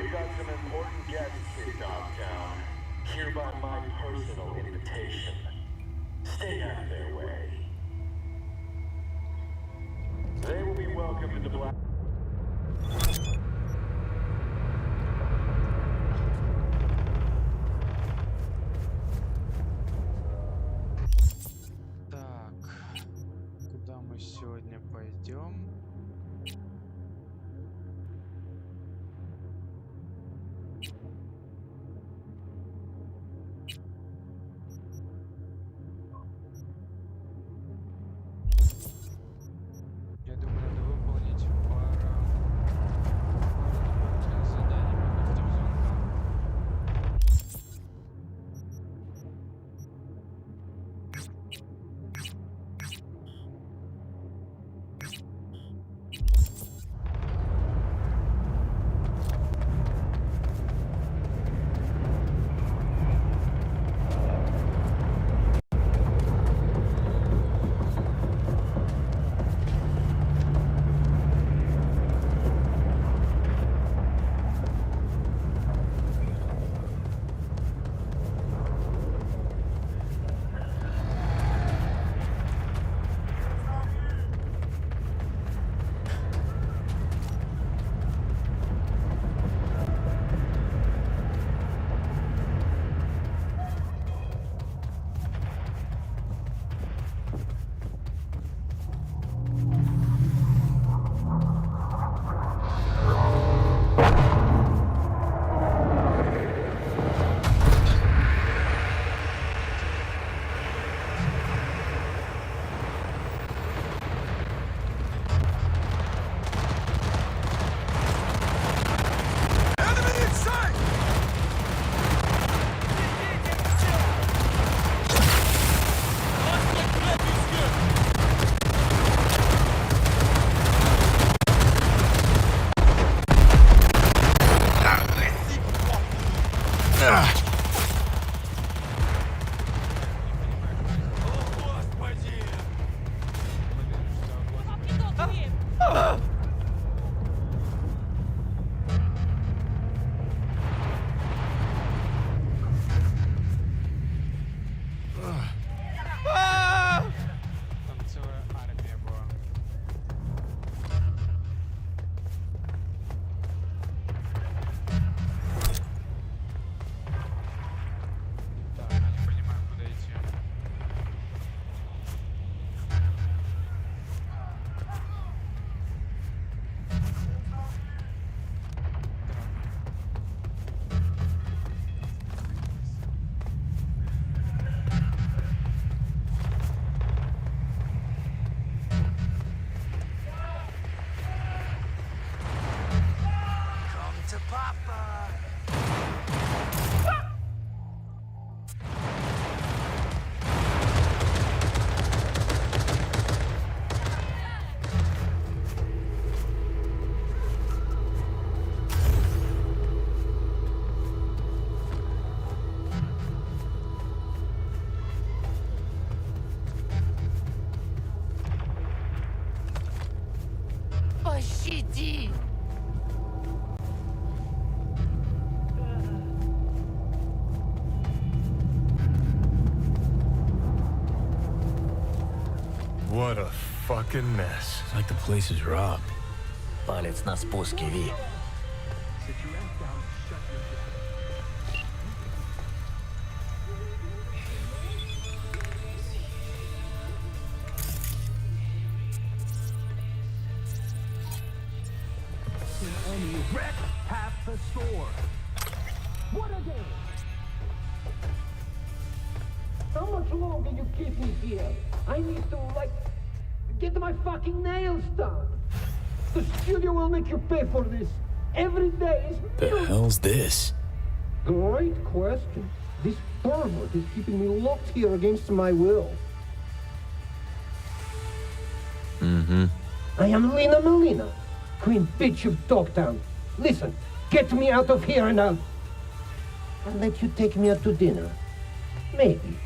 We've got some important guests in Dogtown. Hereby my personal invitation. Stay out of their way. They will be welcomed to the Black... Так, куда мы сегодня пойдем? Я думаю, надо выполнить пару дополнительных заданий, пока ждем звонка. Там целая армия была. Так, я не понимаю, куда идти. Come to Papa. Пощади! What a fucking mess. It's like the place is robbed. Палец на спуске, Ви. And you wrecked half the store. What a day! How much longer you keep me here? I need to, get my fucking nails done. The studio will make you pay for this. Every day is... The hell's this? Great question. This pervert is keeping me locked here against my will. I am Lena Melina, Queen Bitch of Dogtown. Listen, get me out of here and I'll let you take me out to dinner. Maybe.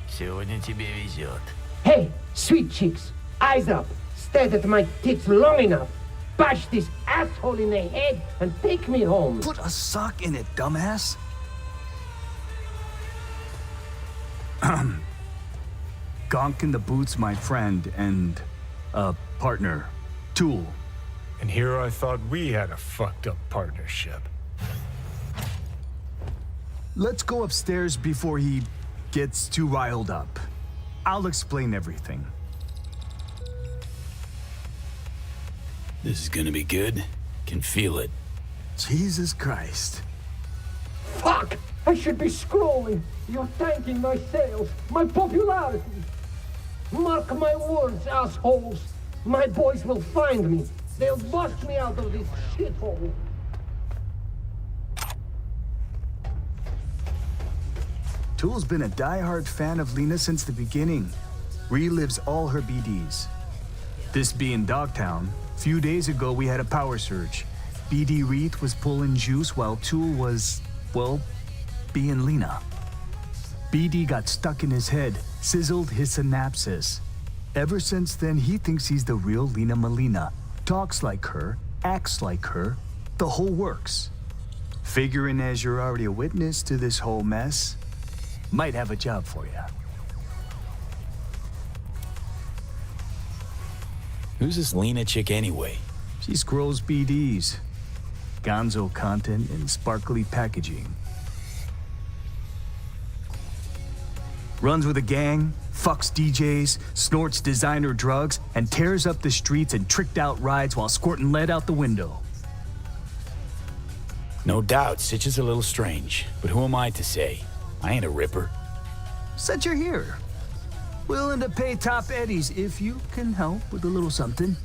Сегодня тебе везет. Hey, sweet chicks, eyes up. Stared at my tits long enough. bash this asshole in the head and take me home. Put a sock in it, dumbass. Gonk in the Boots, my friend, and partner, Tool. And here I thought we had a fucked up partnership. Let's go upstairs before he gets too riled up. I'll explain everything. This is gonna be good. Can feel it. Jesus Christ. Fuck! I should be scrolling. You're tanking my sales, my popularity. Mark my words, assholes. My boys will find me. They'll bust me out of this shithole. Tool's been a die-hard fan of Lena since the beginning. Relives all her BDs. This being Dogtown, few days ago we had a power surge. BD Reeth was pulling juice while Tool was, well, being Lena. BD got stuck in his head, sizzled his synapses. Ever since then, he thinks he's the real Lena Melina. Talks like her, acts like her, the whole works. Figuring as you're already a witness to this whole mess, might have a job for you. Who's this Lena chick anyway? She scrolls BDs. Gonzo content in sparkly packaging. Runs with a gang, fucks DJs, snorts designer drugs, and tears up the streets in tricked out rides while squirting lead out the window. No doubt, Sitch is a little strange, but who am I to say? I ain't a ripper. Said you're here. Willing to pay top eddies if you can help with a little something.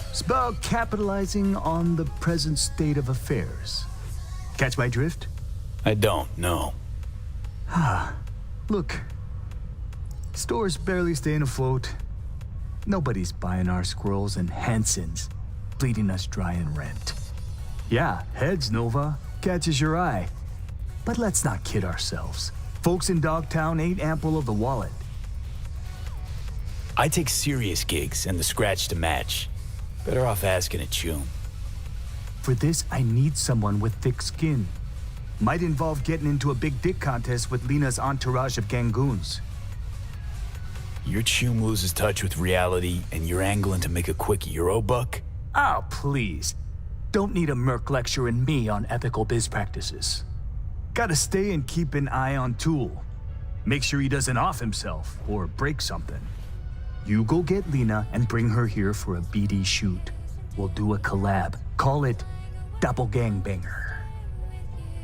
It's about capitalizing on the present state of affairs. Catch my drift? I don't, no. Look, store's barely staying afloat. Nobody's buying our squirrels and Hansons, bleeding us dry in rent. Yeah, heads, Nova, catches your eye. But let's not kid ourselves. Folks in Dogtown ain't ample of the wallet. I take serious gigs and the scratch to match. Better off asking a chum. For this, I need someone with thick skin. Might involve getting into a big dick contest with Lena's entourage of gangoons. Your chum loses touch with reality and you're angling to make a quick Euro buck? Oh, please. Don't need a Merc lecturing me on ethical biz practices. Gotta stay and keep an eye on Tool. Make sure he doesn't off himself or break something. You go get Lena and bring her here for a BD shoot. We'll do a collab. Call it Doppelgangbanger.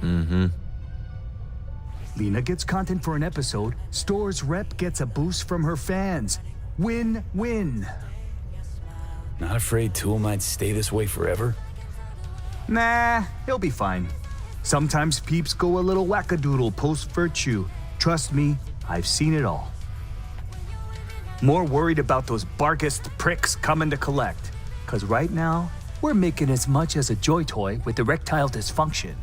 Mm-hmm. Lena gets content for an episode. Store's rep gets a boost from her fans. Win-win. Not afraid Tool might stay this way forever? Nah, he'll be fine. Sometimes peeps go a little wackadoodle post-virtue. Trust me, I've seen it all. More worried about those barkist pricks coming to collect. 'Cause right now, we're making as much as a joy toy with erectile dysfunction.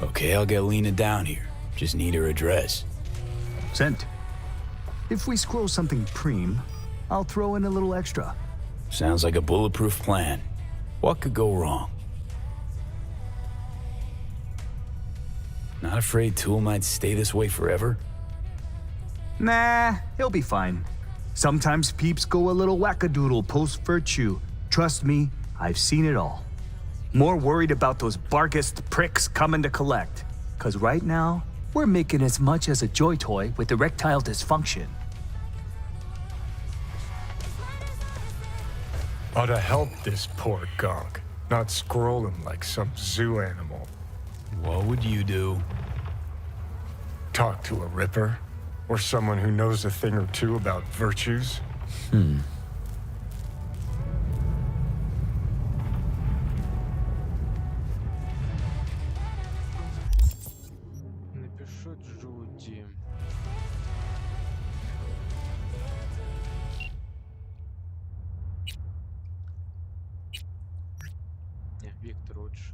Okay, I'll get Lena down here. Just need her address. Sent. If we scroll something preem, I'll throw in a little extra. Sounds like a bulletproof plan. What could go wrong? Not afraid Tool might stay this way forever? Nah, he'll be fine. Sometimes peeps go a little wackadoodle post-virtue. Trust me, I've seen it all. More worried about those barkist pricks coming to collect. 'Cause right now, we're making as much as a joy toy with erectile dysfunction. Ought to help this poor gonk, not scroll him like some zoo animal. What would you do? Talk to a ripper, or someone who knows a thing or two about virtues. Напишу Джуди. Не, Виктор лучше.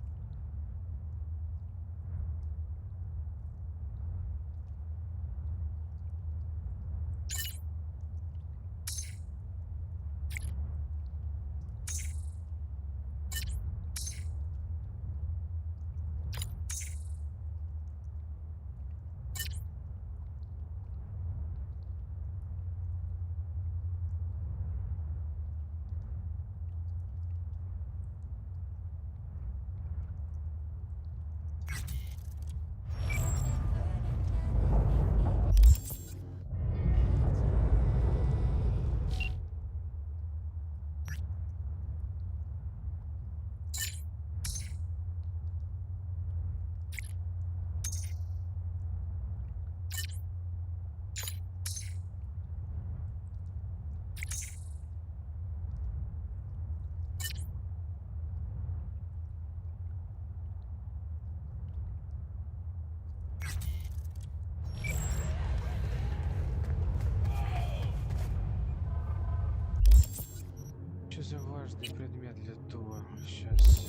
важный предмет для тура. Сейчас.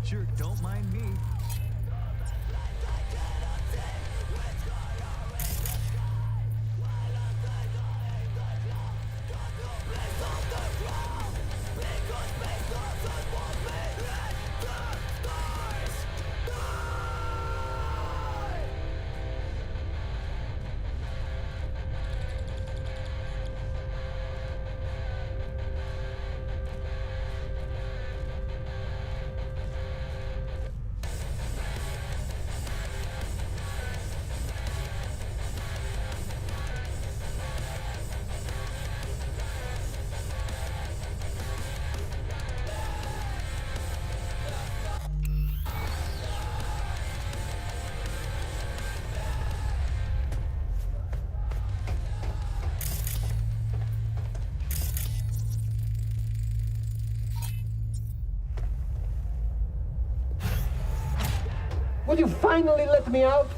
Sure, don't mind me. Will you finally let me out?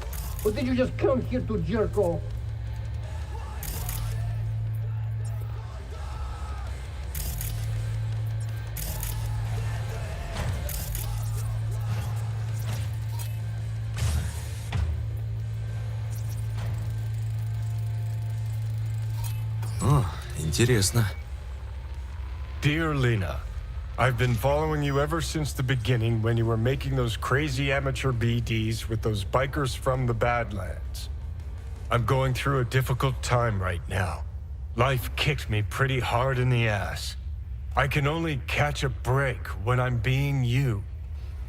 Or did you just come here to jerk off? О, интересно. Dear Lena, I've been following you ever since the beginning when you were making those crazy amateur BDs with those bikers from the Badlands. I'm going through a difficult time right now. Life kicked me pretty hard in the ass. I can only catch a break when I'm being you.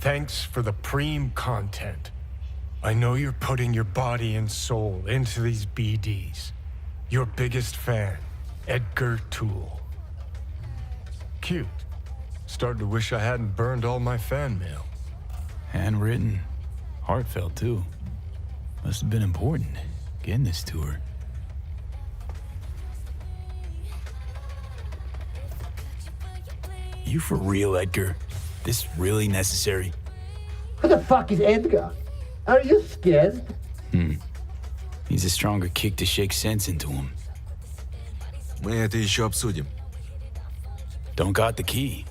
Thanks for the preem content. I know you're putting your body and soul into these BDs. Your biggest fan, Edgar Toole. Cute. Started to wish I hadn't burned all my fan mail. Handwritten. Heartfelt, too. Must have been important, getting this to her. You for real, Edgar? This really necessary? Who the fuck is Edgar? Are you scared? Needs a stronger kick to shake sense into him. Мы это еще обсудим. Don't got the key.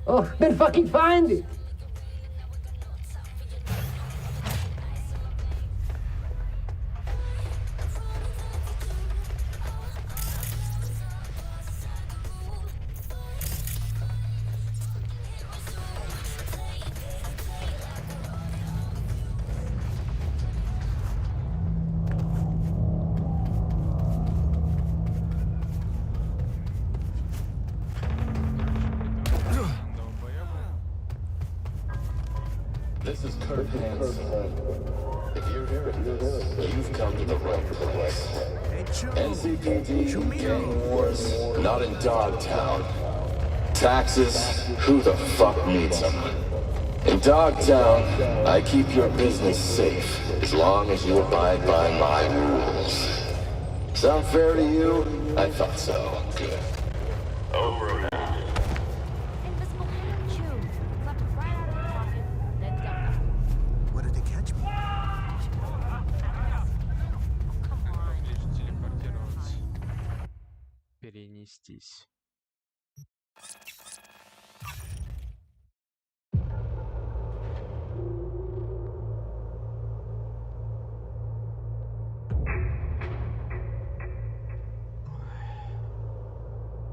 Oh, then fucking find it! This is Kurt Hansen. If you're hearing this, you've come to the right place. NCPD, gang wars, not in Dogtown. Taxes, who the fuck needs them? In Dogtown, I keep your business safe as long as you abide by my rules. Sound fair to you? I thought so. Good. Over and out. Invisible hand shoe. Left right out of your pocket, then down. What did they catch me? Come on. Лишь телепортироваться. Перенестись.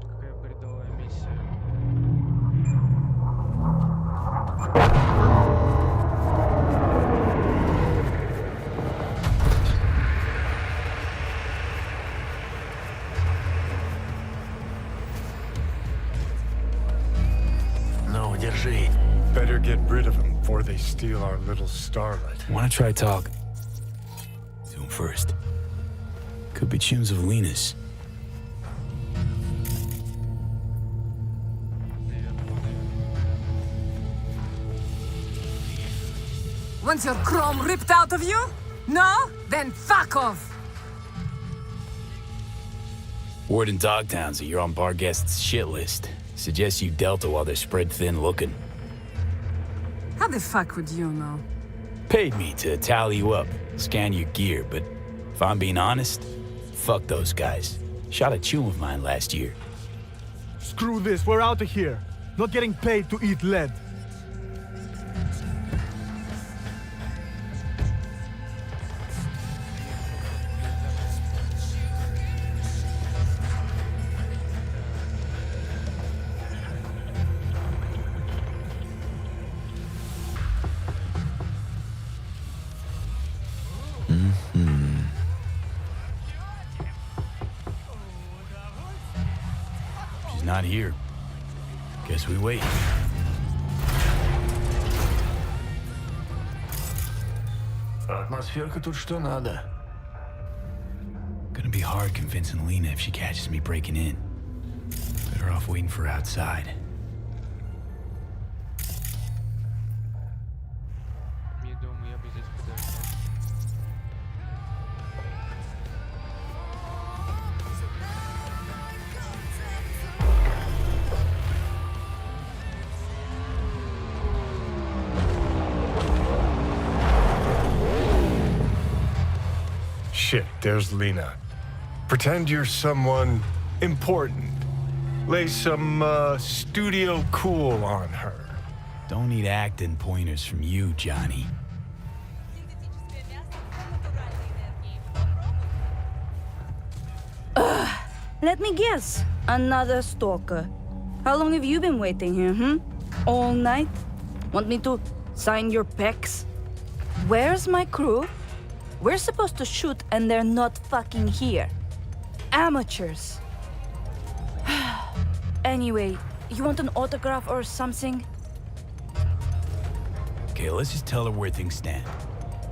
Какая бредовая миссия. Ну, держи. Better get rid of them before they steal our little starlet. Wanna try talk to him first? Could be tunes of Lena's. Want your chrome ripped out of you? No? Then fuck off! Word in Dogtown's that you're on bar guests' shit list. Suggest you Delta while they're spread thin looking. How the fuck would you know? Paid me to tally you up, scan your gear, but if I'm being honest, fuck those guys. Shot a tune of mine last year. Screw this, we're out of here. Not getting paid to eat lead. She's not here. Guess we wait. Атмосферка тут что надо. Gonna be hard convincing Lena if she catches me breaking in. Better off waiting for her outside. Не думаю, я бы здесь подождал. Shit, there's Lena. Pretend you're someone important. Lay some studio cool on her. Don't need acting pointers from you, Johnny. Let me guess. Another stalker. How long have you been waiting here, All night? Want me to sign your pecs? Where's my crew? We're supposed to shoot and they're not fucking here. Amateurs. Anyway, you want an autograph or something? Okay, let's just tell her where things stand.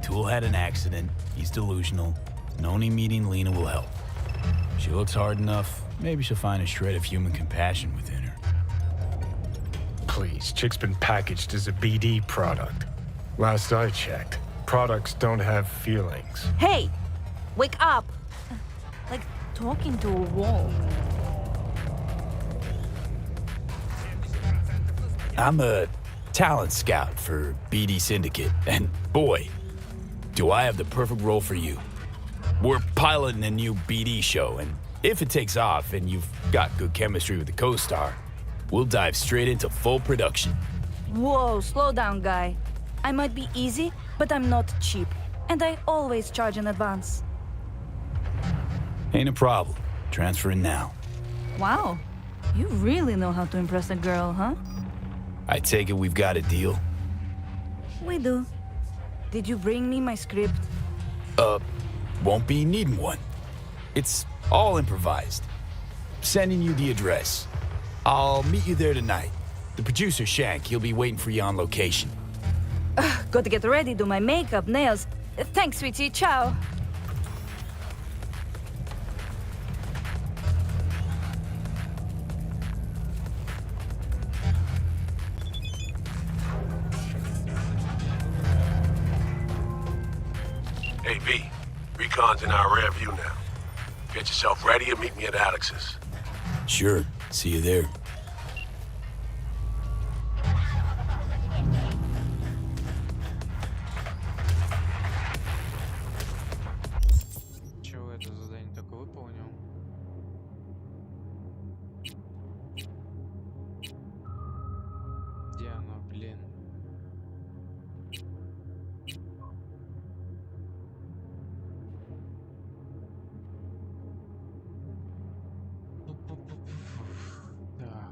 Tool had an accident, he's delusional, and only meeting Lena will help. She looks hard enough, maybe she'll find a shred of human compassion within her. Please, Chick's been packaged as a BD product. Last I checked, products don't have feelings. Hey! Wake up! Like talking to a wall. I'm a talent scout for BD Syndicate, and boy, do I have the perfect role for you. We're piloting a new BD show, and if it takes off and you've got good chemistry with the co-star, we'll dive straight into full production. Whoa, slow down, guy. I might be easy, but I'm not cheap. And I always charge in advance. Ain't a problem. Transferring now. Wow. You really know how to impress a girl, huh? I take it we've got a deal? We do. Did you bring me my script? Won't be needing one. It's all improvised. Sending you the address. I'll meet you there tonight. The producer, Shank, he'll be waiting for you on location. Got to get ready, do my makeup, nails. Thanks, sweetie. Ciao. Hey, V. Recon's in our rear view now. Get yourself ready and meet me at Alex's. Sure. See you there. Чего это задание только выполнил? Где оно, блин? Так.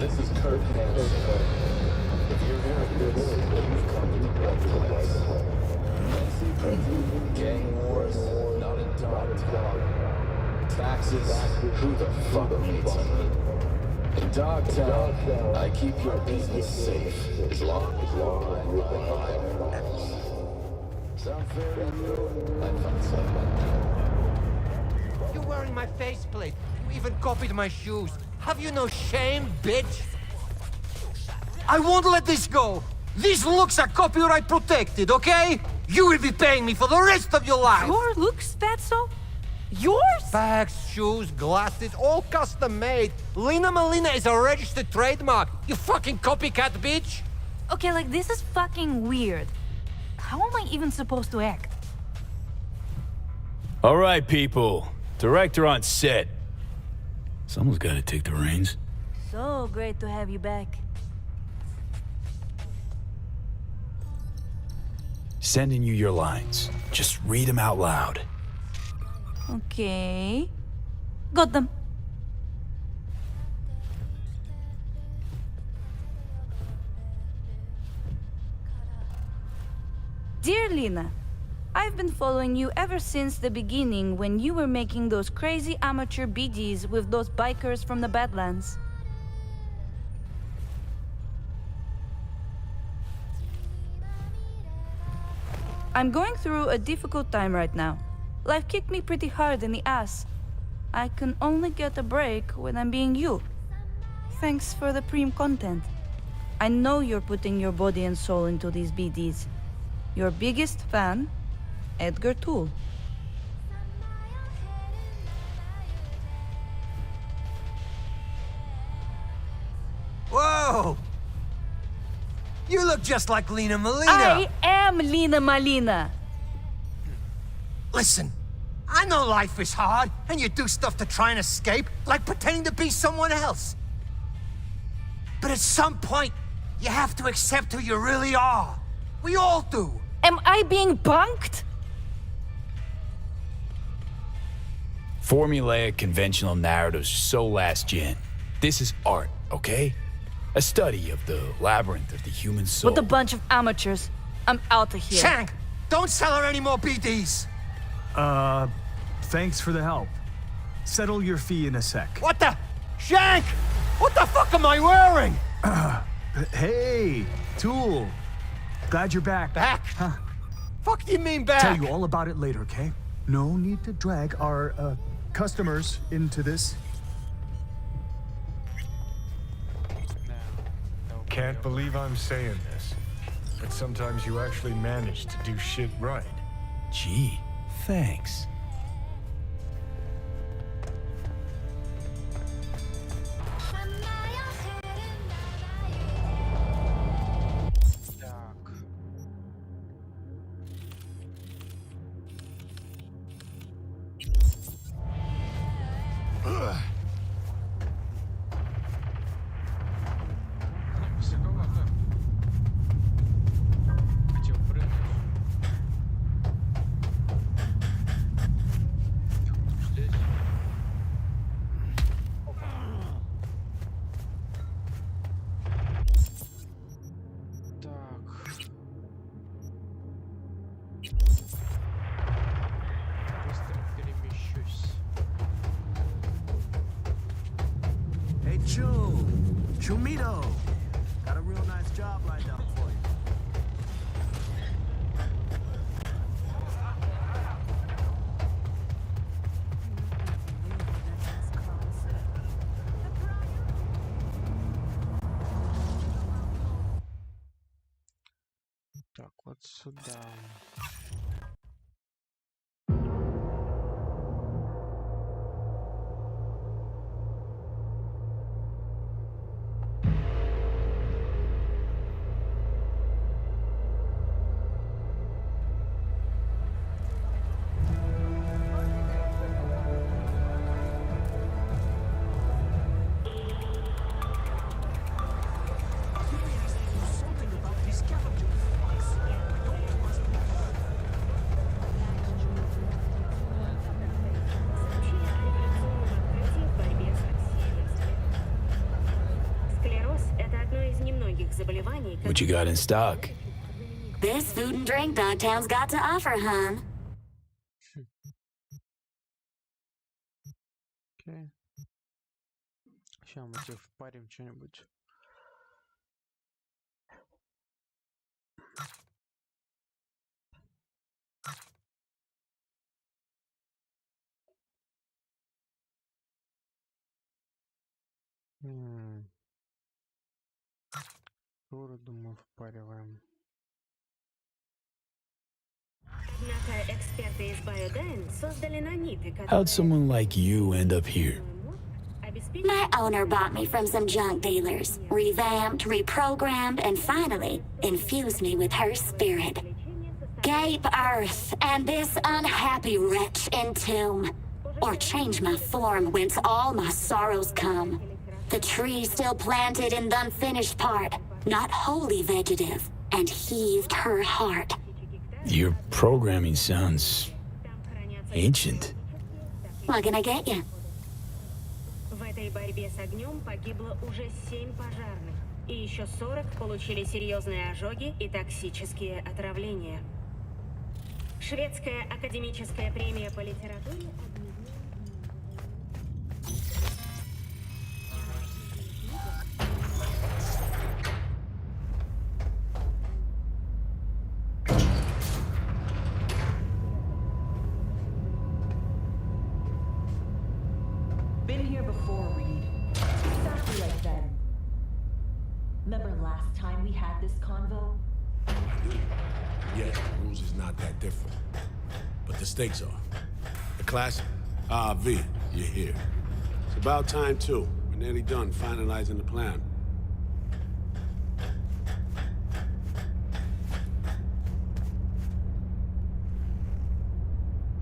This is Kurt Hansen. If you're hearing this, you've come to the right place. Secret, gang wars, not in Dogtown. Taxes, who the fuck needs them? In Dogtown, I keep your business safe as long as you're on my mind. Sound fair to you? I thought so. You're wearing my faceplate. You even copied my shoes. Have you no shame, bitch? I won't let this go. These looks are copyright protected, okay? You will be paying me for the rest of your life. Your looks, Fatso? Yours? Bags, shoes, glasses, all custom made. Lina Malina is a registered trademark. You fucking copycat bitch. Okay, like this is fucking weird. How am I even supposed to act? All right, people. Director on set. Someone's got to take the reins. So great to have you back. Sending you your lines. Just read them out loud. Okay. Got them. Dear Lina, I've been following you ever since the beginning when you were making those crazy amateur BDs with those bikers from the Badlands. I'm going through a difficult time right now. Life kicked me pretty hard in the ass. I can only get a break when I'm being you. Thanks for the preem content. I know you're putting your body and soul into these BDs. Your biggest fan, Edgar Toole. Whoa! You look just like Lina Malina. I am Lina Malina. Listen, I know life is hard, and you do stuff to try and escape, like pretending to be someone else. But at some point, you have to accept who you really are. We all do. Am I being punked? Formulaic conventional narratives are so last gen. This is art, okay? A study of the labyrinth of the human soul. With a bunch of amateurs. I'm out of here. Shank, don't sell her any more BDs. Thanks for the help. Settle your fee in a sec. What the? Shank! What the fuck am I wearing? Hey, Tool. Glad you're back. Back? Huh. Fuck do you mean back? Tell you all about it later, okay? No need to drag our, customers into this. Can't believe I'm saying this, but sometimes you actually manage to do shit right. Gee, thanks. Chumito! Got a real nice job lined up for you. Так, вот сюда. заболеваний. What you got in stock? This food and drink Dogtown's got to offer, hon. Окей. Сейчас мы тебе впарим что-нибудь. Скоро, думаю, впариваем. Однако эксперты из Biodyn создали наниты, How'd someone like you end up here? My owner bought me from some junk dealers, revamped, reprogrammed, and finally infused me with her spirit. Gape Earth and this unhappy wretch entomb, or change my form whence all my sorrows come. The tree still planted in the unfinished part, not wholly vegetative, and heaved her heart. Your programming sounds ancient. What can I get you? В этой борьбе с огнем погибло уже 7 пожарных, и еще 40 получили серьезные ожоги и токсические отравления. Шведская академическая премия по литературе. Been here before, Reed. Exactly like then. Remember last time we had this convo? Yeah, the rules is not that different. But the stakes are. The classic, V, you're here. It's about time, too. We're nearly done finalizing the plan.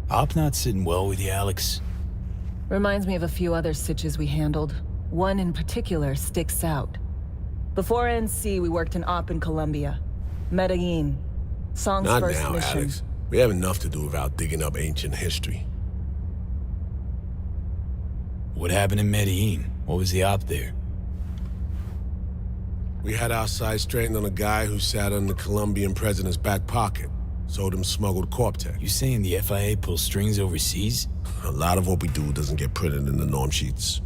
Op not sitting well with you, Alex? Reminds me of a few other sitches we handled. One in particular sticks out. Before NC, we worked in Op in Colombia. Medellin. Song's Not first now, mission. Alex. We have enough to do without digging up ancient history. What happened in Medellin? What was the op there? We had our sights straightened on a guy who sat in the Colombian president's back pocket. Sold him smuggled Corp-Tech. You saying the FIA pulls strings overseas? A lot of what we do doesn't get printed in the norm sheets.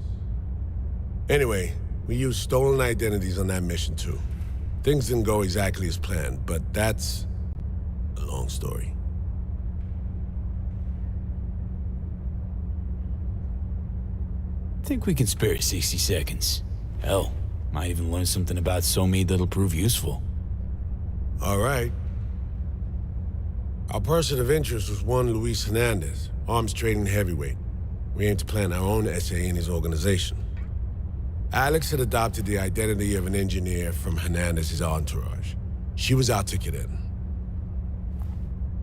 Anyway, we used stolen identities on that mission too. Things didn't go exactly as planned, but that's a long story. I think we can spare 60 seconds. Hell, might even learn something about Somi that'll prove useful. All right. Our person of interest was one Luis Hernandez, arms trading heavyweight. We aim to plant our own SA in his organization. Alex had adopted the identity of an engineer from Hernandez's entourage. She was our ticket in.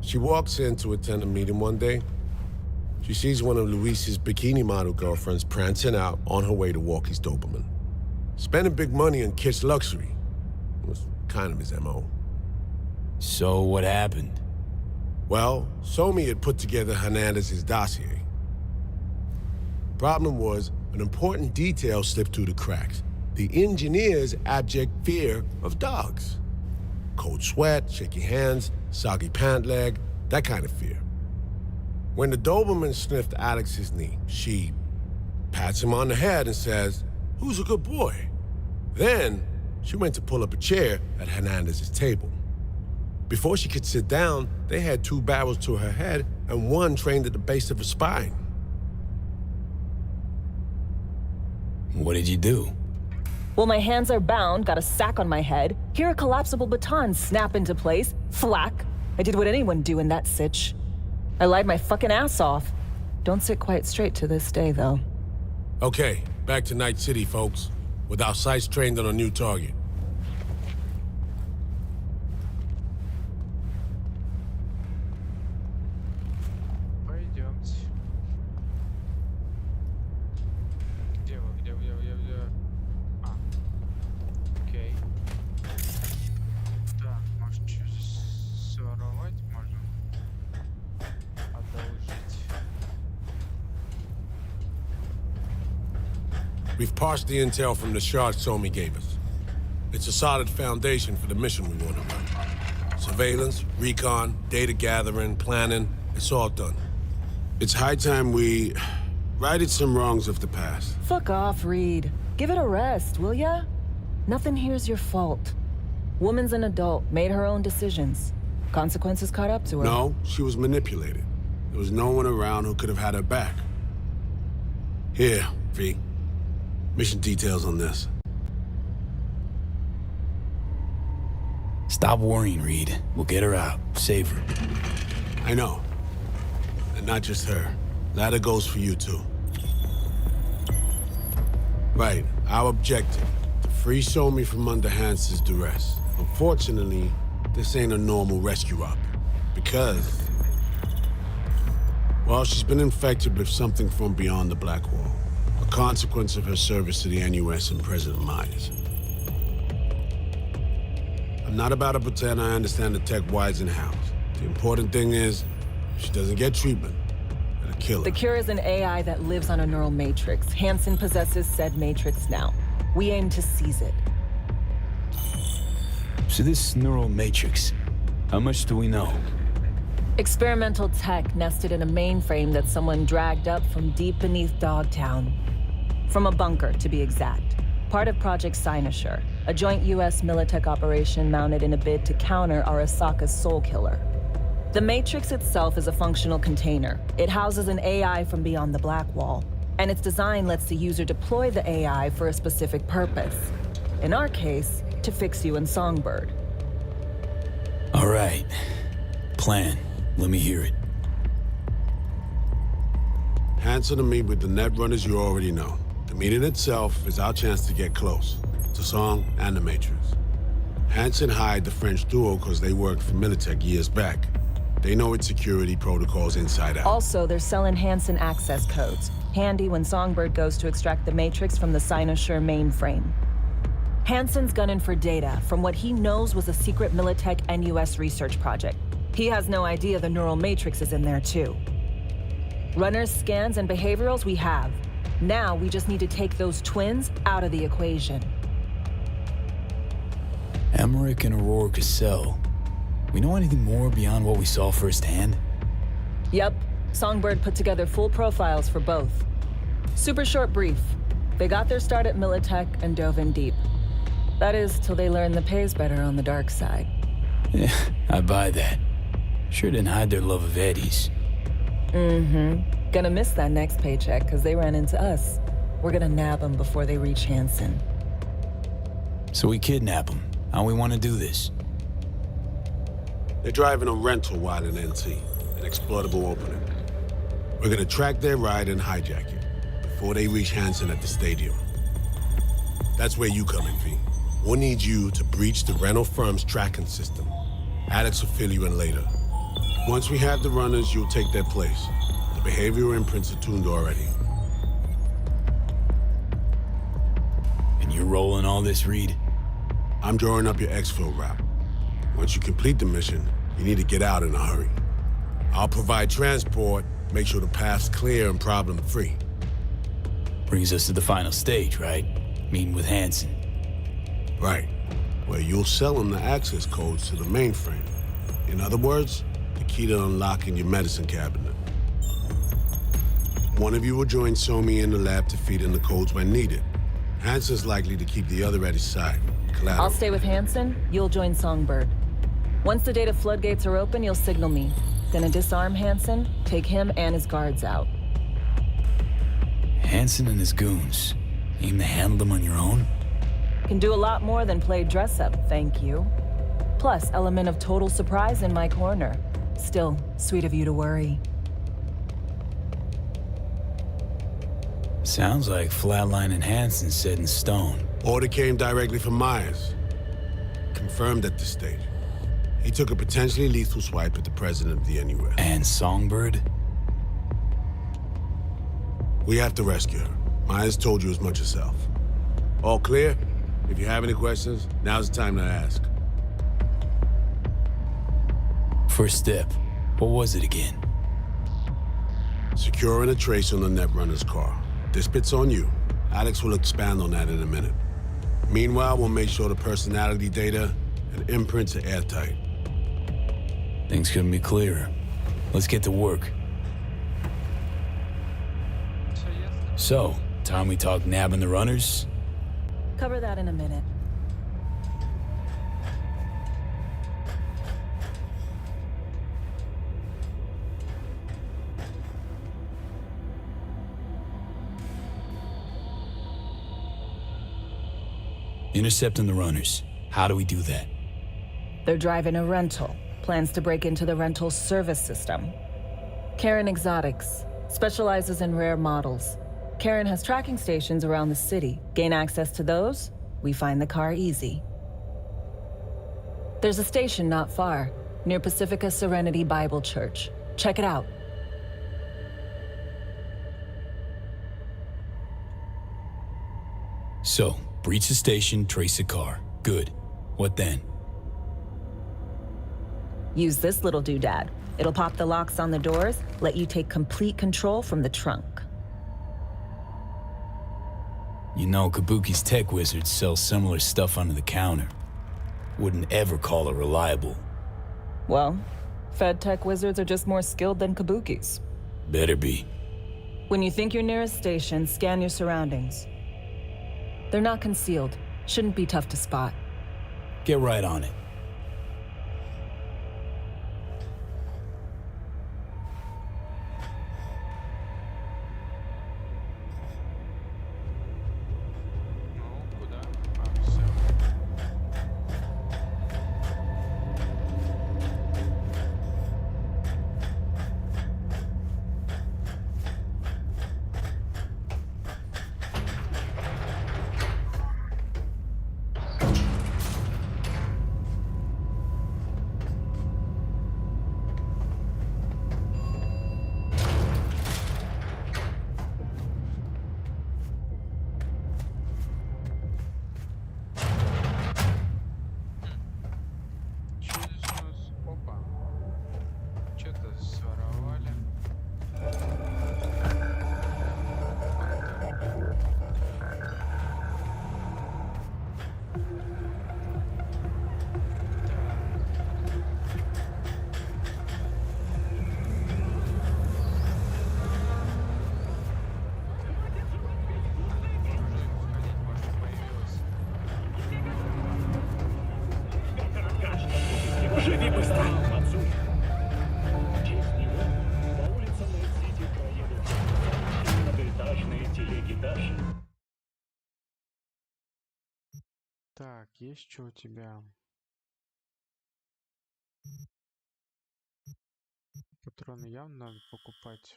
She walks in to attend a meeting one day. She sees one of Luis's bikini model girlfriends prancing out on her way to walk his Doberman. Spending big money on kitsch luxury. It was kind of his MO. So what happened? Well, Somi had put together Hernandez's dossier. Problem was, an important detail slipped through the cracks. The engineer's abject fear of dogs. Cold sweat, shaky hands, soggy pant leg, that kind of fear. When the Doberman sniffed Alex's knee, she pats him on the head and says, "Who's a good boy?" Then, she went to pull up a chair at Hernandez's table. Before she could sit down, they had 2 barrels to her head and one trained at the base of her spine. What did you do? Well, my hands are bound, got a sack on my head. Here a collapsible baton snap into place. Thwack. I did what anyone do in that sitch. I lied my fucking ass off. Don't sit quite straight to this day, though. Okay, back to Night-Siti, folks. With our sights trained on a new target. Пойдемте. Где вы? Где? А. Окей. Так, может, что-то своровать можно? Одолжить. We've parsed the intel from the shard Somi gave us. It's a solid foundation for the mission we want to run. Surveillance, recon, data gathering, planning, it's all done. It's high time we righted some wrongs of the past. Fuck off, Reed. Give it a rest, will ya? Nothing here's your fault. Woman's an adult, made her own decisions. Consequences caught up to her. No, she was manipulated. There was no one around who could have had her back. Here, V. Mission details on this. Stop worrying, Reed. We'll get her out. Save her. I know. And not just her. Ladder goes for you, too. Right. Our objective. To free Somi from under Hans's duress. Unfortunately, this ain't a normal rescue op. Because... well, she's been infected with something from beyond the Black Wall. A consequence of her service to the NUS and President Myers. I'm not about to pretend I understand the tech whys and hows. The important thing is, if she doesn't get treatment, it'll kill her. The cure is an AI that lives on a neural matrix. Hansen possesses said matrix now. We aim to seize it. So this neural matrix, how much do we know? Experimental tech nested in a mainframe that someone dragged up from deep beneath Dogtown. From a bunker, to be exact. Part of Project Cynosure, a joint US Militech operation mounted in a bid to counter Arasaka's soul killer. The Matrix itself is a functional container. It houses an AI from beyond the Black Wall, and its design lets the user deploy the AI for a specific purpose. In our case, to fix you in Songbird. All right. Plan. Let me hear it. Hansen to meet with the net runners you already know. The meeting itself is our chance to get close, to Song and the Matrix. Hansen hired the French duo because they worked for Militech years back. They know its security protocols inside out. Also, they're selling Hansen access codes, handy when Songbird goes to extract the Matrix from the Cynosure mainframe. Hansen's gunning for data from what he knows was a secret Militech NUS research project. He has no idea the neural matrix is in there too. Runners, scans, and behaviorals we have. Now we just need to take those twins out of the equation. Emmerich and Aurora Cassell. We know anything more beyond what we saw firsthand? Yep. Songbird put together full profiles for both. Super short brief. They got their start at Militech and dove in deep. That is, till they learned the pay's better on the dark side. Yeah, I buy that. Sure didn't hide their love of Eddie's. Mm-hmm. Gonna miss that next paycheck, because they ran into us. We're gonna nab them before they reach Hansen. So we kidnap them. How we want to do this? They're driving a rental while in NT, an exploitable opening. We're gonna track their ride and hijack it before they reach Hansen at the stadium. That's where you come in, V. We'll need you to breach the rental firm's tracking system. Alex will fill you in later. Once we have the runners, you'll take their place. The behavioral imprints are tuned already. And you're rolling all this, Reed? I'm drawing up your exfil route. Once you complete the mission, you need to get out in a hurry. I'll provide transport, make sure the path's clear and problem-free. Brings us to the final stage, right? Meeting with Hansen. Right. Where you'll sell him the access codes to the mainframe. In other words, the key to unlocking your medicine cabinet. One of you will join Somi in the lab to feed in the codes when needed. Hansen's likely to keep the other at his side. Collateral. I'll stay with Hansen, you'll join Songbird. Once the data floodgates are open, you'll signal me. Gonna disarm Hansen, take him and his guards out. Hansen and his goons. Aim to handle them on your own? Can do a lot more than play dress-up, thank you. Plus, element of total surprise in my corner. Still, sweet of you to worry. Sounds like Flatline and Hansen set in stone. Order came directly from Myers. Confirmed at this stage. He took a potentially lethal swipe at the president of the NUS. And Songbird? We have to rescue her. Myers told you as much herself. All clear? If you have any questions, now's the time to ask. First step. What was it again? Securing a trace on the Netrunner's car. This bit's on you. Alex will expand on that in a minute. Meanwhile, we'll make sure the personality data and imprints are airtight. Things couldn't be clearer. Let's get to work. So, time we talk nabbing the runners? Cover that in a minute. Intercepting the runners. How do we do that? They're driving a rental. Plans to break into the rental service system. Karen Exotics specializes in rare models. Karen has tracking stations around the city. Gain access to those, we find the car easy. There's a station not far, near Pacifica Serenity Bible Church. Check it out. So, breach the station, trace the car. Good. What then? Use this little doodad. It'll pop the locks on the doors, let you take complete control from the trunk. You know, Kabuki's tech wizards sell similar stuff under the counter. Wouldn't ever call it reliable. Well, Fed tech wizards are just more skilled than Kabuki's. Better be. When you think you're near a station, scan your surroundings. They're not concealed. Shouldn't be tough to spot. Get right on it. Живи быстро! По улицам Найт-Сити проедут многоэтажные телеги Даши. Так, есть что у тебя? Патроны явно надо покупать.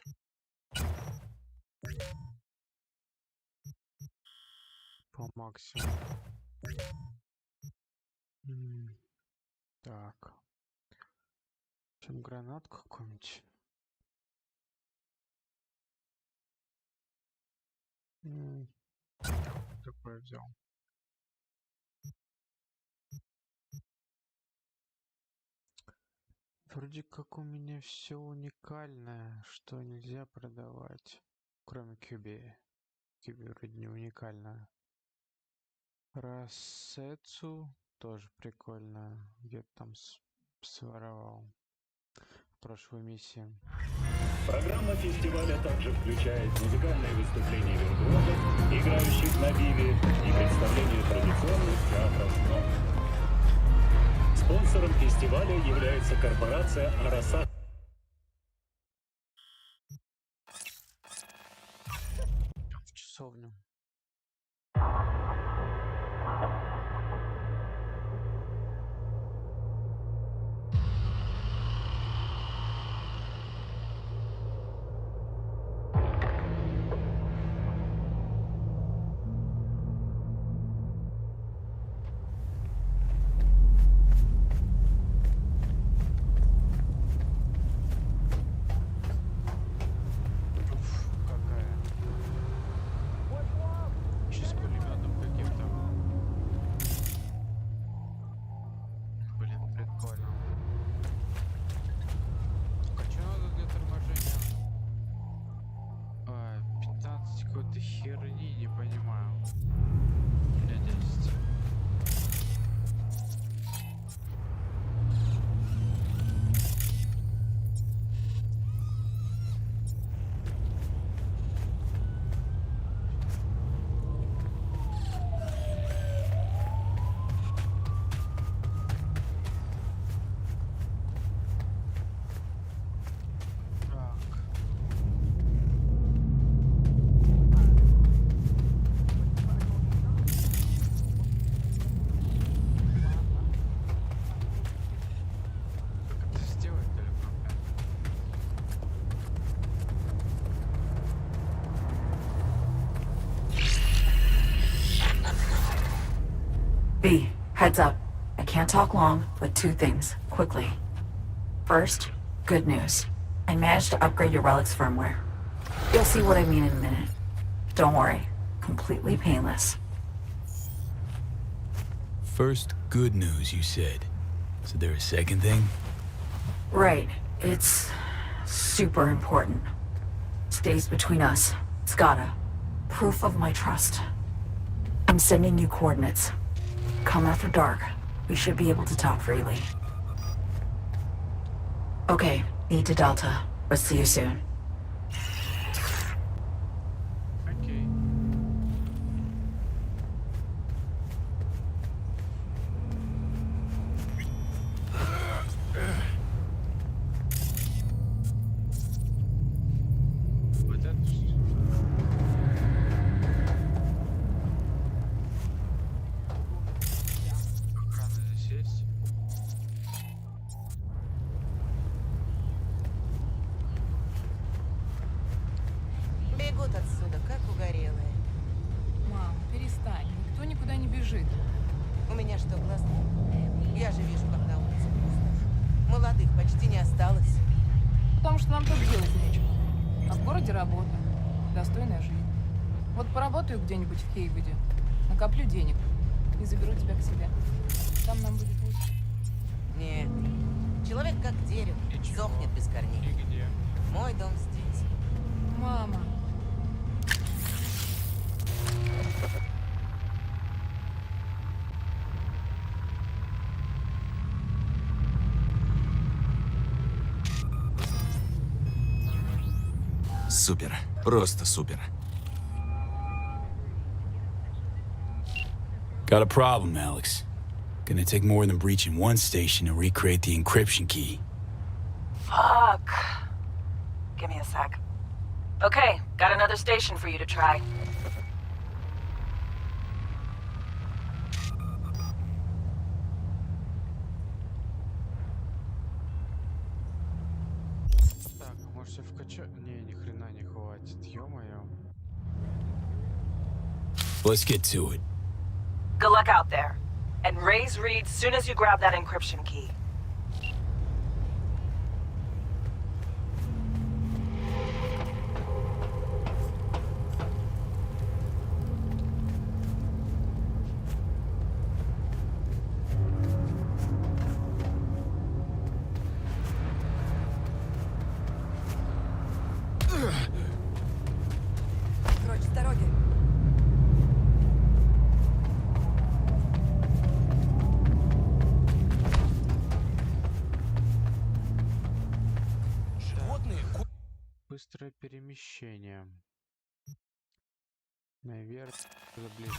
По максимуму. Так. Чем гранатку какую-нибудь? Такое взял. Вроде как у меня все уникальное, что нельзя продавать. Кроме Кюби. Кюби вроде не уникальная. Рассецу тоже прикольно. Где-то там своровал. Прошлой миссии. Программа фестиваля также включает музыкальные выступления виртуозов, играющих на биве, и представление традиционных театров новых. Спонсором фестиваля является корпорация «Араса». В часовню. B, heads up. I can't talk long, but 2 things, quickly. First, good news. I managed to upgrade your relic's firmware. You'll see what I mean in a minute. Don't worry, completely painless. First, good news, you said. Is there a second thing? Right, it's super important. Stays between us. It's gotta. Proof of my trust. I'm sending you coordinates. Come after dark. We should be able to talk freely. Okay, need to Delta. But see you soon. Бегут отсюда, как угорелые. Мам, перестань, никто никуда не бежит. У меня что, глаз? Я же вижу, как на улице пусто. Молодых почти не осталось. Потому что нам тут делать нечего. А в городе работа, достойная жизнь. Вот поработаю где-нибудь в Кейвуде, накоплю денег и заберу тебя к себе. Там нам будет лучше. Нет, человек как дерево, сохнет без корней. Мой дом здесь. Мама. Супер. Просто супер. Got a problem, Alex. Gonna take more than breaching one station to recreate the encryption key. Fuck. Give me a sec. Okay, got another station for you to try. Так, может все вкачать? Не, ни хрена не хватит, ё-моё. Let's get to it. Good luck out there. And raise Reed soon as you grab that encryption key. Прочь с дороги. Быстрое перемещение. Наверх, ближе.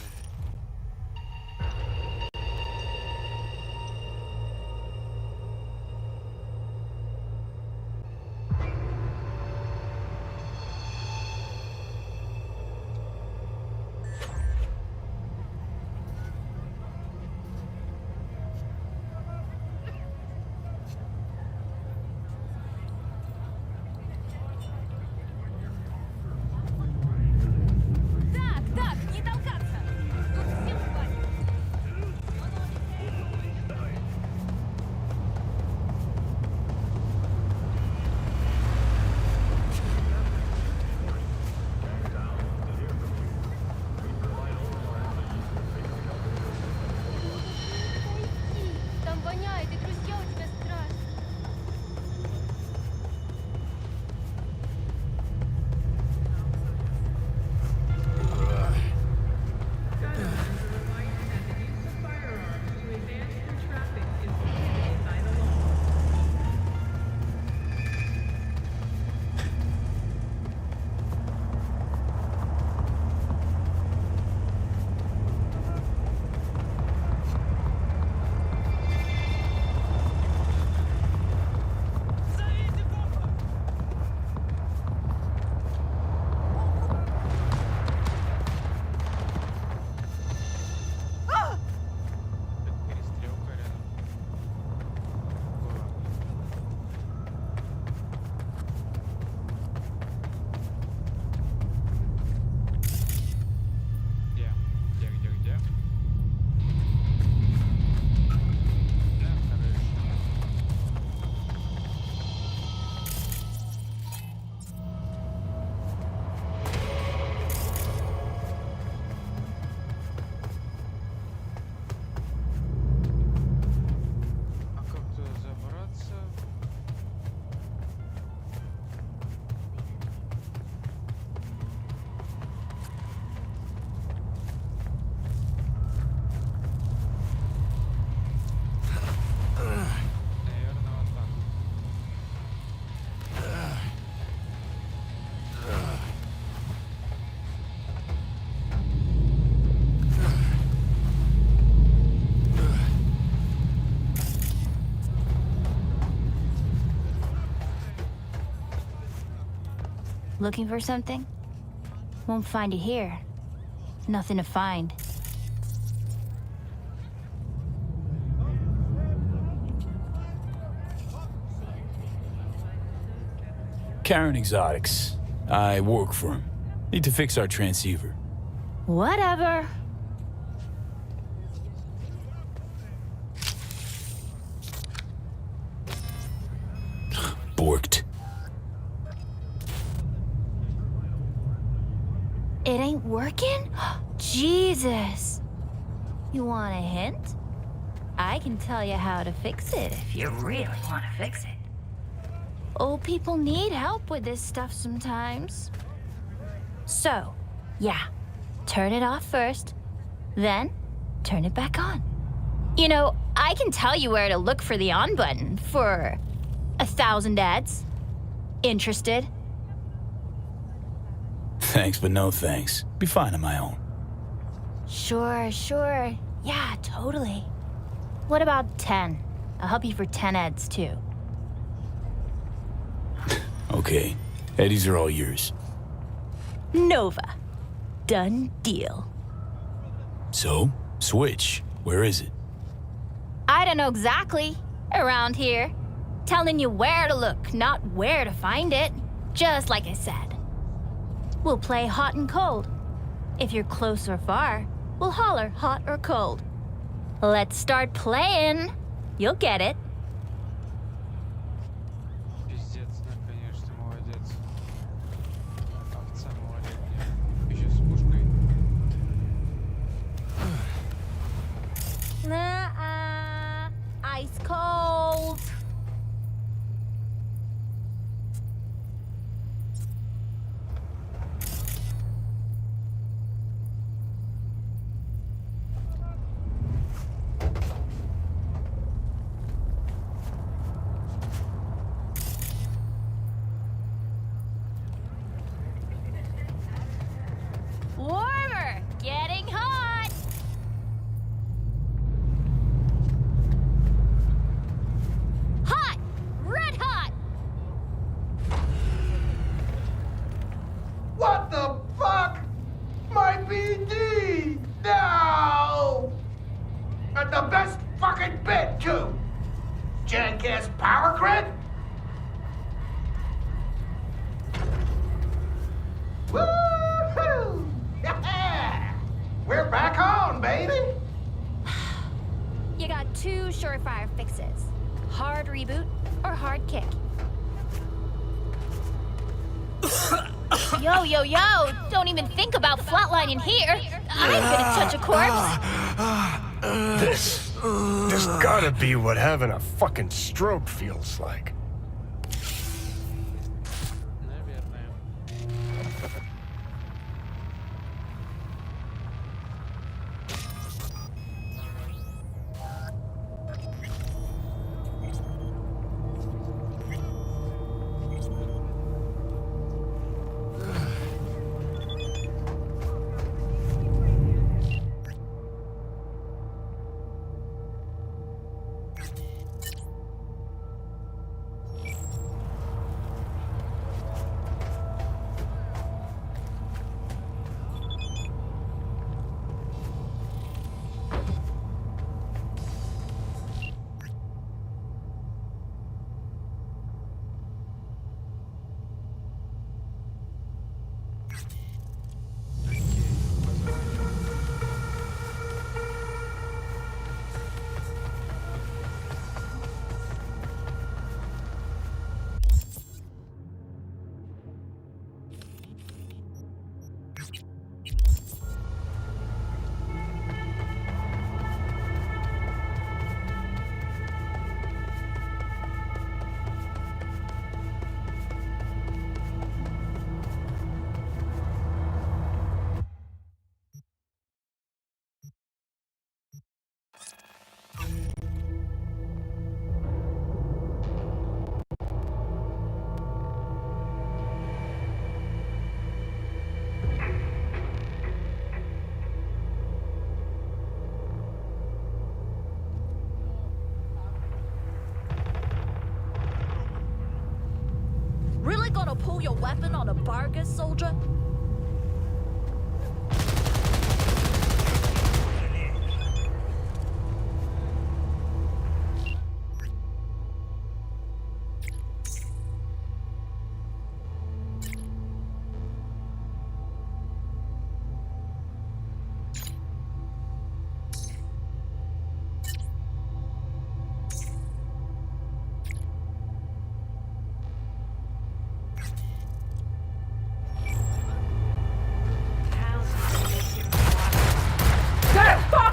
Так, не толкаться! Тут всем хватит! Looking for something? Won't find it here. Nothing to find. Karen Exotics. I work for him. Need to fix our transceiver. Whatever. Borked. It ain't working? Jesus. You want a hint? I can tell you how to fix it if you really want to fix it. Old people need help with this stuff sometimes. So, yeah, turn it off first, then turn it back on. You know, I can tell you where to look for the on button for 1,000 ads. Interested? Thanks, but no thanks. Be fine on my own. Sure. Yeah, totally. What about 10? I'll help you for 10 ads too. Okay, Eddies are all yours. Nova. Done deal. So, Switch, where is it? I don't know exactly. Around here. Telling you where to look, not where to find it. Just like I said. We'll play hot and cold. If you're close or far, we'll holler hot or cold. Let's start playing. You'll get it. Пиздец, да, конечно, молодец. Овца малолетняя. Еще с пушкой. Nuh-uh. Ice cold. Warmer! Getting hot! Hot! Red hot! What the fuck? My BD! No! And the best fucking bit, too! Jackass power grid? Woo-hoo! Yeah! We're back on, baby! You got two surefire fixes. Hard reboot or hard kick. Yo! Don't even think about flatlining here. I ain't gonna touch a corpse. This gotta be what having a fucking stroke feels like. Наверное. pull your weapon on a bargain, soldier?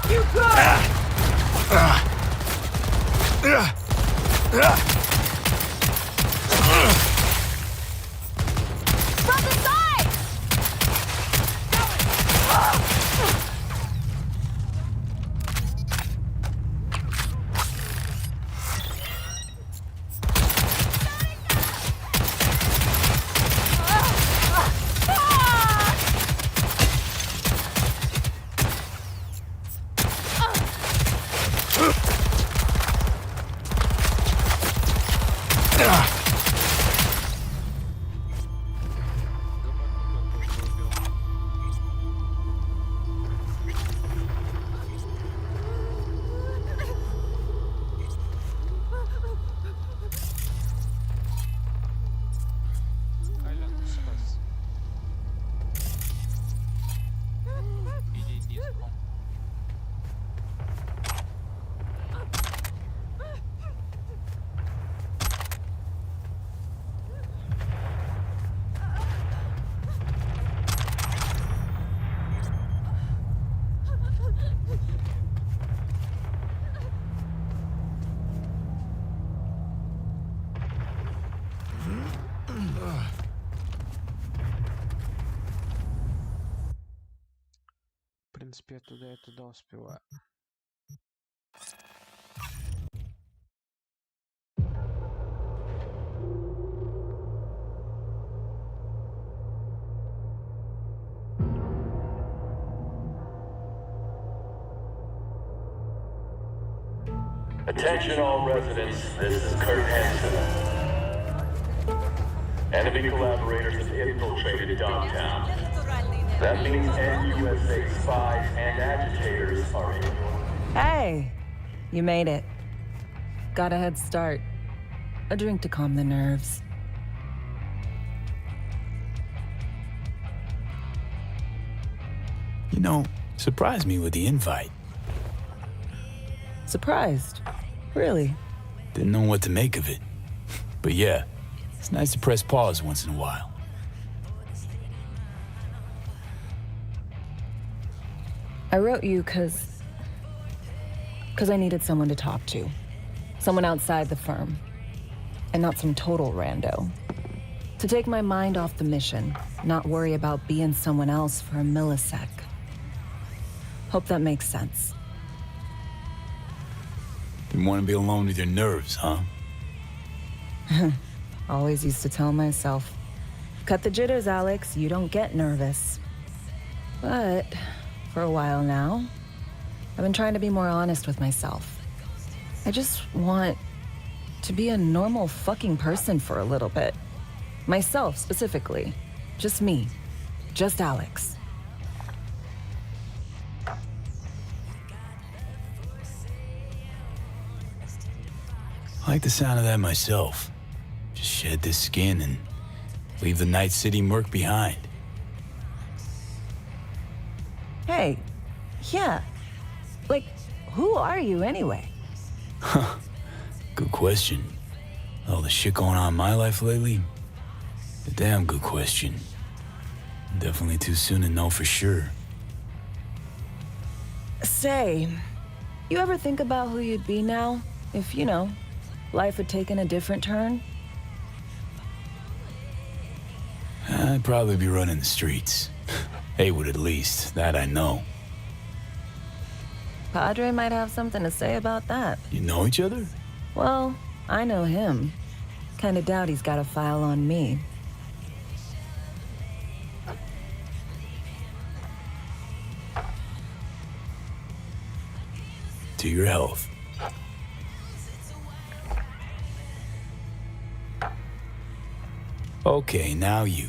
You good! From the side! В принципе, я туда и туда успеваю. Attention all residents, this is Kurt Hansen. Enemy collaborators have infiltrated Dogtown. That means NUSA spies and agitators are in. Hey, you made it. Got a head start. A drink to calm the nerves. You know, surprised me with the invite. Surprised? Really? Didn't know what to make of it. But yeah, it's nice to press pause once in a while. I wrote you because I needed someone to talk to. Someone outside the firm. And not some total rando. To take my mind off the mission, not worry about being someone else for a millisec. Hope that makes sense. You want to be alone with your nerves, huh? Always used to tell myself, cut the jitters, Alex, you don't get nervous. But for a while now, I've been trying to be more honest with myself. I just want to be a normal fucking person for a little bit. Myself, specifically. Just me. Just Alex. I like the sound of that myself. Just shed this skin and leave the Найт-Сити murk behind. Hey, yeah. Like, who are you anyway? Huh. Good question. All the shit going on in my life lately? A damn good question. Definitely too soon to know for sure. Say, you ever think about who you'd be now if, you know, life had taken a different turn? I'd probably be running the streets. Haywood at least, that I know. Padre might have something to say about that. You know each other? Well, I know him. Kinda doubt he's got a file on me. To your health. Okay, now you.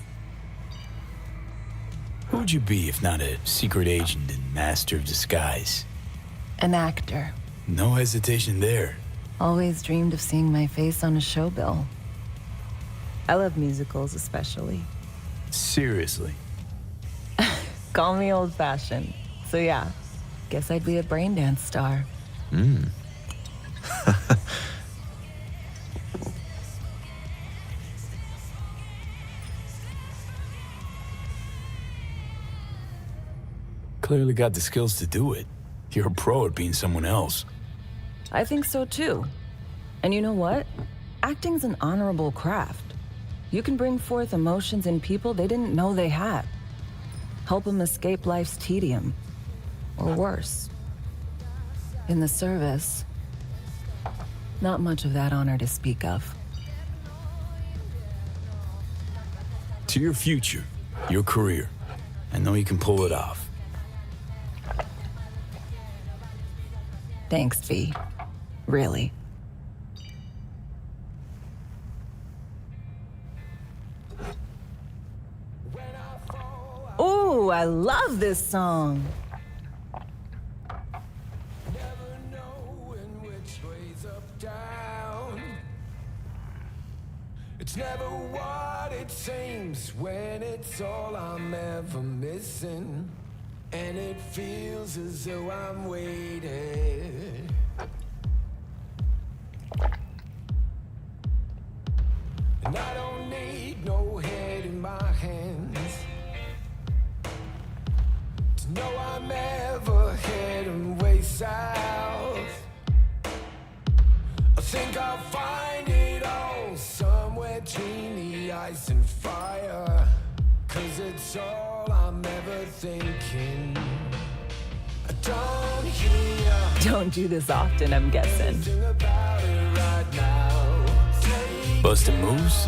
Who'd you be if not a secret agent and master of disguise? An actor. No hesitation there. Always dreamed of seeing my face on a show bill. I love musicals especially. Seriously? Call me old-fashioned. So yeah, guess I'd be a brain dance star. Clearly got the skills to do it. You're a pro at being someone else. I think so too. And you know what? Acting's an honorable craft. You can bring forth emotions in people they didn't know they had. Help them escape life's tedium. Or worse. In the service, not much of that honor to speak of. To your future, your career. I know you can pull it off. Thanks, V. Really. Ooh, I love this song. It's never what it seems when it's all I'm ever missing. And it feels as though I'm waiting. And I don't need no head in my hands to know I'm ever heading way south. I think I'll find it all somewhere between the ice and fire. 'Cause it's all I'm ever thinking. I don't hear. Don't do this often, I'm guessing. Bustin' moves?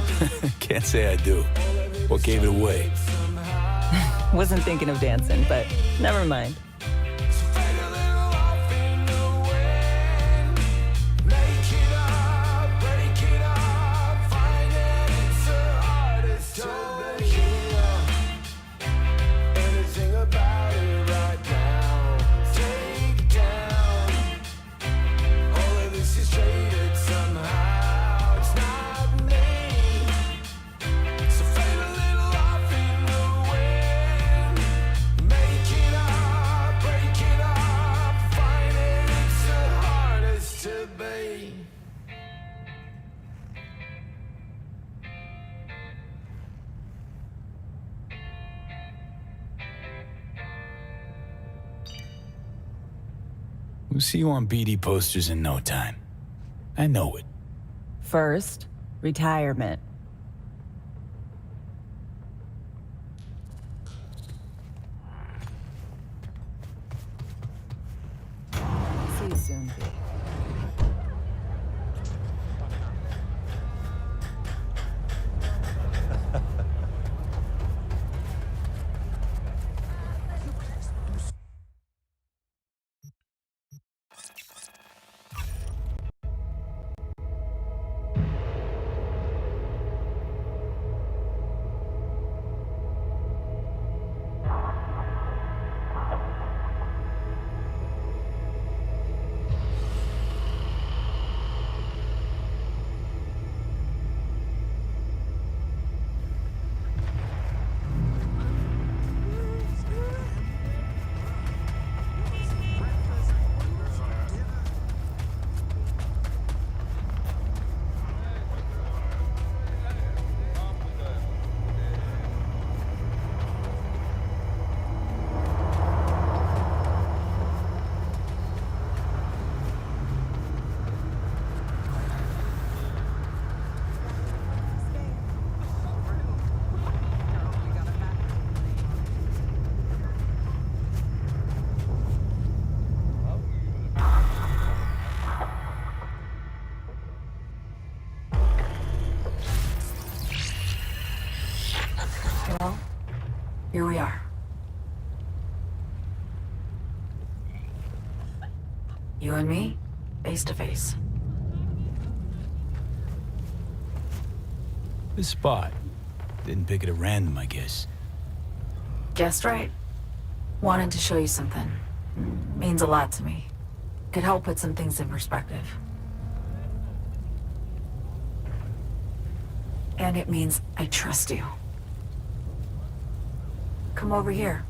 Can't say I do. What gave it away? Wasn't thinking of dancing, but never mind. We'll see you on BD posters in no time. I know it. First, retirement. See you soon, V. Here we are. You and me, face to face. This spot, Didn't pick it at random, I guess. Guessed right. Wanted to show you something. Means a lot to me. Could help put some things in perspective. And it means I trust you. Come over here.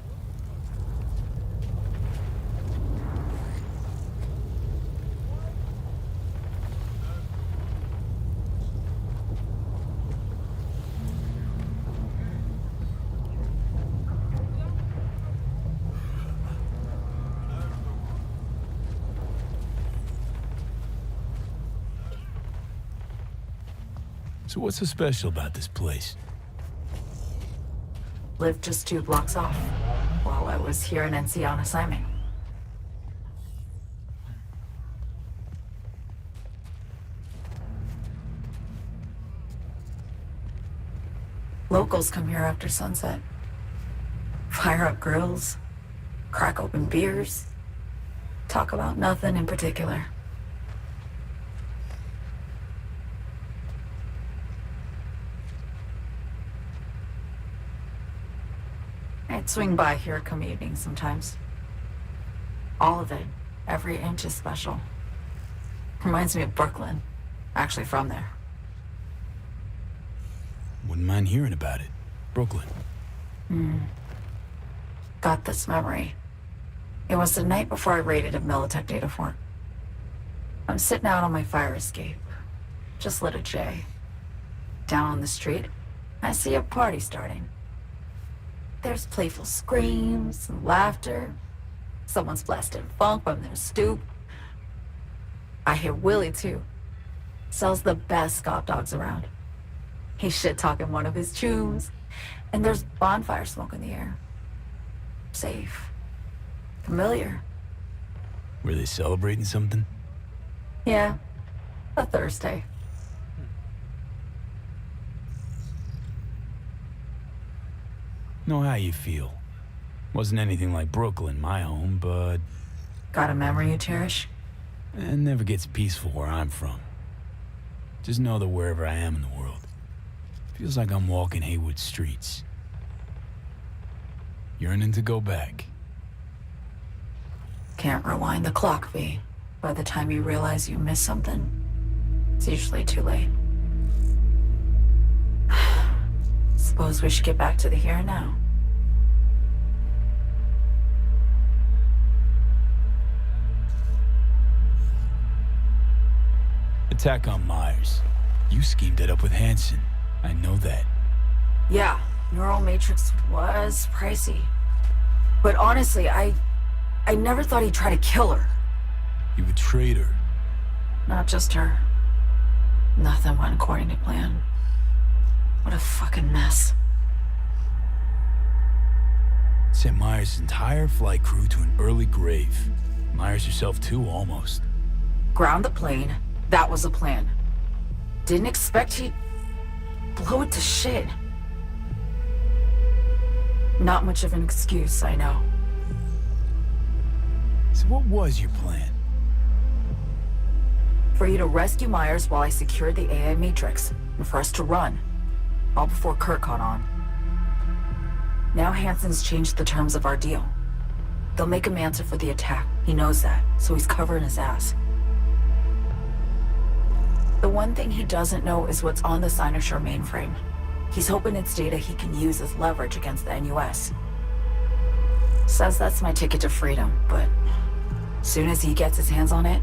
So what's so special about this place? Lived just 2 blocks off while I was here in NC on assignment. Locals come here after sunset. Fire up grills, crack open beers, talk about nothing in particular. I'd swing by here come evening sometimes. All of it, every inch is special. Reminds me of Brooklyn, actually from there. Wouldn't mind hearing about it. Brooklyn. Got this memory. It was the night before I raided a Militech data fort. I'm sitting out on my fire escape. Just lit a J. Down on the street, I see a party starting. There's playful screams and laughter. Someone's blasting funk from their stoop. I hear Willie, too. Sells the best Scott dogs around. He's shit-talking one of his tunes. And there's bonfire smoke in the air. Safe. Familiar. Were they celebrating something? Yeah. A Thursday. Know how you feel. Wasn't anything like Brooklyn, my home, but... Got a memory you cherish? It never gets peaceful where I'm from. Just know that wherever I am in the world, feels like I'm walking Haywood streets. Yearning to go back. Can't rewind the clock, V. By the time you realize you missed something, it's usually too late. Suppose we should get back to the here and now. Attack on Myers. You schemed it up with Hansen. I know that. Yeah, Neural Matrix was pricey. But honestly, I never thought he'd try to kill her. You betrayed her. Not just her. Nothing went according to plan. What a fucking mess. Sent Myers' entire flight crew to an early grave. Myers herself too, almost. Ground the plane. That was the plan. Didn't expect he'd blow it to shit. Not much of an excuse, I know. So what was your plan? For you to rescue Myers while I secured the AI Matrix, and for us to run. All before Kurt caught on. Now Hansen's changed the terms of our deal. They'll make him answer for the attack. He knows that, so he's covering his ass. The one thing he doesn't know is what's on the Cynosure mainframe. He's hoping it's data he can use as leverage against the NUS. Says that's my ticket to freedom, but as soon as he gets his hands on it,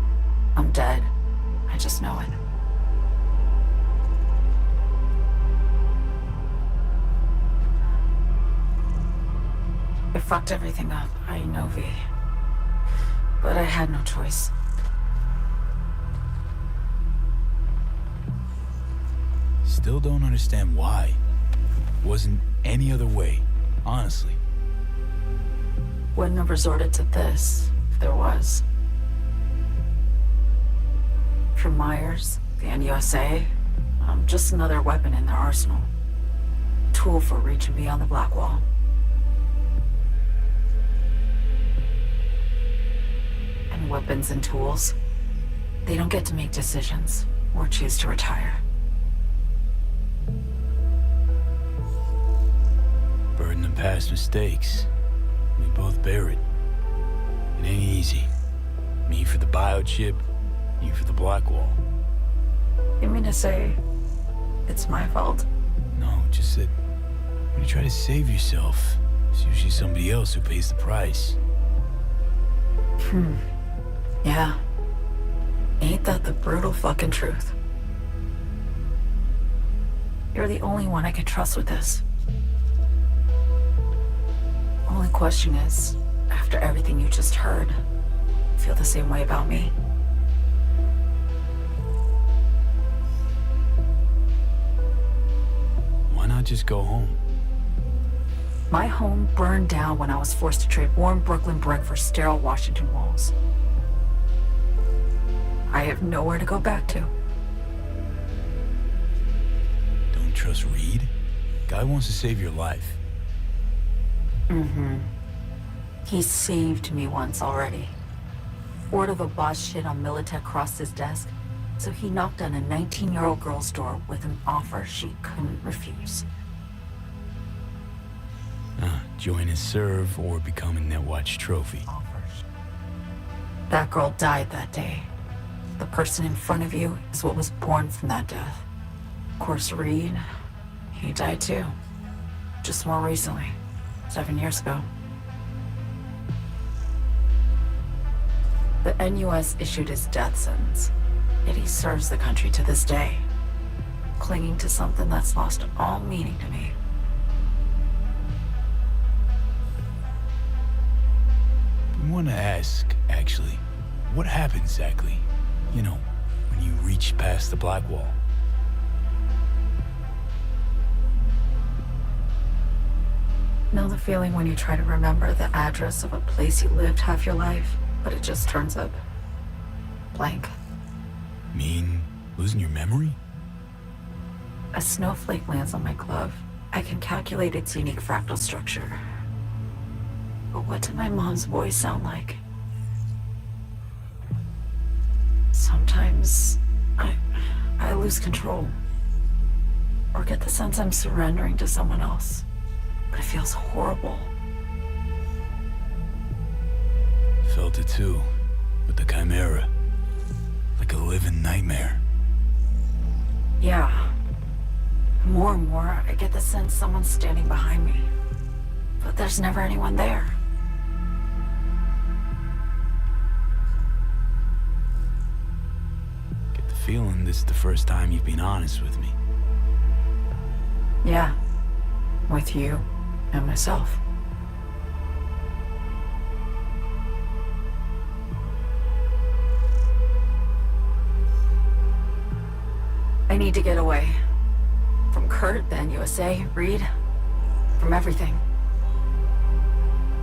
I'm dead. I just know it. It fucked everything up, I know, V. But I had no choice. Still don't understand why. Wasn't any other way, honestly. Wouldn't have resorted to this, if there was. For Myers, the NUSA, I'm just another weapon in their arsenal. Tool for reaching beyond the Black Wall. And weapons and tools, they don't get to make decisions or choose to retire. past mistakes. We both bear it. It ain't easy. Me for the biochip, you for the black wall. You mean to say it's my fault? No, just that when you try to save yourself, it's usually somebody else who pays the price. Yeah. Ain't that the brutal fucking truth? You're the only one I can trust with this. Only question is, after everything you just heard, feel the same way about me? Why not just go home? My home burned down when I was forced to trade warm Brooklyn brick for sterile Washington walls. I have nowhere to go back to. Don't trust Reed? Guy wants to save your life. He saved me once already. Word of a boss shit on Militech crossed his desk, so he knocked on a 19-year-old girl's door with an offer she couldn't refuse. Join his serve or become a Netwatch trophy. That girl died that day. The person in front of you is what was born from that death. Of course, Reed, he died too. Just more recently, 7 years ago. The NUS issued his death sentence, yet he serves the country to this day, clinging to something that's lost all meaning to me. I want to ask, actually, what happened exactly? You know, when you reached past the black wall. Know the feeling when you try to remember the address of a place you lived half your life, but it just turns up blank? Mean losing your memory? A snowflake lands on my glove. I can calculate its unique fractal structure. But what did my mom's voice sound like? Sometimes I lose control. Or get the sense I'm surrendering to someone else. But it feels horrible. Felt it too, with the Chimera. Like a living nightmare. Yeah. More and more, I get the sense someone's standing behind me. But there's never anyone there. Get the feeling this is the first time you've been honest with me. Yeah. With you and myself. I need to get away. From Kurt, then USA, Reed. From everything.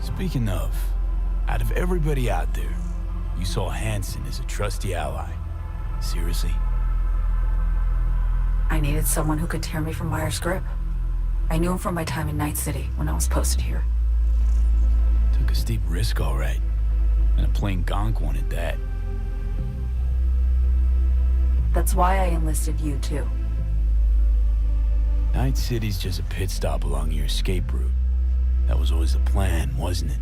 Speaking of, out of everybody out there, you saw Hansen as a trusty ally. Seriously? I needed someone who could tear me from Myers' grip. I knew him from my time in Night-City when I was posted here. Took a steep risk, all right. And a plain gonk one at that. That's why I enlisted you, too. Night-City's just a pit stop along your escape route. That was always the plan, wasn't it?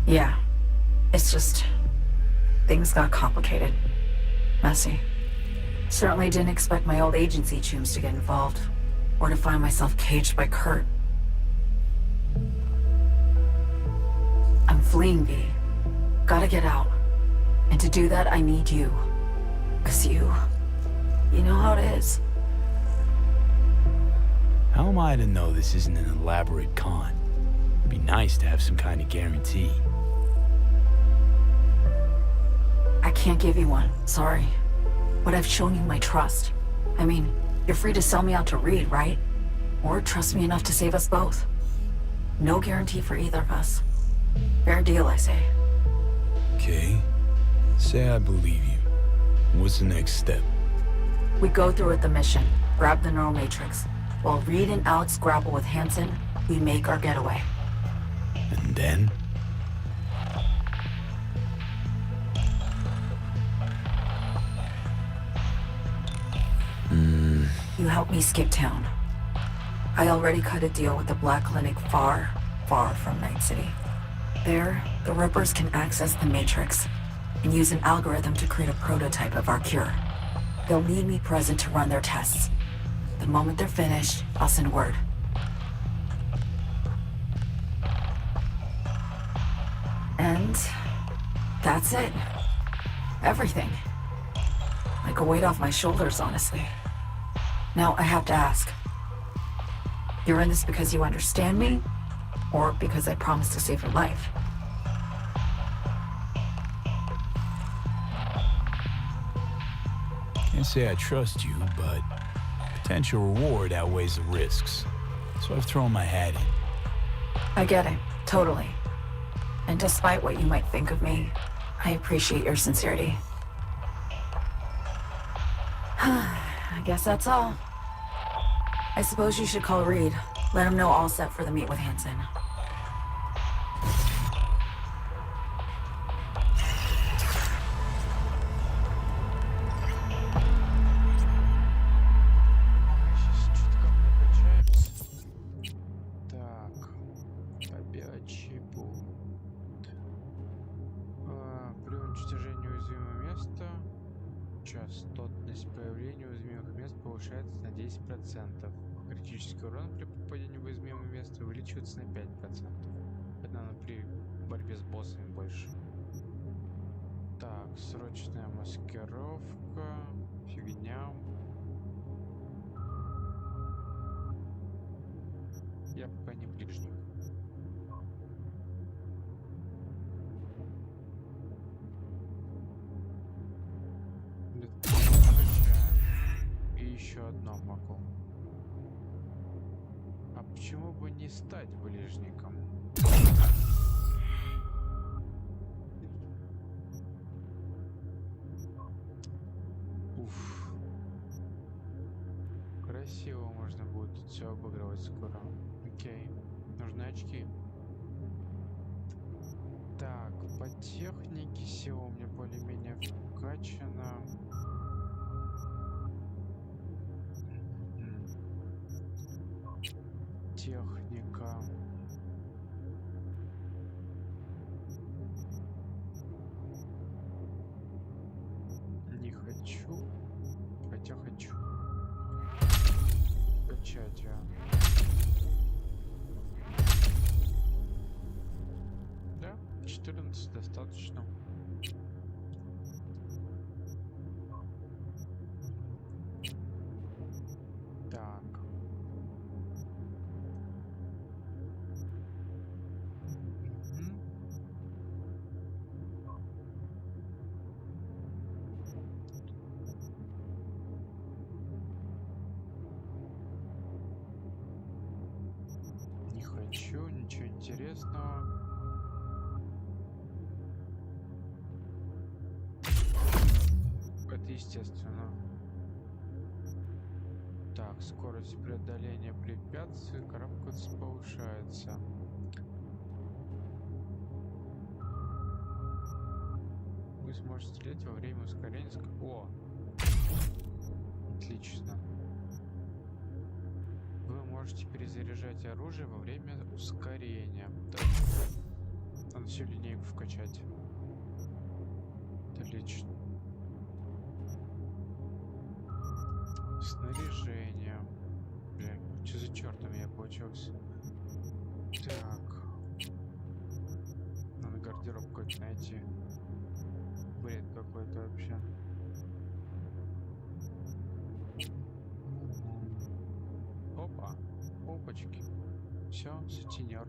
Yeah. It's just... things got complicated. Messy. Certainly didn't expect my old agency chooms to get involved. Or to find myself caged by Kurt. I'm fleeing, V. Gotta get out. And to do that, I need you. 'Cause you know how it is. How am I to know this isn't an elaborate con? It'd be nice to have some kind of guarantee. I can't give you one, sorry. But I've shown you my trust. I mean, you're free to sell me out to Reed, right? Or trust me enough to save us both. No guarantee for either of us. Fair deal, I say. Okay. Say I believe you. What's the next step? We go through with the mission, grab the neural matrix. While Reed and Alex grapple with Hansen, we make our getaway. And then? You help me skip town. I already cut a deal with the Black Clinic far, far from Night-Siti. There, the Rippers can access the Matrix and use an algorithm to create a prototype of our cure. They'll need me present to run their tests. The moment they're finished, I'll send word. And that's it. Everything. Like a weight off my shoulders, honestly. Now I have to ask. You're in this because you understand me, or because I promised to save your life? Can't say I trust you, but potential reward outweighs the risks. So I've thrown my hat in. I get it, totally. And despite what you might think of me, I appreciate your sincerity. I guess that's all. I suppose you should call Reed. Let him know all set for the meet with Hansen. Частотность появления уязвимых мест повышается на 10%. Критический урон при попадении в уязвимое место увеличивается на 5%. Это, наверное, при борьбе с боссами больше. Так, срочная маскировка, фигня. Я пока не ближний. И еще одно могу. А почему бы не стать ближником? Уф. Красиво можно будет тут все обыгрывать скоро. Окей. Нужны очки. Так, по технике SEO у меня более-менее вкачано. Техника. Не хочу. Хотя хочу. Качать я. Да, 14 достаточно. Так. Не хочу, ничего интересного. Это естественно. Так, скорость преодоления препятствий карабкаться повышается. Вы сможете стрелять во время ускорения. О! Отлично. Вы можете перезаряжать оружие во время ускорения. Так. Надо всю линейку вкачать. Отлично. Снаряжение. Блин, что за черт у меня получился? Так. Надо гардероб какой-то найти. Бред какой-то вообще. Опа. Опачки. Все, сутенер.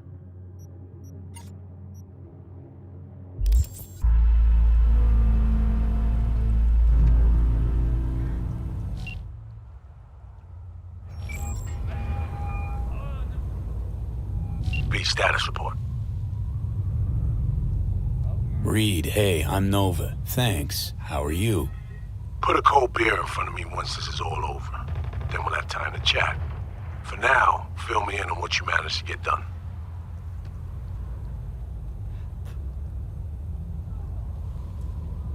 Status report. Reed, hey, I'm Nova. Thanks. How are you? Put a cold beer in front of me once this is all over. Then we'll have time to chat. For now, fill me in on what you managed to get done.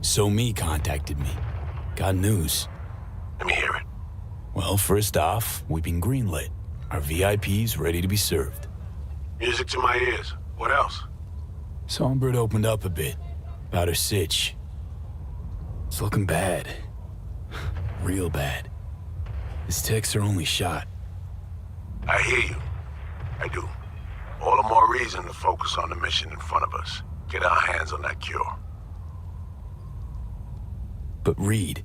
So Me contacted me. Got news. Let me hear it. Well, first off, we've been greenlit. Our VIPs ready to be served. Music to my ears. What else? Songbird opened up a bit about her sitch. It's looking bad. Real bad. His tech's her only shot. I hear you. I do. All the more reason to focus on the mission in front of us. Get our hands on that cure. But Reed,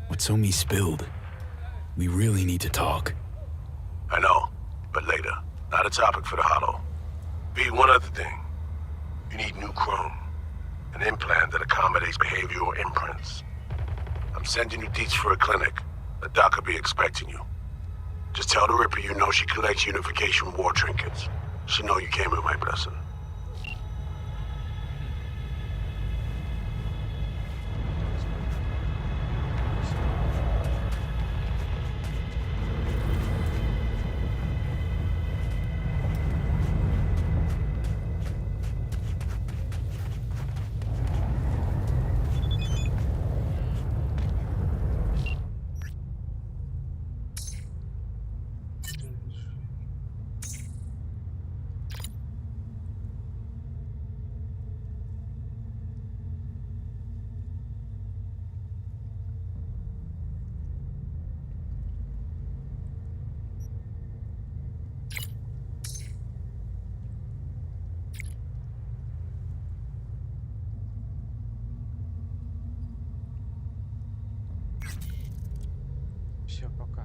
what's on me spilled? We really need to talk. I know, but later. Not a topic for the hollow. V, one other thing. You need new chrome. An implant that accommodates behavioral imprints. I'm sending you deets for a clinic. The doc will be expecting you. Just tell the Ripper you know she collects unification war trinkets. She know you came with my blessing. Все, пока.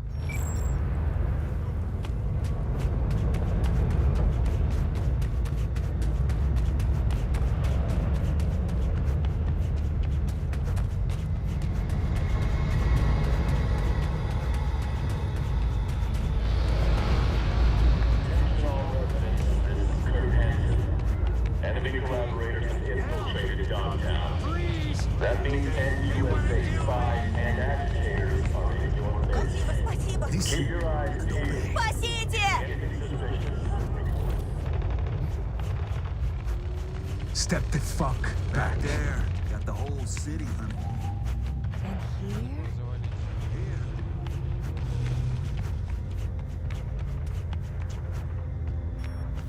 Enemy collaborators have infiltrated Dogtown. That means ex-USA spies and agitators are in your base. Keep your eyes peeled. Step the fuck back. There, got the whole city, honey.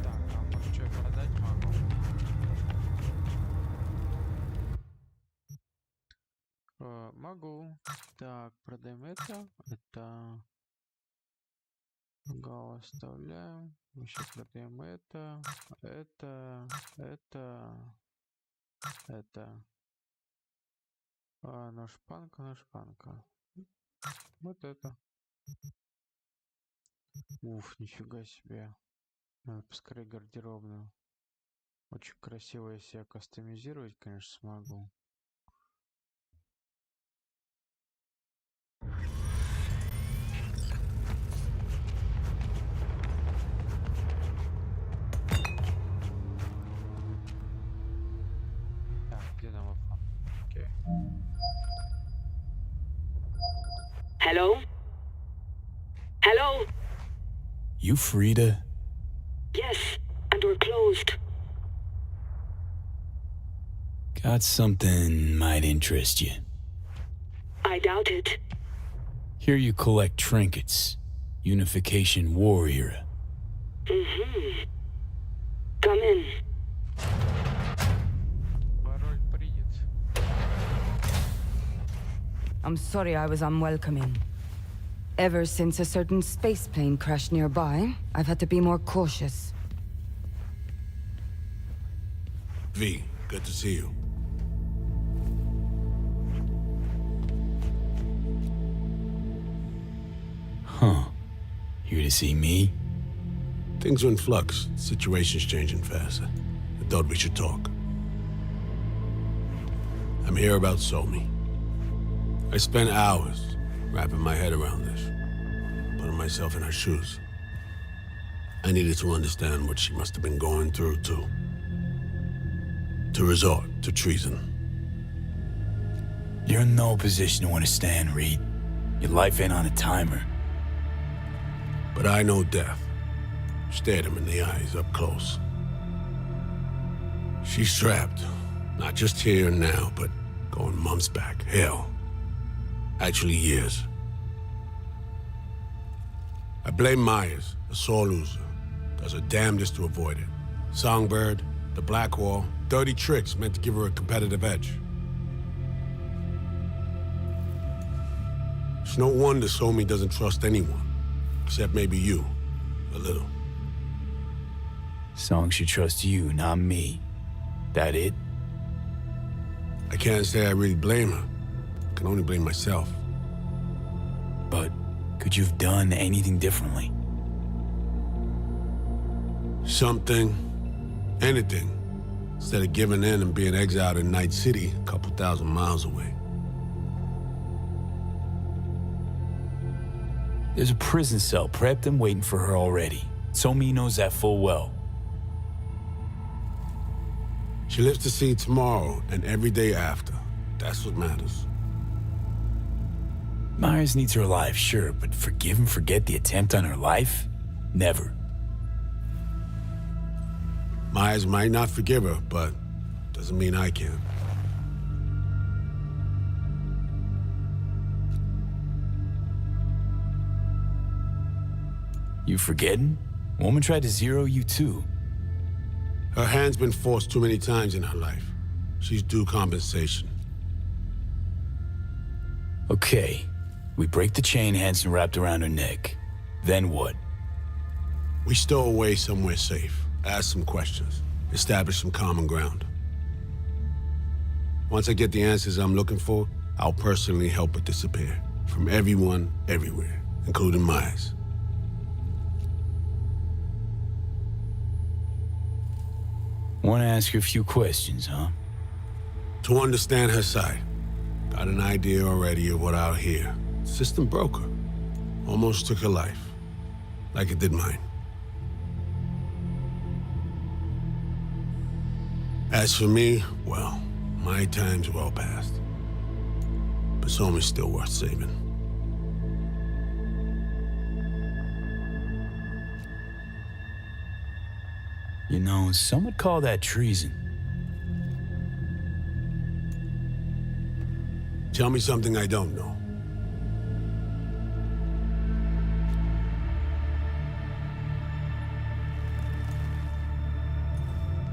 Так, а может что продать могу? Могу. Так, продаем это. Гал оставляем. Еще продаем это. Нож панка. Вот это. Уф, нифига себе. Надо поскорее гардеробную. Очень красиво, если я кастомизировать, конечно, смогу. Так, где там? Окей. Hello? Hello? You free to? Yes, and we're closed. Got something might interest you. I doubt it. Here you collect trinkets. Unification war era. Mm-hmm. Come in. I'm sorry I was unwelcoming. Ever since a certain space plane crashed nearby, I've had to be more cautious. V, good to see you. Huh. Here to see me? Things are in flux. Situation's changing fast. I thought we should talk. I'm here about Somi. I spent hours wrapping my head around this, putting myself in her shoes. I needed to understand what she must have been going through, too. To resort to treason. You're in no position to understand, Reed. Your life ain't on a timer. But I know death. Stared him in the eyes up close. She's trapped. Not just here and now, but going months back. Hell. Actually years. I blame Myers, a sore loser. Does her damnedest to avoid it. Songbird, the Blackwall, dirty tricks meant to give her a competitive edge. It's no wonder Somi doesn't trust anyone, except maybe you, a little. Song should trust you, not me. That it? I can't say I really blame her. I can only blame myself. But could you have done anything differently? Something, anything, instead of giving in and being exiled in Night-City, a couple thousand miles away. There's a prison cell prepped and waiting for her already. Somi knows that full well. She lives to see tomorrow and every day after. That's what matters. Myers needs her alive, sure, but forgive and forget the attempt on her life? Never. Myers might not forgive her, but doesn't mean I can. You forgetting? Woman tried to zero you too. Her hand's been forced too many times in her life. She's due compensation. Okay. We break the chain Hansen wrapped around her neck. Then what? We stow away somewhere safe, ask some questions, establish some common ground. Once I get the answers I'm looking for, I'll personally help her disappear. From everyone, everywhere, including Myers. Want to ask you a few questions, huh? To understand her side. Got an idea already of what I'll hear. System broke her. Almost took her life. Like it did mine. As for me, well, my time's well past. But Somi's still worth saving. You know, some would call that treason. Tell me something I don't know.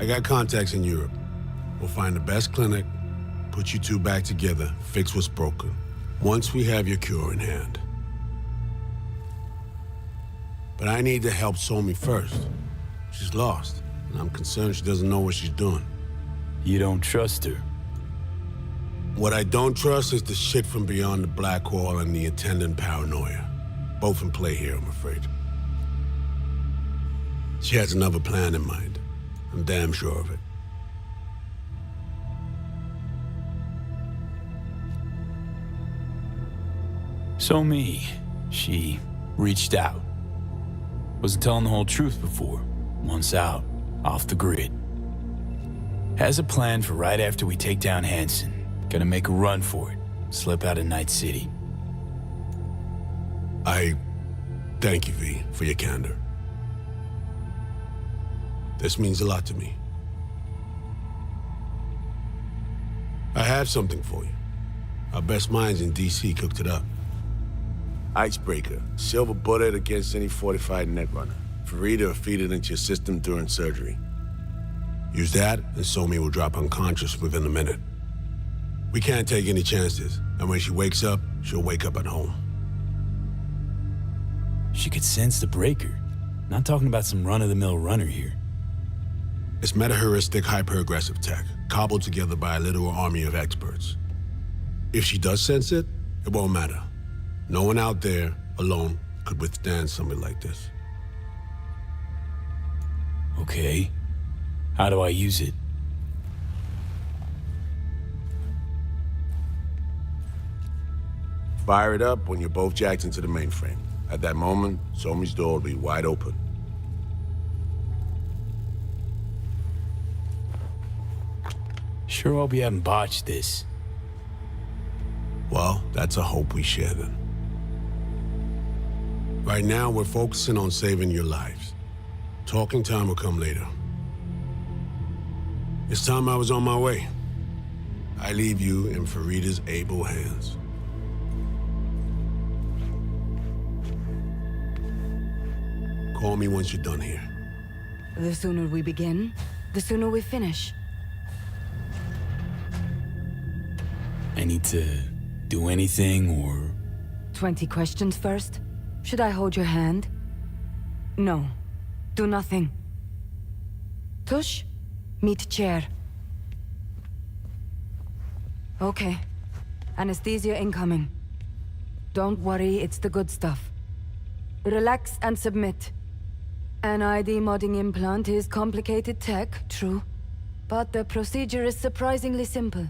I got contacts in Europe. We'll find the best clinic, put you two back together, fix what's broken. Once we have your cure in hand. But I need to help Somi first. She's lost, and I'm concerned she doesn't know what she's doing. You don't trust her? What I don't trust is the shit from beyond the black wall and the attendant paranoia. Both in play here, I'm afraid. She has another plan in mind. I'm damn sure of it. Somi, she reached out. Wasn't telling the whole truth before. Once out, off the grid. Has a plan for right after we take down Hansen. Gonna make a run for it. Slip out of Night-City. I thank you, V, for your candor. This means a lot to me. I have something for you. Our best minds in DC cooked it up. Icebreaker, silver bullet against any fortified netrunner. Farida will feed it into your system during surgery. Use that, and Somi will drop unconscious within a minute. We can't take any chances, and when she wakes up, she'll wake up at home. She could sense the breaker. Not talking about some run-of-the-mill runner here. It's meta-heuristic, hyper-aggressive tech, cobbled together by a literal army of experts. If she does sense it, it won't matter. No one out there, alone, could withstand something like this. Okay. How do I use it? Fire it up when you're both jacked into the mainframe. At that moment, Somi's door will be wide open. Sure hope you haven't botched this. Well, that's a hope we share then. Right now, we're focusing on saving your lives. Talking time will come later. It's time I was on my way. I leave you in Farida's able hands. Call me once you're done here. The sooner we begin, the sooner we finish. I need to do anything or... 20 questions first? Should I hold your hand? No. Do nothing. Tush, meet chair. Okay. Anesthesia incoming. Don't worry, it's the good stuff. Relax and submit. An ID modding implant is complicated tech, true. But the procedure is surprisingly simple.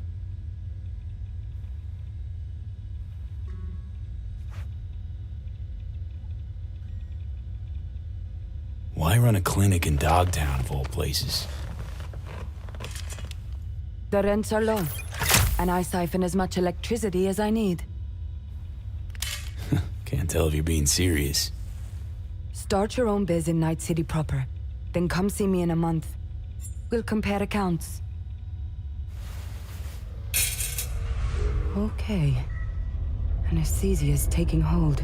Why run a clinic in Dogtown, of all places? The rents are low, and I siphon as much electricity as I need. Can't tell if you're being serious. Start your own biz in Night-City proper. Then come see me in a month. We'll compare accounts. Okay. Anesthesia is taking hold.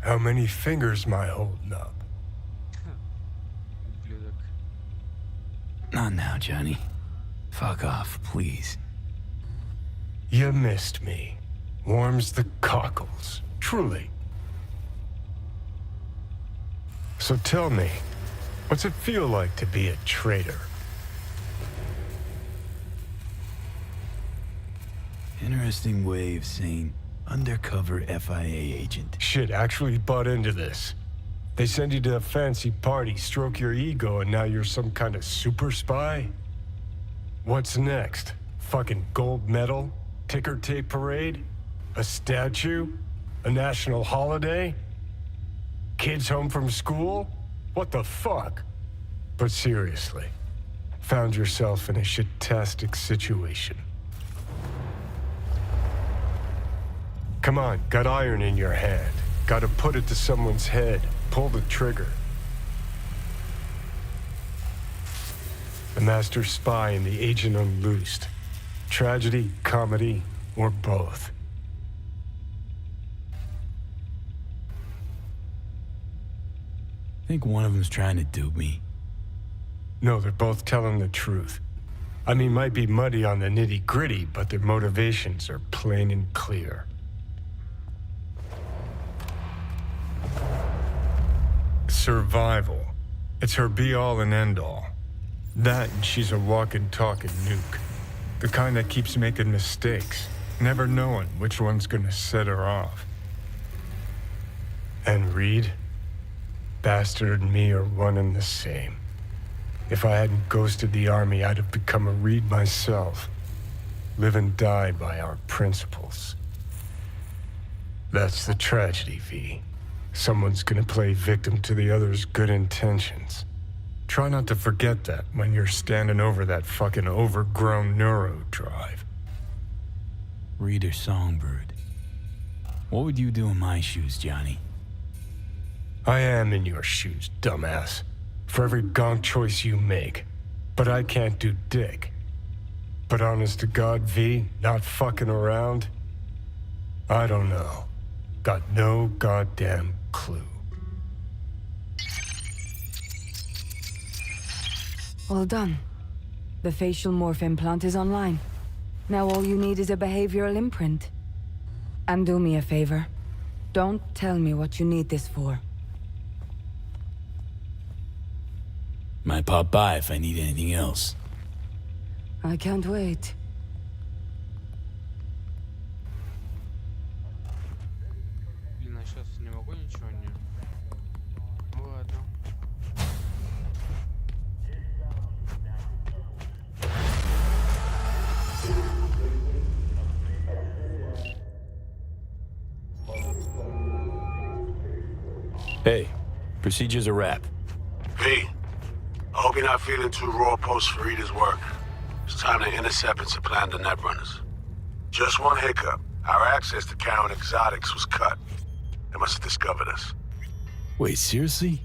How many fingers am I holding up? Not now, Johnny. Fuck off, please. You missed me. Warms the cockles, truly. So tell me, what's it feel like to be a traitor? Interesting way of saying undercover FIA agent. Shit, actually butt into this. They send you to a fancy party, stroke your ego, and now you're some kind of super spy? What's next? Fucking gold medal? Ticker tape parade? A statue? A national holiday? Kids home from school? What the fuck? But seriously, found yourself in a shit-tastic situation. Come on, got iron in your hand. Gotta put it to someone's head. Pull the trigger. The master spy and the agent unloosed. Tragedy, comedy, or both. Think one of them's trying to dupe me. No, they're both telling the truth. I mean, might be muddy on the nitty-gritty, but their motivations are plain and clear. Survival. It's her be-all and end-all. That and she's a walking, talking nuke. The kind that keeps making mistakes, never knowing which one's gonna set her off. And Reed? Bastard and me are one and the same. If I hadn't ghosted the army, I'd have become a Reed myself. Live and die by our principles. That's the tragedy, V. Someone's gonna play victim to the other's good intentions. Try not to forget that when you're standing over that fucking overgrown neuro drive. Reader Songbird. What would you do in my shoes, Johnny? I am in your shoes, dumbass. For every gonk choice you make. But I can't do dick. But honest to God, V, not fucking around? I don't know. Got no goddamn clue. All done. The facial morph implant is online. Now all you need is a behavioral imprint. And do me a favor. Don't tell me what you need this for. Might pop by if I need anything else. I can't wait. Блин, а сейчас не могу ничего не... Ладно. Hey, procedure's a wrap. V, I hope you're not feeling too raw post Farida's work. It's time to intercept and supplant the netrunners. Just one hiccup. Our access to Karen Exotics was cut. They must have discovered us. Wait, seriously?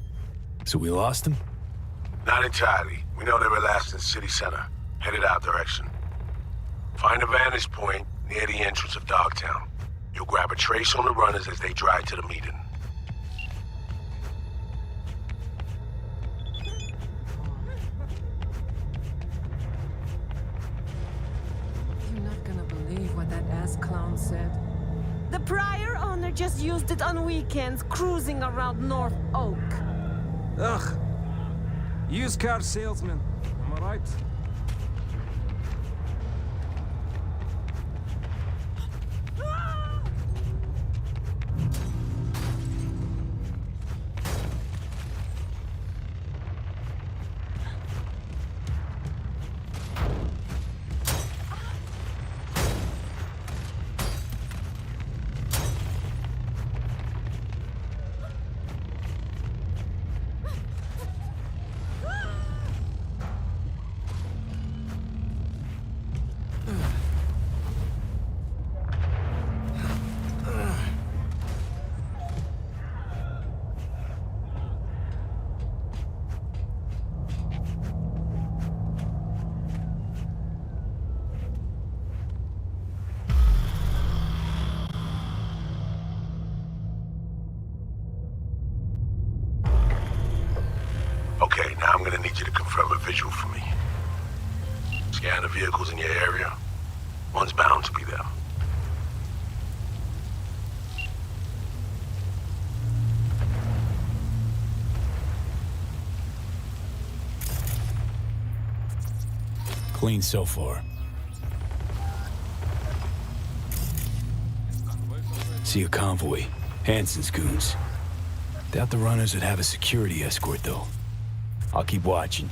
So we lost them? Not entirely. We know they were last in city center, headed our direction. Find a vantage point near the entrance of Dogtown. You'll grab a trace on the runners as they drive to the meeting. You're not gonna believe what that ass clown said. The prior owner just used it on weekends, cruising around North Oak. Ugh. Used car salesman. Am I right? Okay, now I'm gonna need you to confirm a visual for me. Scan the vehicles in your area. One's bound to be there. Clean so far. See a convoy. Hansen's goons. Doubt the runners would have a security escort, though. I'll keep watching.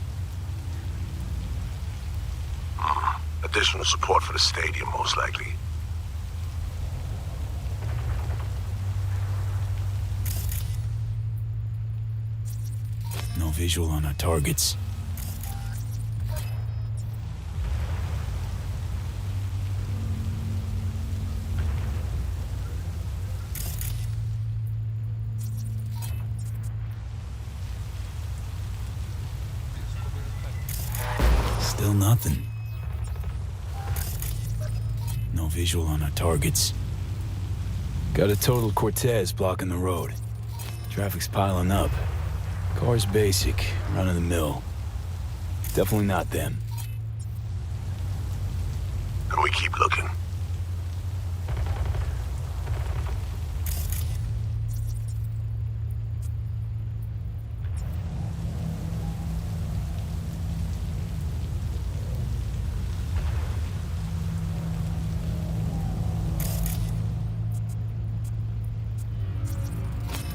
Additional support for the stadium, most likely. No visual on our targets. Still nothing. No visual on our targets. Got a total Cortez blocking the road. Traffic's piling up. Car's basic, run of the mill. Definitely not them. And we keep looking.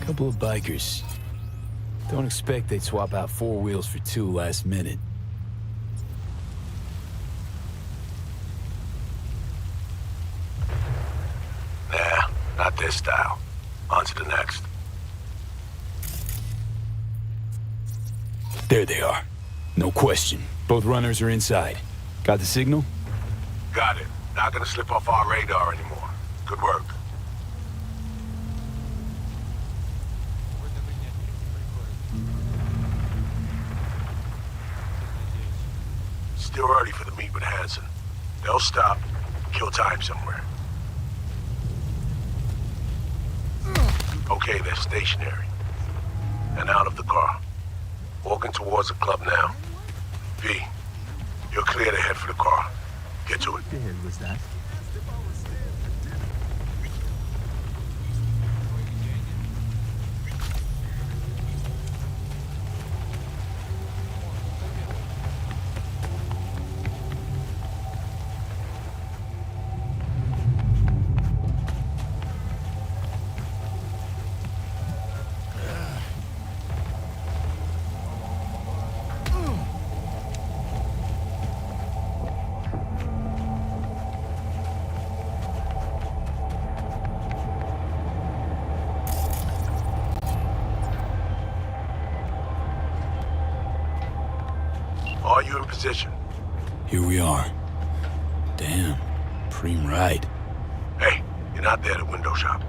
Couple of bikers. Don't expect they'd swap out 4 wheels for 2 last minute. Nah, not this style. On to the next. There they are. No question. Both runners are inside. Got the signal? Got it. Not gonna slip off our radar anymore. Good work. Still early for the meet with Hansen. They'll stop, kill time somewhere. Okay, they're stationary. And out of the car. Walking towards the club now. V, You're clear to head for the car. Get to it. What the hell was that? Are you in position? Here we are. Damn, preem ride. Hey, you're not there to window shop.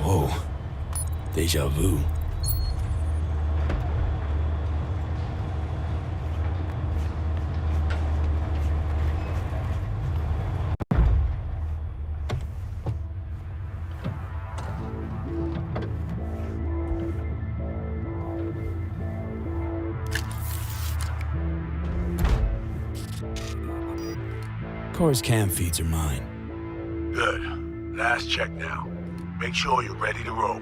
Whoa, deja vu. Car's cam feeds are mine. Good. Last check now. Make sure you're ready to roll.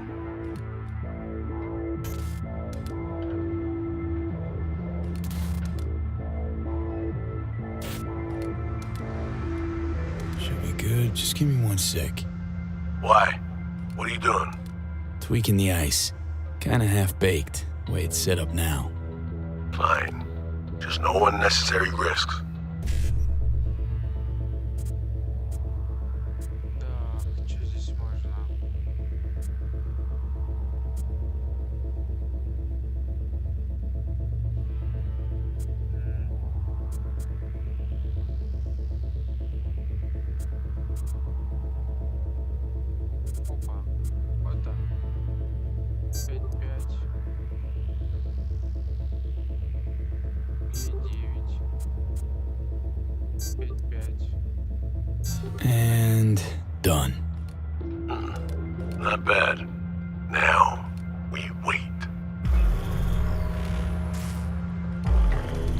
Should be good. Just give me 1 sec. Why? What are you doing? Tweaking the ice. Kinda half-baked, the way it's set up now. Fine. Just no unnecessary risks. And done. Not bad. Now, we wait.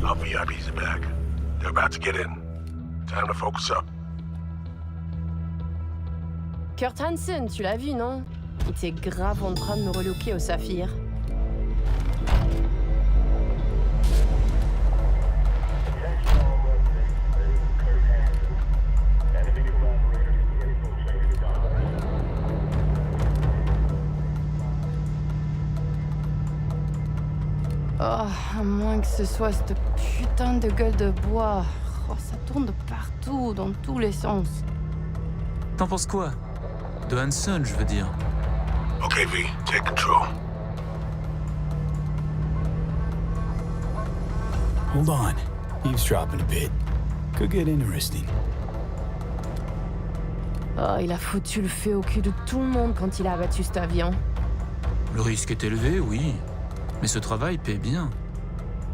Our VIPs are back. They're about to get in. Time to focus up. Kurt Hansen, tu l'as vu, non? Il était grave en train de me relooker au saphir. Oh, à moins que ce soit cette putain de gueule de bois. Oh, ça tourne de partout, dans tous les sens. T'en penses quoi? De Hansen, je veux dire. Okay, V, take control. Hold on. Eavesdropping a bit. Could get interesting. Oh, il a foutu le feu au cul de tout le monde quand il a abattu cet avion. Le risque est élevé, oui. Mais ce travail paie bien.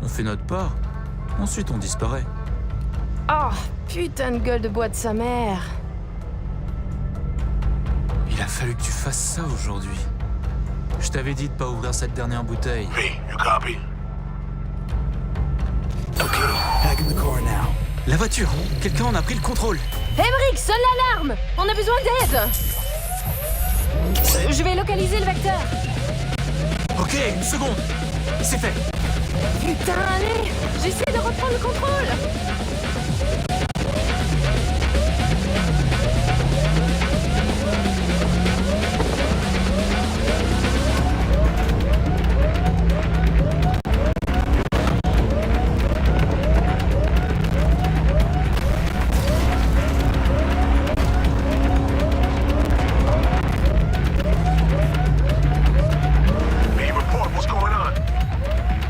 On fait notre part. Ensuite, on disparaît. Oh, putain de gueule de bois de sa mère. Il a fallu que tu fasses ça aujourd'hui. Je t'avais dit de pas ouvrir cette dernière bouteille. V, you copy? Okay, back in the car now. La voiture! Quelqu'un en a pris le contrôle! Emmerich, sonne l'alarme! On a besoin d'aide! Je vais localiser le vecteur. Ok, 1 seconde! C'est fait! Putain, allez! J'essaie de reprendre le contrôle!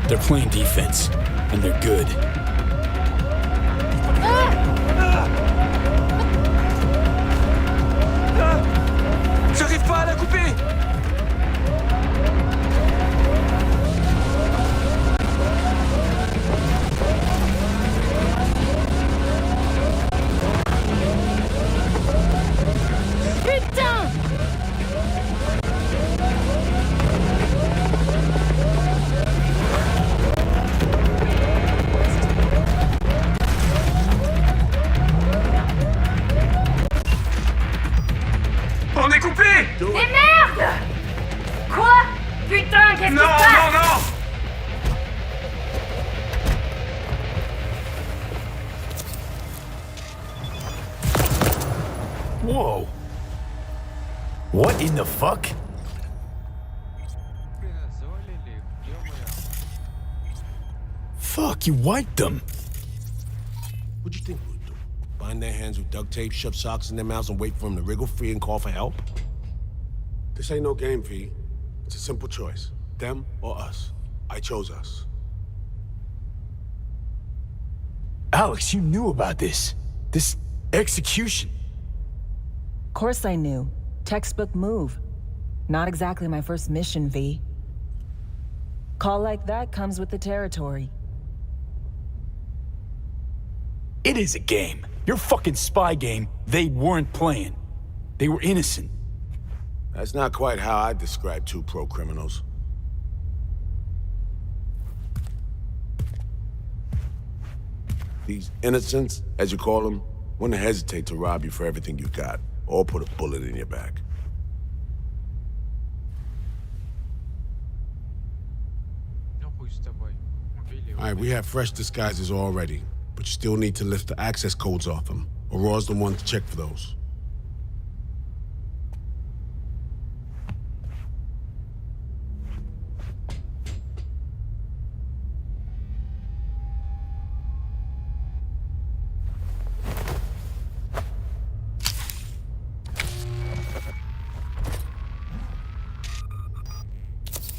They're playing defense, and they're good. J'arrive pas à la couper! Putain! Allez! Mais merde! Quoi? Putain, qu'est-ce qui se passe? Non! Whoa. What in the fuck? Fuck, you wiped them. What'd you think we'd do? Bind their hands with duct tape, shove socks in their mouths, and wait for them to wriggle free and call for help? This ain't no game, V. It's a simple choice. Them or us. I chose us. Alex, you knew about this. This execution. Of course I knew. Textbook move. Not exactly my first mission, V. Call like that comes with the territory. It is a game. Your fucking spy game, they weren't playing. They were innocent. That's not quite how I describe two pro-criminals. These innocents, as you call them, wouldn't hesitate to rob you for everything you got, or put a bullet in your back. All right, we have fresh disguises already, but you still need to lift the access codes off them. Aurora's the one to check for those.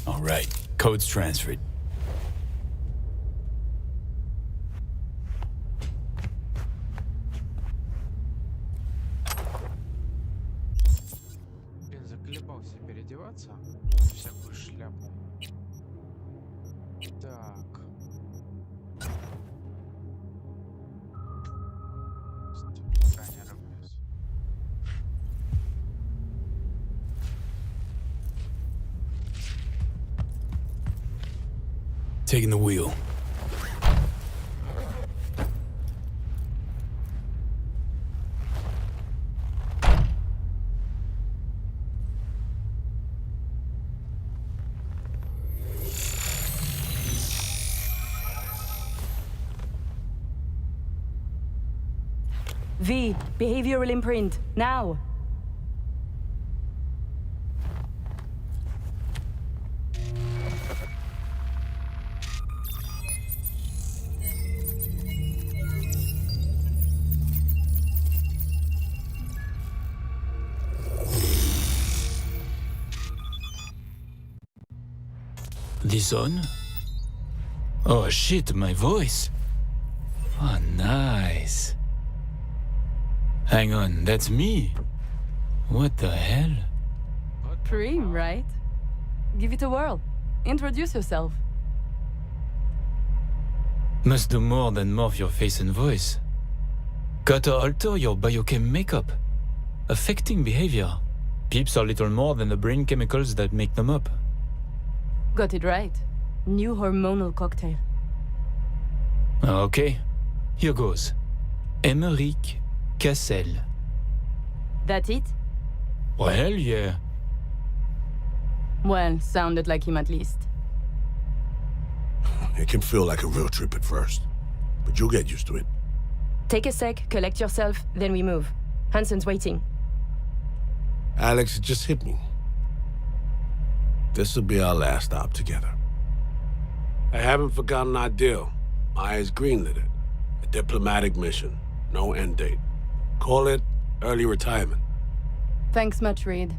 All right, code's transferred. Заколебался переодеваться. Всякую шляпу. Так. Сканер вниз. Taking the wheel. V, behavioral imprint, now. This on? Oh shit, my voice. Oh, nice. Hang on, that's me. What the hell? Prim, right? Give it a whirl. Introduce yourself. Must do more than morph your face and voice. Gotta alter your biochem makeup. Affecting behavior. Peeps are little more than the brain chemicals that make them up. Got it right. New hormonal cocktail. Okay, here goes. Emmerich Cassel. That it? Well, yeah. Well, sounded like him at least. It can feel like a real trip at first, but you'll get used to it. Take a sec, collect yourself, then we move. Hansen's waiting. Alex, it just hit me. This'll be our last stop together. I haven't forgotten our deal. Myers greenlit it. A diplomatic mission. No end date. Call it early retirement. Thanks much, Reed.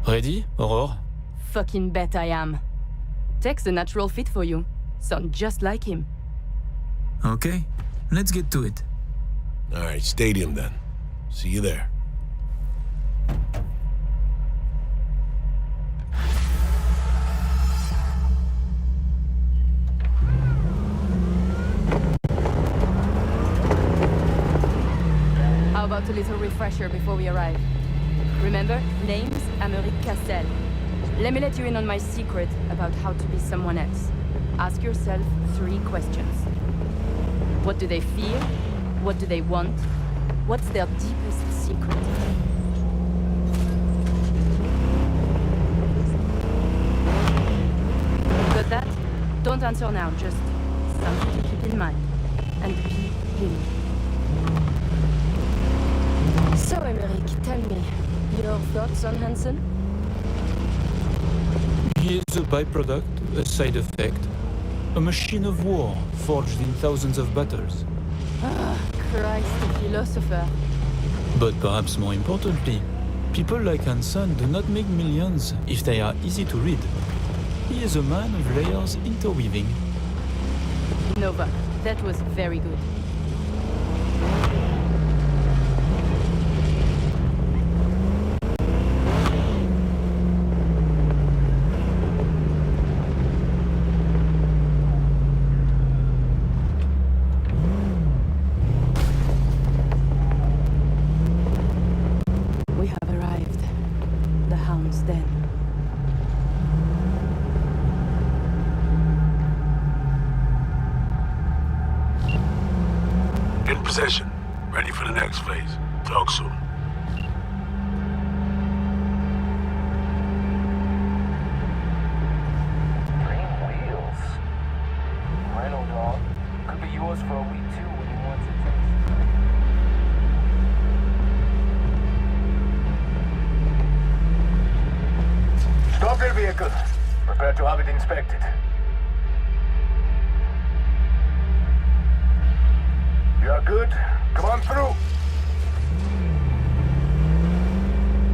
Ready, Aurore? Fucking bet I am. Tech's a natural fit for you. Sound just like him. Okay, let's get to it. All right, stadium then. See you there. How about a little refresher before we arrive? Remember, name's Emmerich Cassel. Let me let you in on my secret about how to be someone else. Ask yourself 3 questions. What do they feel? What do they want? What's their deepest secret. Got that? Don't answer now, just something to keep in mind. And be him. So, Amerik, tell me, your thoughts on Hansen? He is a byproduct, a side effect. A machine of war, forged in thousands of battles. Ah, Christ, the philosopher. But perhaps more importantly, people like Hansen do not make millions if they are easy to read. He is a man of layers interweaving. Nova, that was very good. We have arrived. The Hound's Den. In possession. Ready for the next phase. Talk soon. Dream wheels. Rhino dog. Could be yours for a week too when you want to taste. Stop your vehicle. Prepare to have it inspected. You are good. Come on through.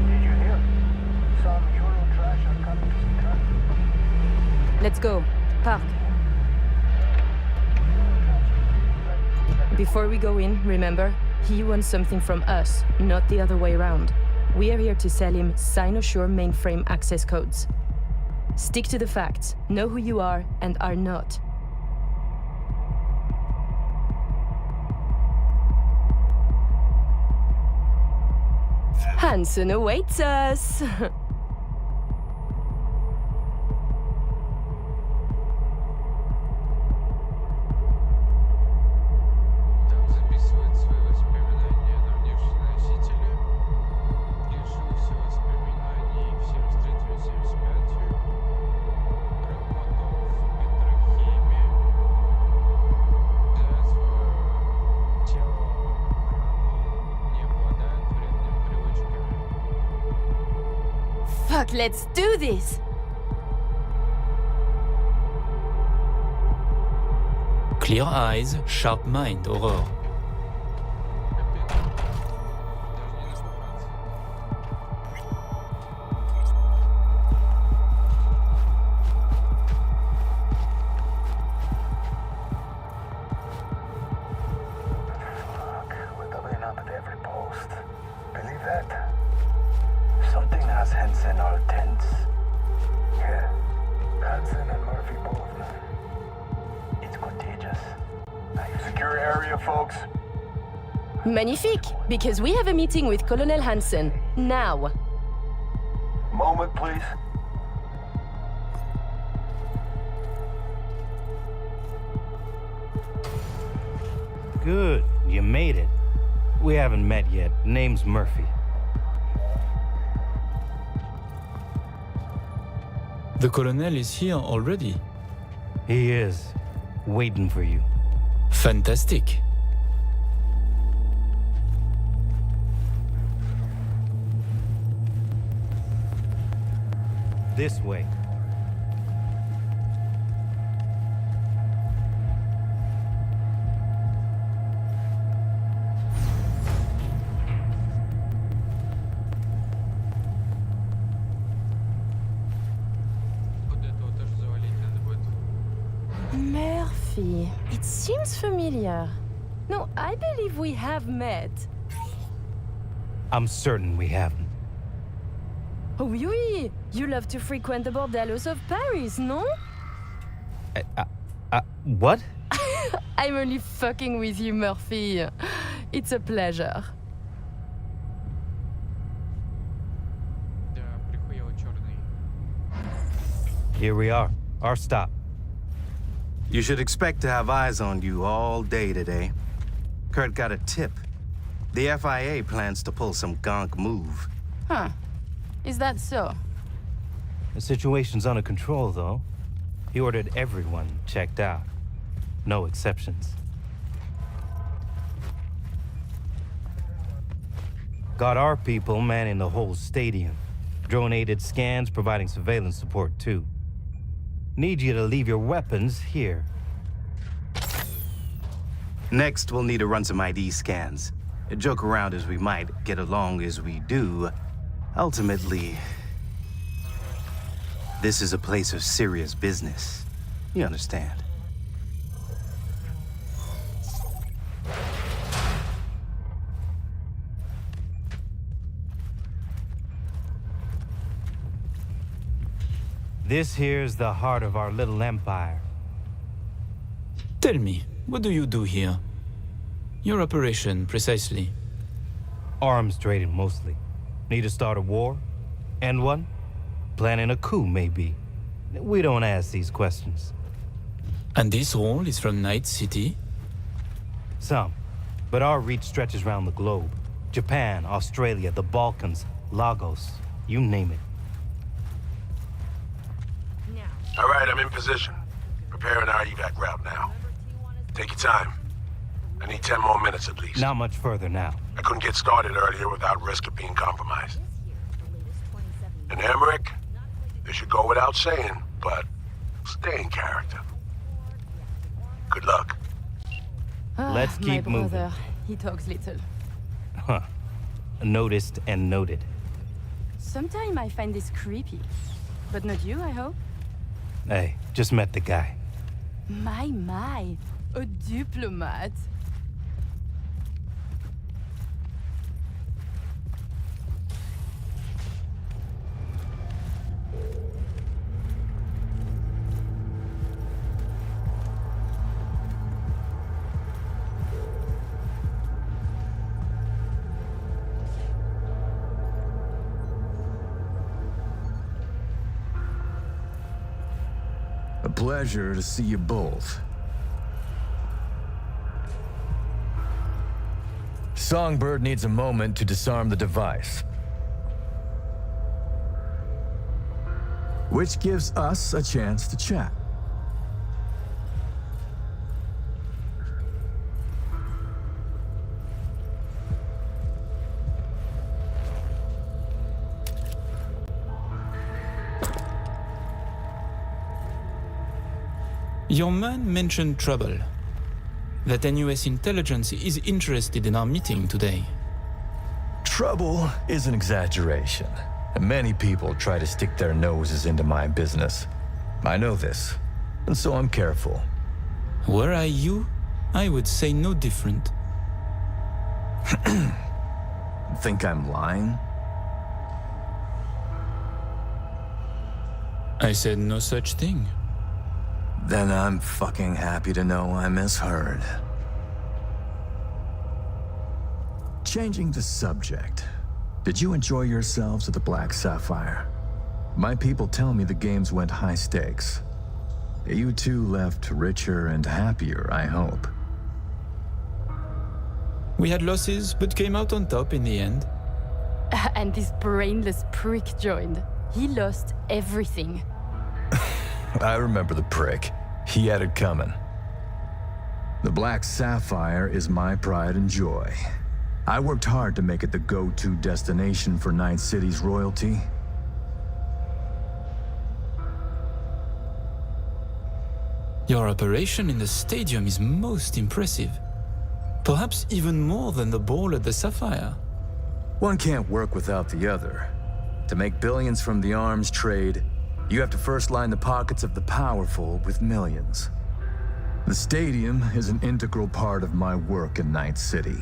Did you hear? Some Euro trash are coming to the car. Let's go. Park. Before we go in, remember, he wants something from us, not the other way around. We are here to sell him Sinosure mainframe access codes. Stick to the facts, know who you are and are not. Hansen awaits us! Так, записывает свои воспоминания на внешние носители. Лишился воспоминаний в 73-75. Работал в петрохимии. За свое тело охрану, не обладает вредными привычками. Fuck, let's do this! Clear eyes, sharp mind, Aurore. We're doubling up at every post. Believe that? Something has Hansen all tense. Yeah, Hansen and Murphy both. It's contagious. Secure area, folks. Magnifique, because we have a meeting with Colonel Hansen. Now. Moment, please. Good, you made it. We haven't met yet. Name's Murphy. The colonel is here already. He is. Waiting for you. Fantastic. This way. Murphy, it seems familiar. No, I believe we have met. I'm certain we haven't. Oh, oui, you love to frequent the bordellos of Paris, no? What? I'm only fucking with you, Murphy. It's a pleasure. Here we are. Our stop. You should expect to have eyes on you all day today. Kurt got a tip. The FIA plans to pull some gonk move. Huh. Is that so? The situation's under control, though. He ordered everyone checked out. No exceptions. Got our people manning the whole stadium. Drone-aided scans providing surveillance support, too. Need you to leave your weapons here. Next, we'll need to run some ID scans. Joke around as we might, get along as we do. Ultimately, this is a place of serious business. You understand? This here's the heart of our little empire. Tell me, what do you do here? Your operation, precisely. Arms trading, mostly. Need to start a war? End one? Planning a coup, maybe. We don't ask these questions. And this role is from Найт-Сити? Some. But our reach stretches around the globe. Japan, Australia, the Balkans, Lagos, you name it. All right, I'm in position. Preparing our evac route now. Take your time. I need 10 more minutes at least. Not much further now. I couldn't get started earlier without risk of being compromised. And Emmerich, this should go without saying, but stay in character. Good luck. Let's keep my moving. brother, he talks little. Huh. Noticed and noted. Sometimes I find this creepy. But not you, I hope? Hey, just met the guy. My, a diplomat. A pleasure to see you both. Songbird needs a moment to disarm the device. Which gives us a chance to chat. Your man mentioned trouble. That NUS intelligence is interested in our meeting today. Trouble is an exaggeration. Many people try to stick their noses into my business. I know this, and so I'm careful. Were I you, I would say no different. Think I'm lying? I said no such thing. Then I'm fucking happy to know I misheard. Changing the subject. Did you enjoy yourselves at the Black Sapphire? My people tell me the games went high stakes. You two left richer and happier, I hope. We had losses, but came out on top in the end. And this brainless prick joined. He lost everything. I remember the prick. He had it coming. The Black Sapphire is my pride and joy. I worked hard to make it the go-to destination for Найт-Сити's royalty. Your operation in the stadium is most impressive. Perhaps even more than the ball at the Sapphire. One can't work without the other. To make billions from the arms trade, you have to first line the pockets of the powerful with millions. The stadium is an integral part of my work in Найт-Сити.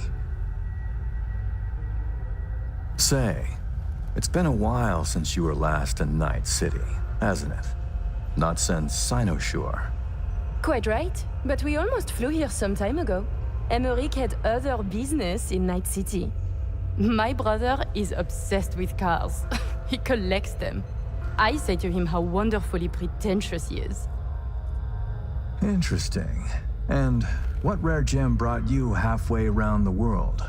Say, it's been a while since you were last in Найт-Сити, hasn't it? Not since Cynosure. Quite right, but we almost flew here some time ago. Ameriki had other business in Найт-Сити. My brother is obsessed with cars. He collects them. I say to him how wonderfully pretentious he is. Interesting. And what rare gem brought you halfway around the world?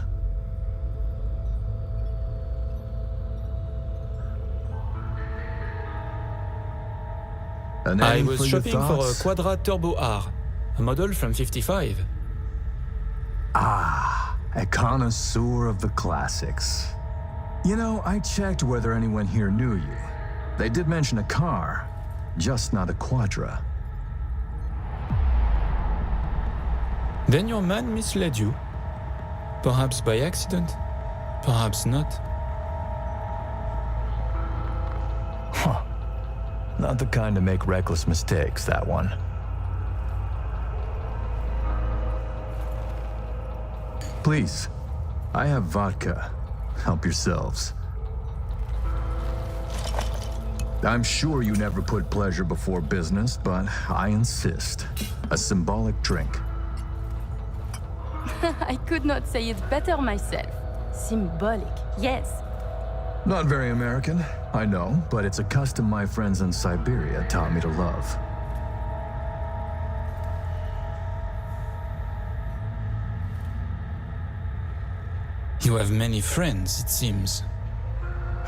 I name was for your shopping for a thoughts? Quadra Turbo R, a model from 55. Ah, a connoisseur of the classics. You know, I checked whether anyone here knew you. They did mention a car, just not a Quadra. Then your man misled you. Perhaps by accident, perhaps not. Huh. Not the kind to make reckless mistakes, that one. Please, I have vodka. Help yourselves. I'm sure you never put pleasure before business, but I insist. A symbolic drink. I could not say it better myself. Symbolic, yes. Not very American, I know, but it's a custom my friends in Siberia taught me to love. You have many friends, it seems.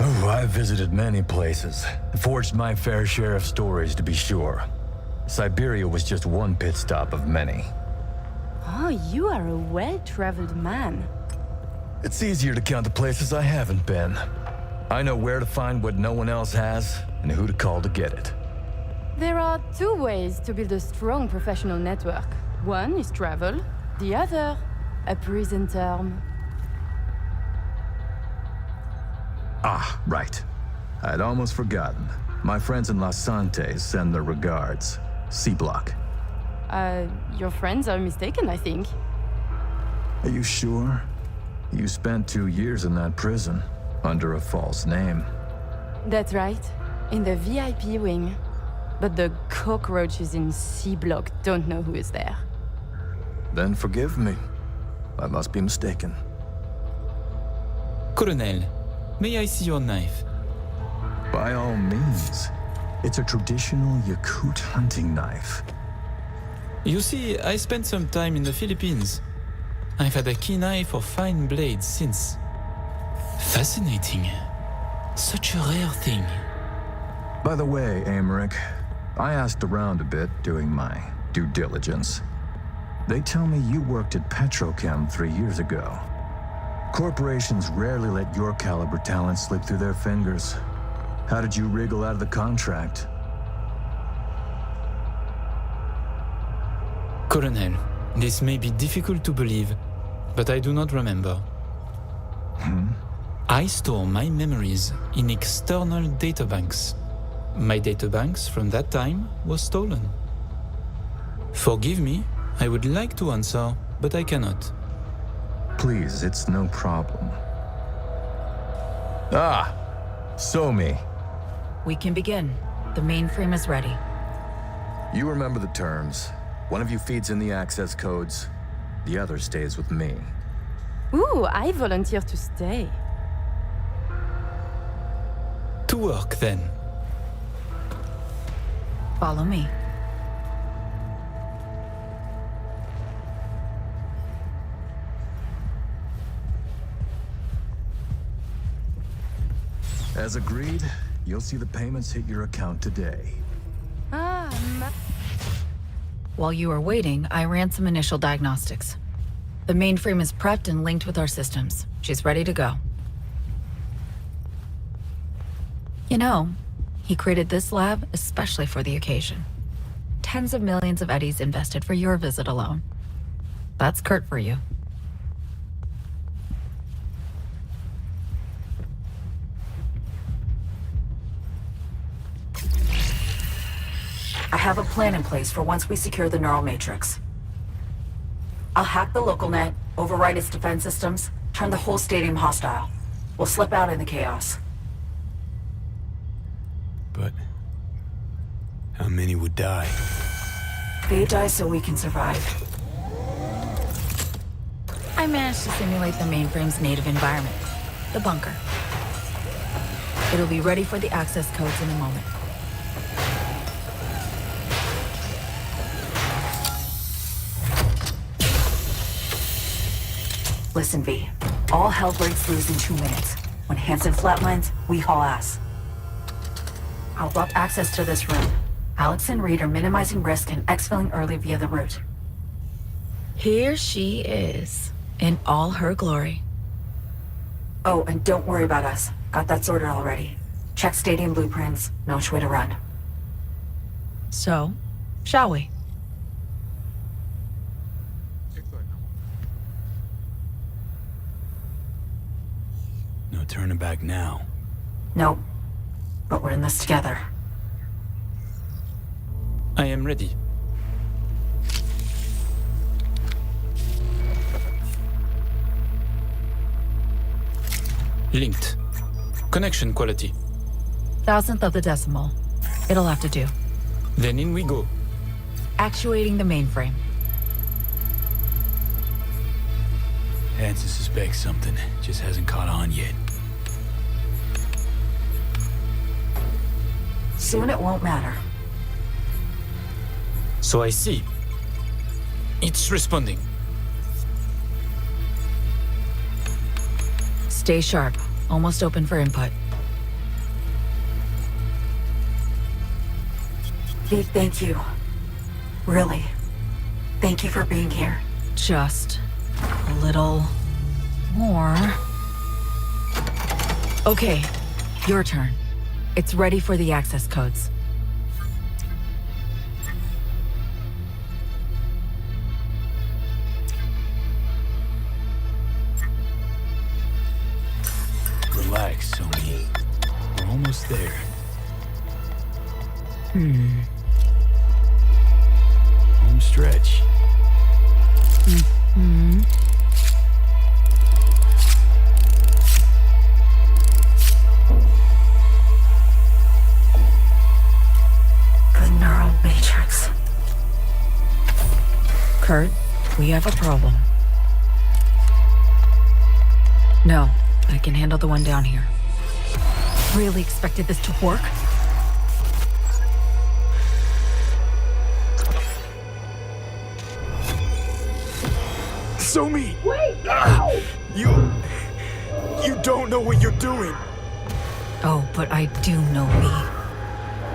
Oh, I've visited many places. Forged my fair share of stories, to be sure. Siberia was just one pit stop of many. Oh, you are a well-traveled man. It's easier to count the places I haven't been. I know where to find what no one else has, and who to call to get it. There are two ways to build a strong professional network. One is travel, the other, a prison term. Ah, right. I'd almost forgotten. My friends in Los Santos send their regards. C-Block. Your friends are mistaken, I think. Are you sure? You spent 2 years in that prison, under a false name. That's right, in the VIP wing. But the cockroaches in C-Block don't know who is there. Then forgive me. I must be mistaken. Colonel, may I see your knife? By all means. It's a traditional Yakut hunting knife. You see, I spent some time in the Philippines. I've had a keen eye for fine blades since. Fascinating. Such a rare thing. By the way, Amerik, I asked around a bit doing my due diligence. They tell me you worked at Petrochem 3 years ago. Corporations rarely let your caliber talent slip through their fingers. How did you wriggle out of the contract? Colonel, this may be difficult to believe, but I do not remember. I store my memories in external databanks. My databanks from that time was stolen. Forgive me, I would like to answer, but I cannot. Please, it's no problem. Ah, Somi. We can begin. The mainframe is ready. You remember the terms. One of you feeds in the access codes, the other stays with me. Ooh, I volunteer to stay. To work, then. Follow me. As agreed, you'll see the payments hit your account today. While you were waiting, I ran some initial diagnostics. The mainframe is prepped and linked with our systems. She's ready to go. You know, he created this lab especially for the occasion. Tens of millions of eddies invested for your visit alone. That's Kurt for you. I have a plan in place for once we secure the neural matrix. I'll hack the local net, override its defense systems, turn the whole stadium hostile. We'll slip out in the chaos. But how many would die? They die so we can survive. I managed to simulate the mainframe's native environment, the bunker. It'll be ready for the access codes in a moment. Listen, V. All hell breaks loose in 2 minutes. When Hansen flatlines, we haul ass. I'll block access to this room. Alex and Reed are minimizing risk and exfilling early via the route. Here she is, in all her glory. Oh, and don't worry about us. Got that sorted already. Check stadium blueprints, know which way to run. So, shall we? No turning back now. Nope. But we're in this together. I am ready. Linked. Connection quality. 1,000th of the decimal. It'll have to do. Then in we go. Actuating the mainframe. Hansen suspects something, just hasn't caught on yet. Soon it won't matter. So I see. It's responding. Stay sharp. Almost open for input. Big thank you. Really. Thank you for being here. Just a little more. Okay, your turn. It's ready for the access codes. Relax, Sony. We're almost there. Home stretch. The neural matrix. Kurt, we have a problem. No, I can handle the one down here. Really expected this to work? Somi! Wait! You don't know what you're doing. Oh, but I do know me.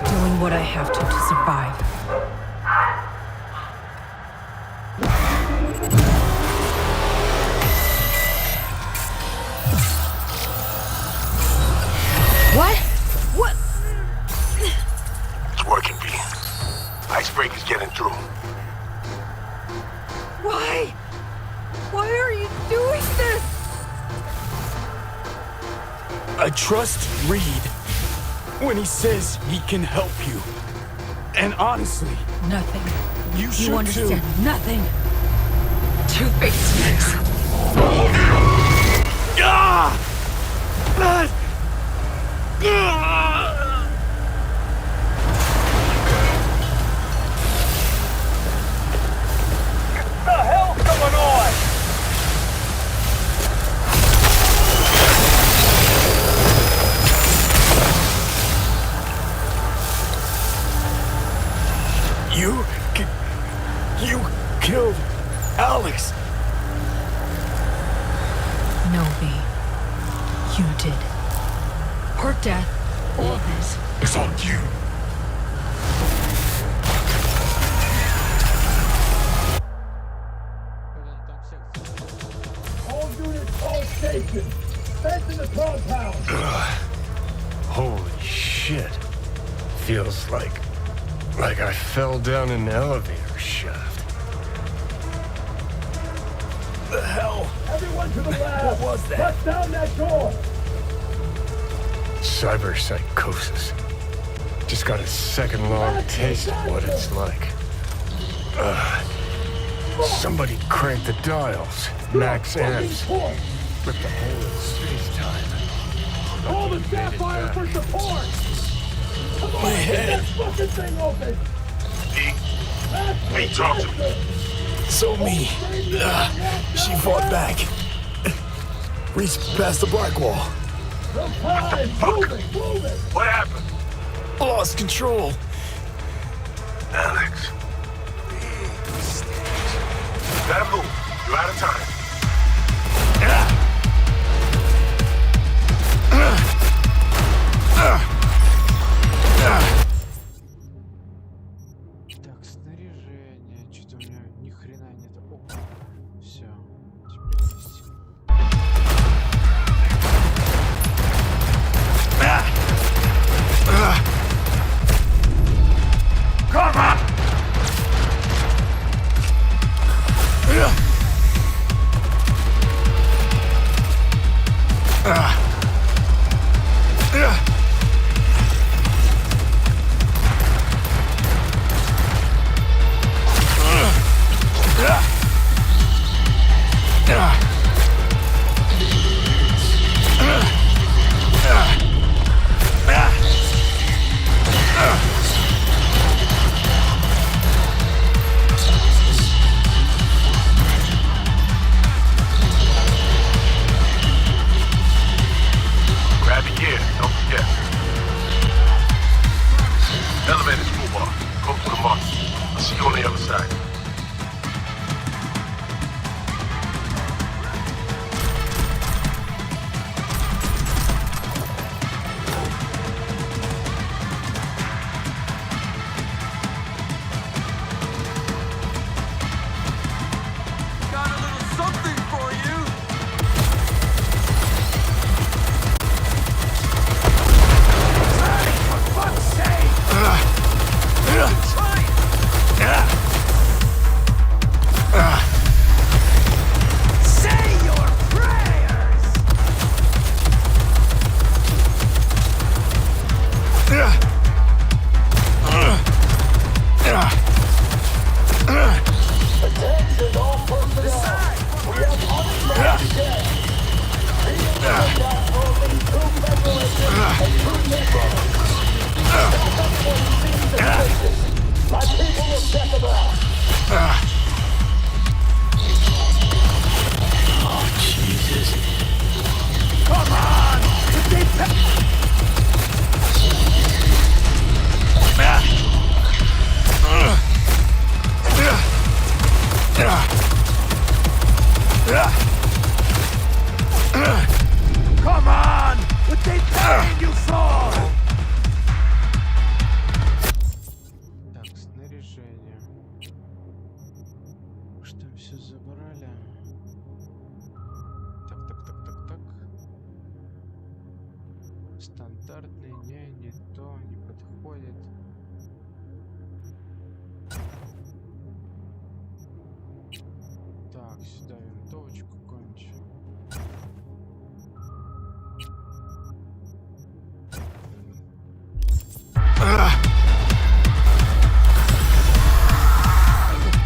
Doing what I have to survive. What? What? It's working, B. Icebreaker's getting through. Why? Why are you doing this? I trust Reed when he says he can help you. And honestly, Nothing. you should You understand too. nothing. Two-faced snakes. Ah! What the hell's going on? You killed Alex. No, V. You did. Her death, all this, is on you. All units, all stations. Fence in the compound. Holy shit. Feels like I fell down an elevator shaft. The hell? Everyone to the lab. What was that? Bust down that door. Cyberpsychosis. Just got a second-long taste of what it's like. Somebody crank the dials. Max amps. Rip the hole in space-time. Call the Sapphire for support. Come on, My get head. that fucking thing open. Hey, talk to me. So me. She fought back. Reached past the black wall. No time. Move it, move it. What happened? Lost control. Alex. Gotta move. You're out of time. My people will check them out. Oh, Jesus. Come on! Come on! What they paying you for? Так, снаряжение. Что все забрали? Так. Стандартный, не то, не подходит. Так, сюда винтовочку какую-нибудь.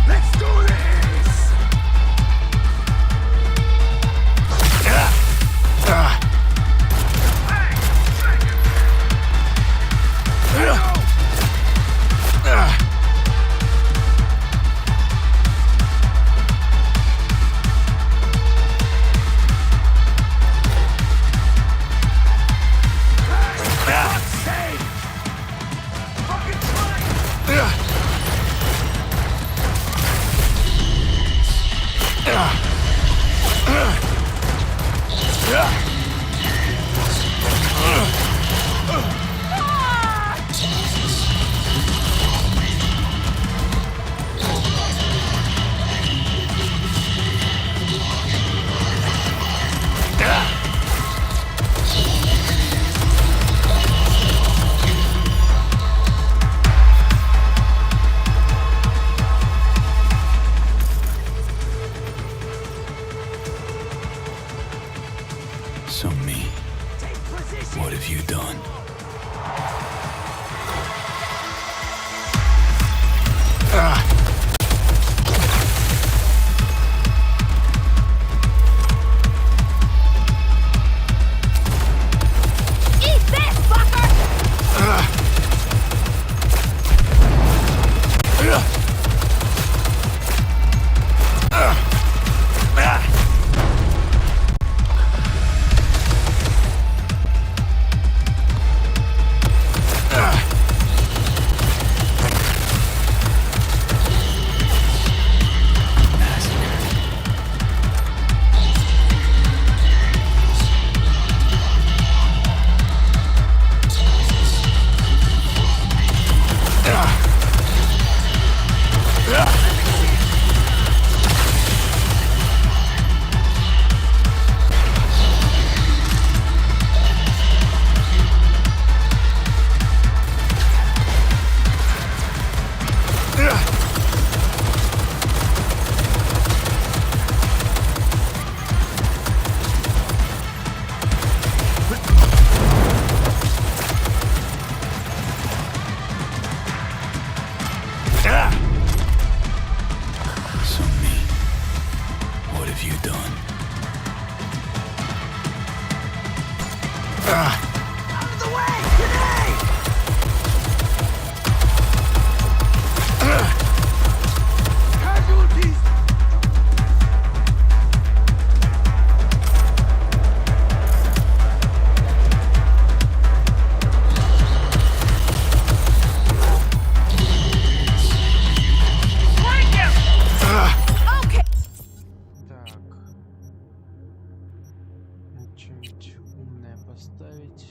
Let's do this! So me, what have you done? Eat this, fucker! So me, what have you done? Out of the way! Grenade! Casualties! Flank him! Okay. Так. Надо что-нибудь умное поставить.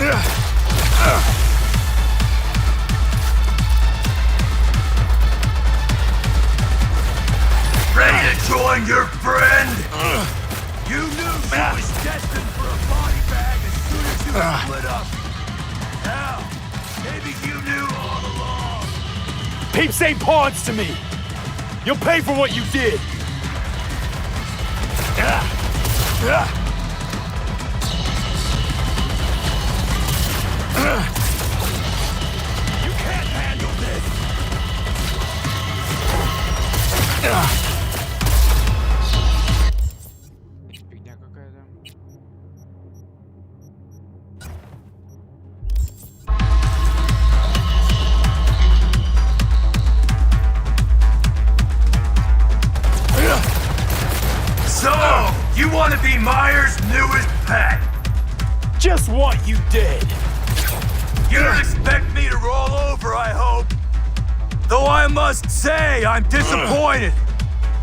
Ready to join your friend? You knew she was destined for a body bag as soon as you split up. Now, maybe you knew all along. Peeps ain't pawns to me. You'll pay for what you did. You can't handle this. Фигня какая-то. So, you want to be Myers' newest pet? Just what you did. You don't expect me to roll over, I hope. Though I must say, I'm disappointed.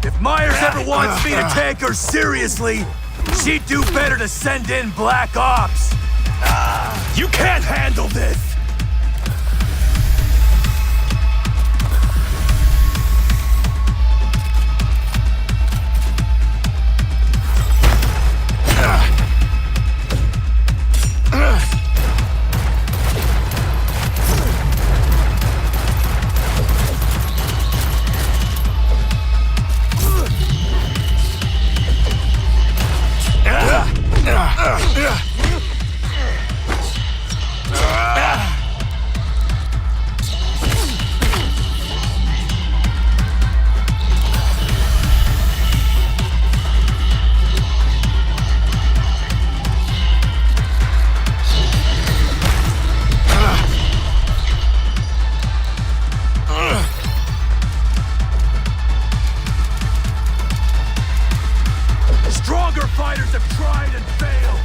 If Myers ever wants me to take her seriously, she'd do better to send in Black Ops. You can't handle this. Stronger fighters have tried and failed.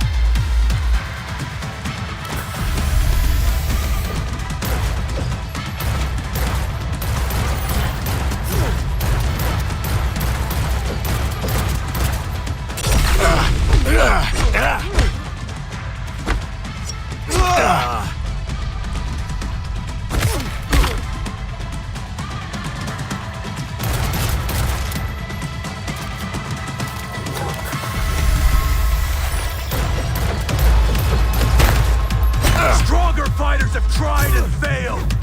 Stronger fighters have tried and failed.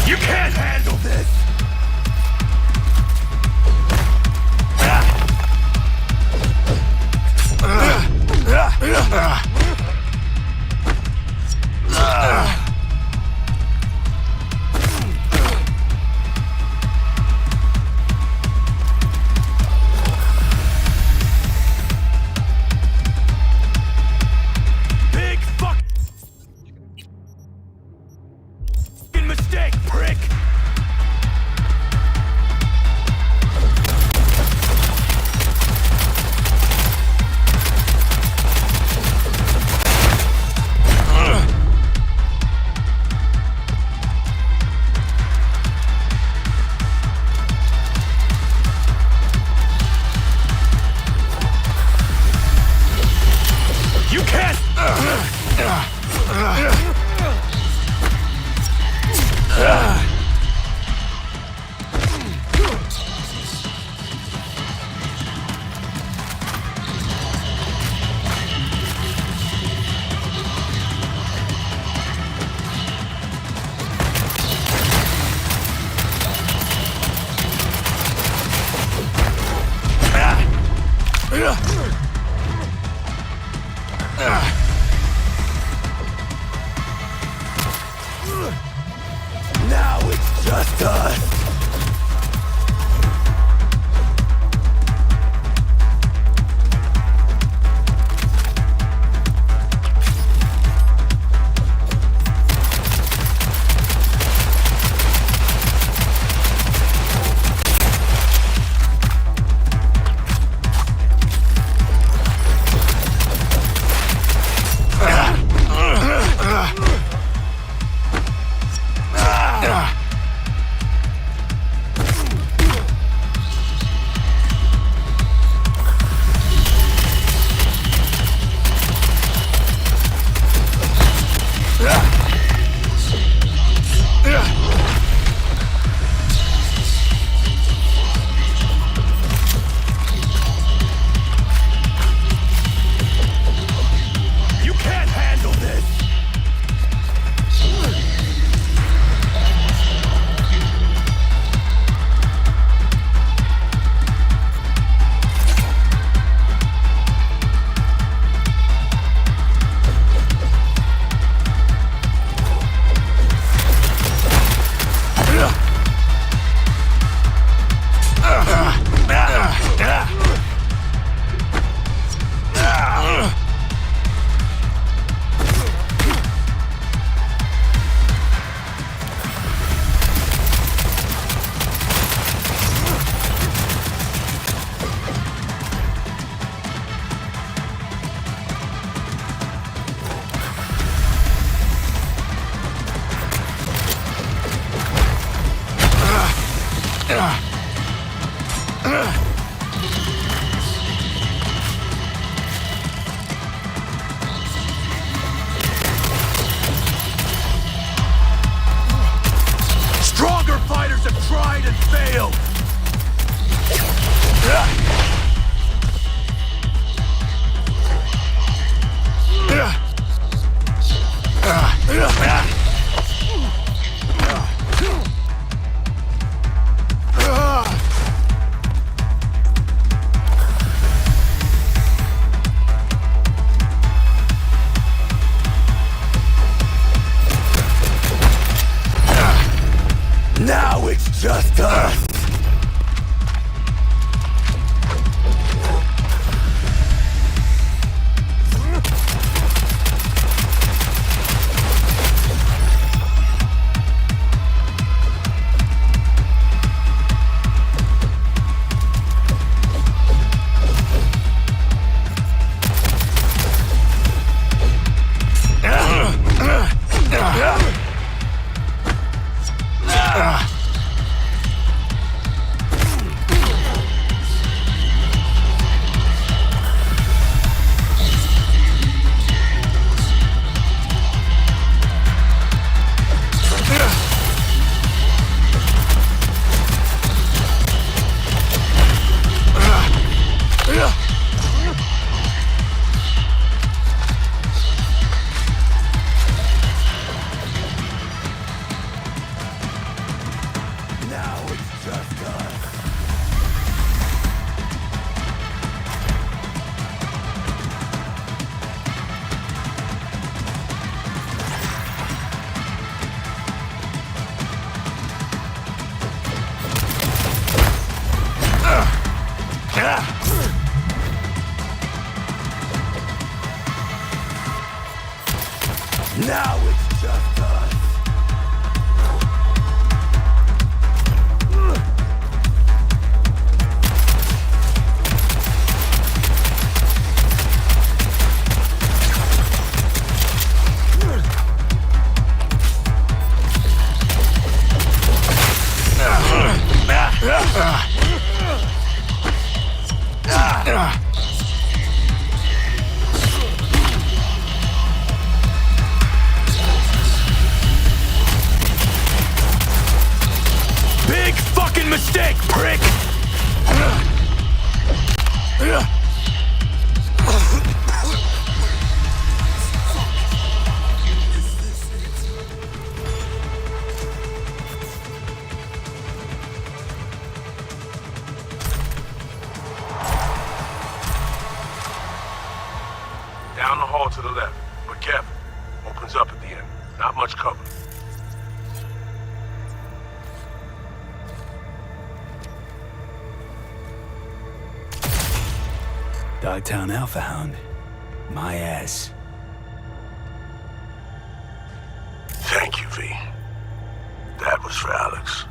You can't handle this. Big fucking mistake, prick! You can't. Now it's just us. Stronger fighters have tried and failed. Now it's just us. Now it's just us. Big fucking mistake, prick! Down the hall to the left, but careful. Opens up at the end. Not much cover. Dogtown Alpha Hound. My ass. Thank you, V. That was for Alex.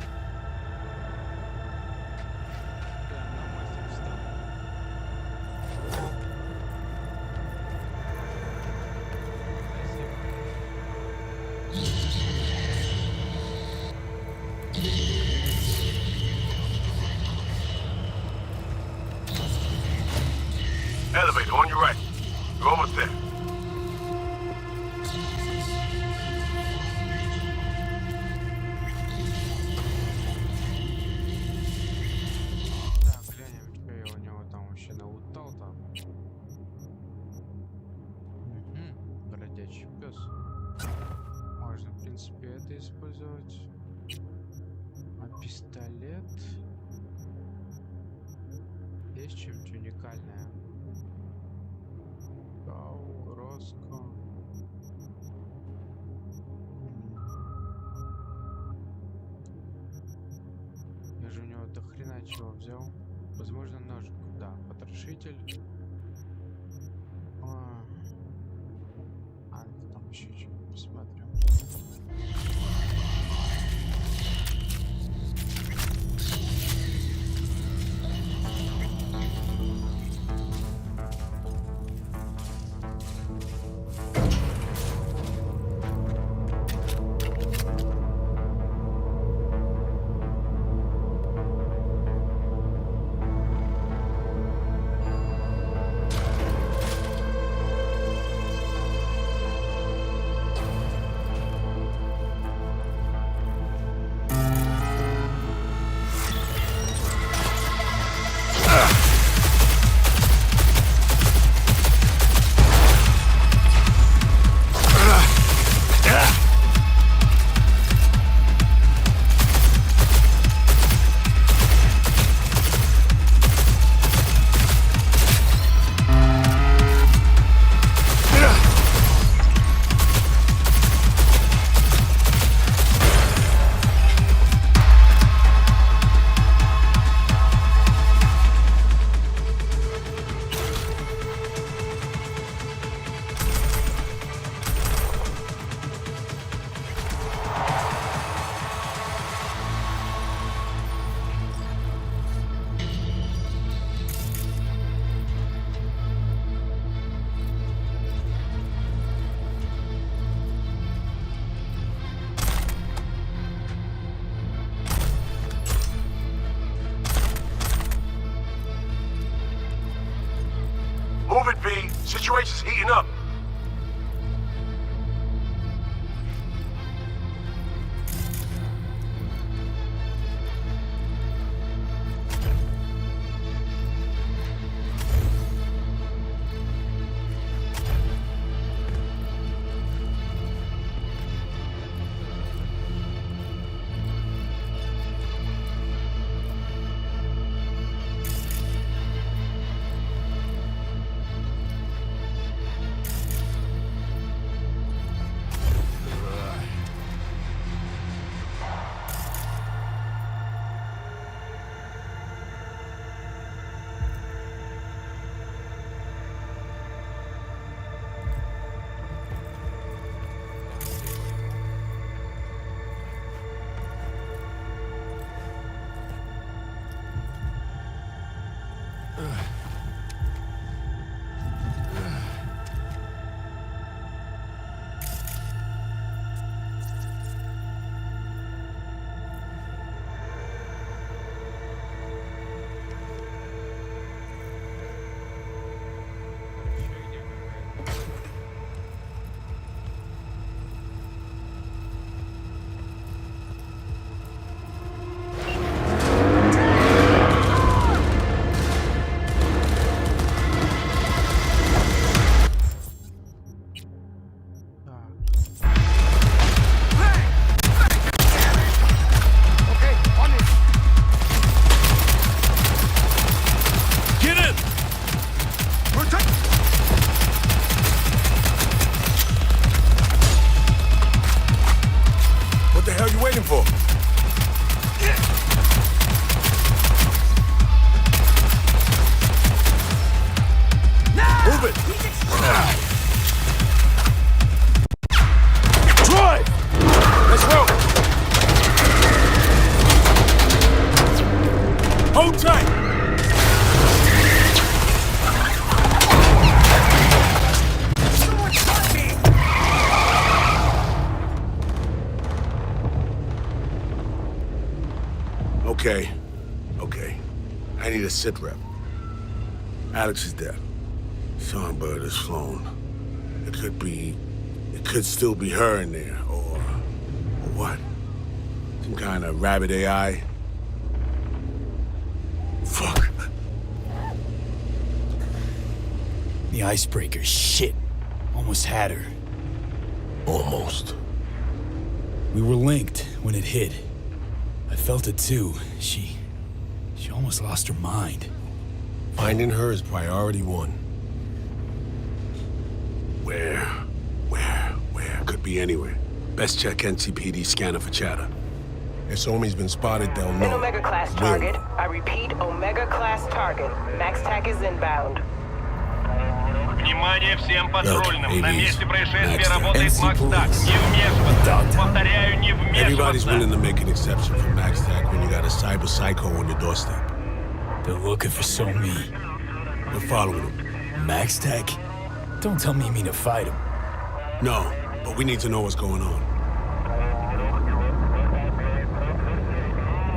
Elevator on your right. You're almost there. Так, глянем, что я у него там вообще наутал там. Бродячий пес. Можно, в принципе, это использовать. А пистолет? Есть чем-то уникальное? Русском. Я же у него до хрена чего взял. Возможно, ножик. Да, потрошитель. Там еще что-нибудь посмотрим. situation's heating up. Okay. I need a sit rep. Alex is dead. Songbird has flown. It could still be her in there, or what? Some kind of rabbit AI? Fuck. The icebreaker, shit. Almost had her. Almost. We were linked when it hit. I felt it too. She almost lost her mind. Finding her is priority one. Where? Could be anywhere. Best check NCPD scanner for chatter. If Somi's been spotted, they'll know. An Omega class target. I repeat, Omega class target. Max TAC is inbound. Внимание всем патрульным. На месте происшествия работает Макс ТАК. Не вмешиваться. Повторяю, не вмешиваться. Everybody's willing to make an exception for Max TAC when you got a cyber psycho on your doorstep. They're looking for Somi. We're following him. Max TAC? Don't tell me you mean to fight him. No, but we need to know what's going on.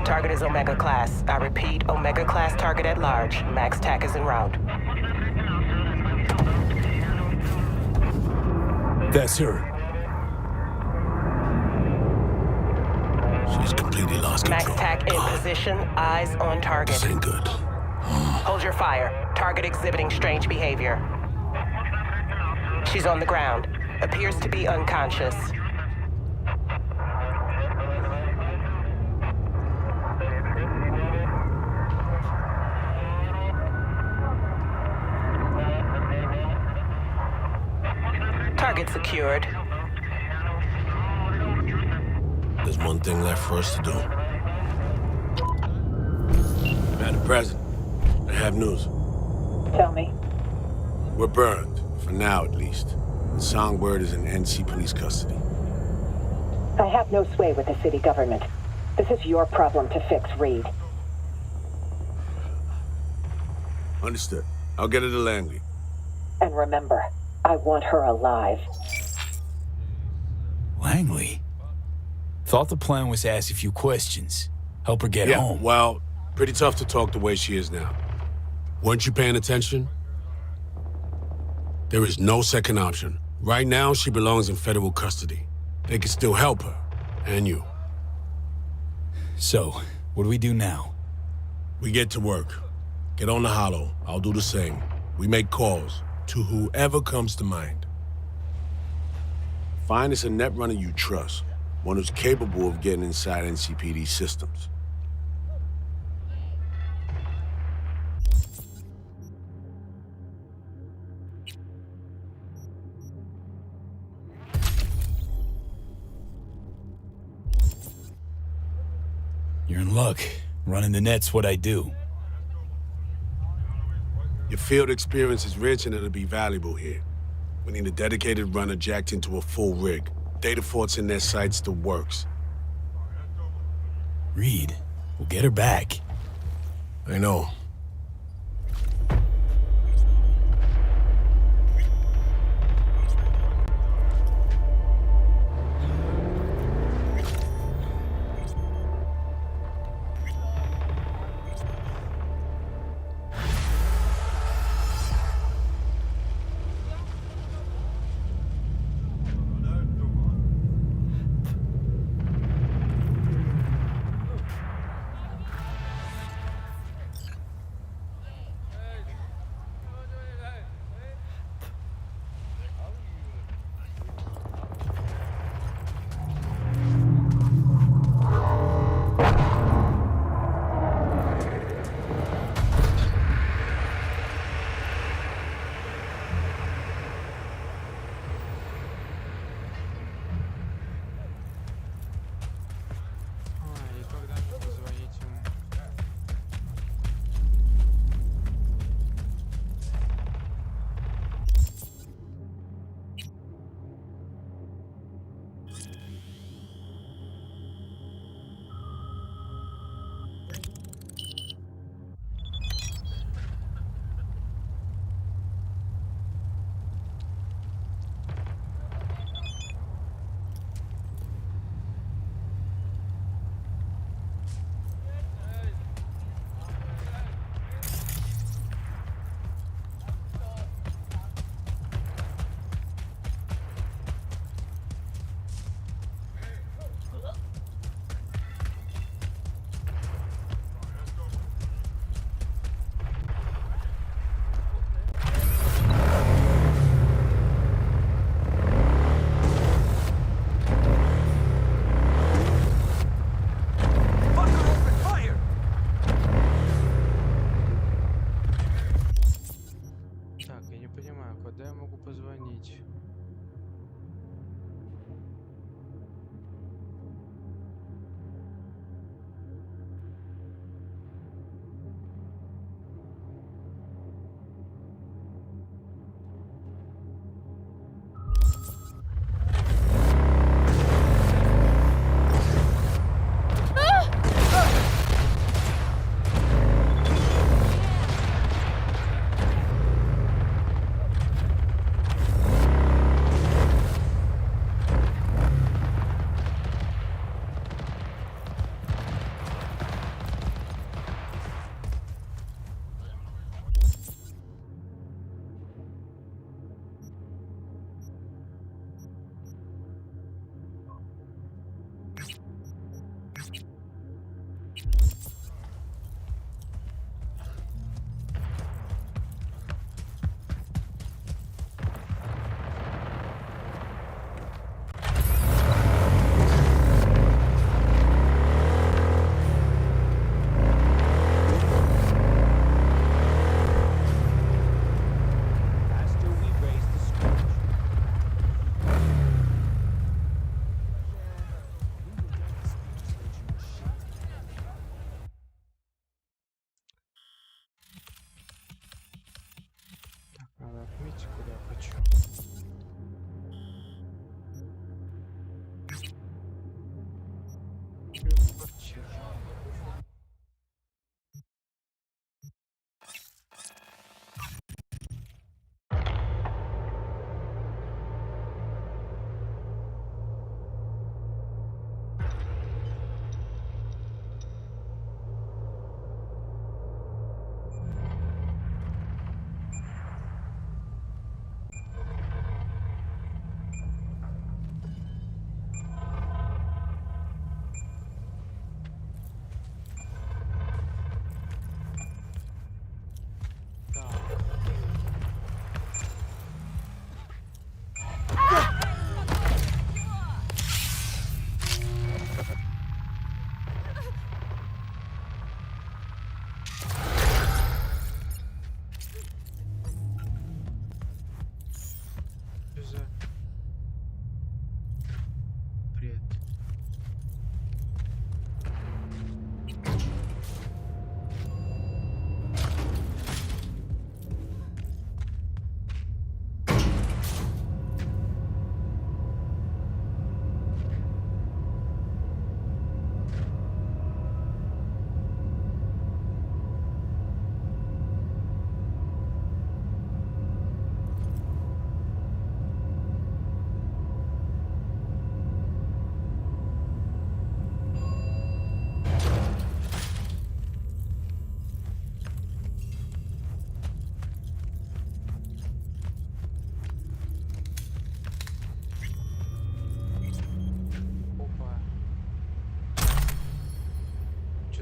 Target is Omega class. I repeat, Omega class target at large. Max TAC is en route. That's her. She's completely lost control. Max TAC in position, eyes on target. This ain't good. Hold your fire. Target exhibiting strange behavior. She's on the ground. Appears to be unconscious. Target secured. There's one thing left for us to do. Madam President, I have news. Tell me. We're burned, for now at least. And Songbird is in NC police custody. I have no sway with the city government. This is your problem to fix, Reed. Understood. I'll get her to Langley. And remember, I want her alive. Langley? Thought the plan was to ask a few questions. Help her get home. Well, pretty tough to talk the way she is now. Weren't you paying attention? There is no second option. Right now, she belongs in federal custody. They can still help her, and you. So, what do we do now? We get to work. Get on the hollow. I'll do the same. We make calls to whoever comes to mind. Find us a net runner you trust, one who's capable of getting inside NCPD systems. You're in luck. Running the net's what I do. Your field experience is rich and it'll be valuable here. We need a dedicated runner jacked into a full rig. Data forts in their sights, the works. Reed, we'll get her back. I know.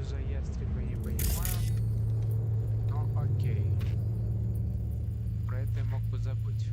Что за ястреб, я не понимаю. Но окей. Про это я мог бы забыть.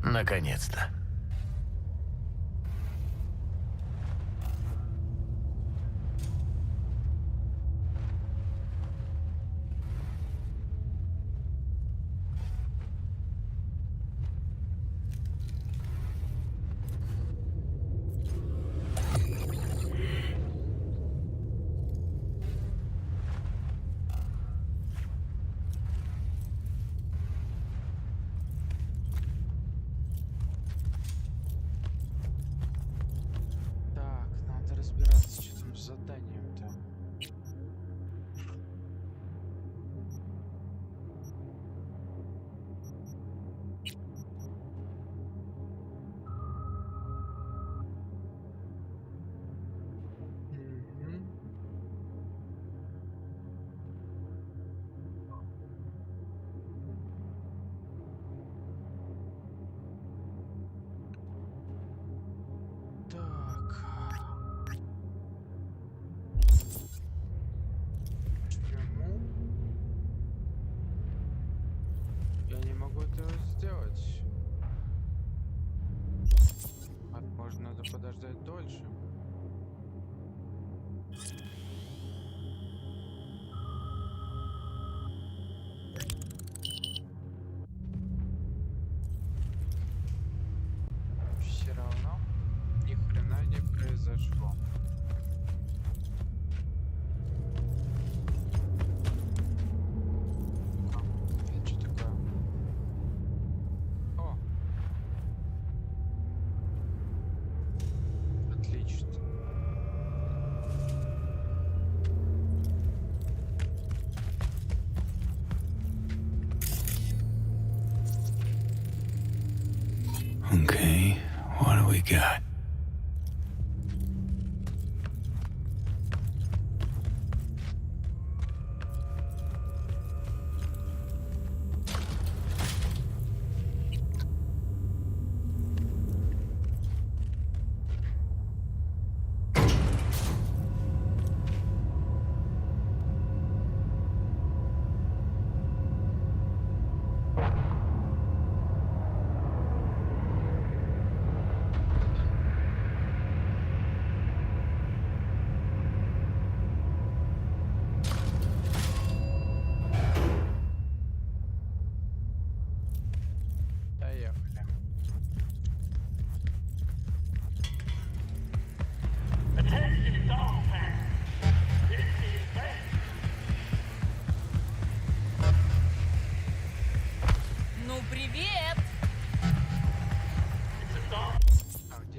Наконец-то. Разбираться, что там с заданием-то. Сделать. Возможно, надо подождать дольше. Все равно ни хрена не произошло. Okay, what do we got?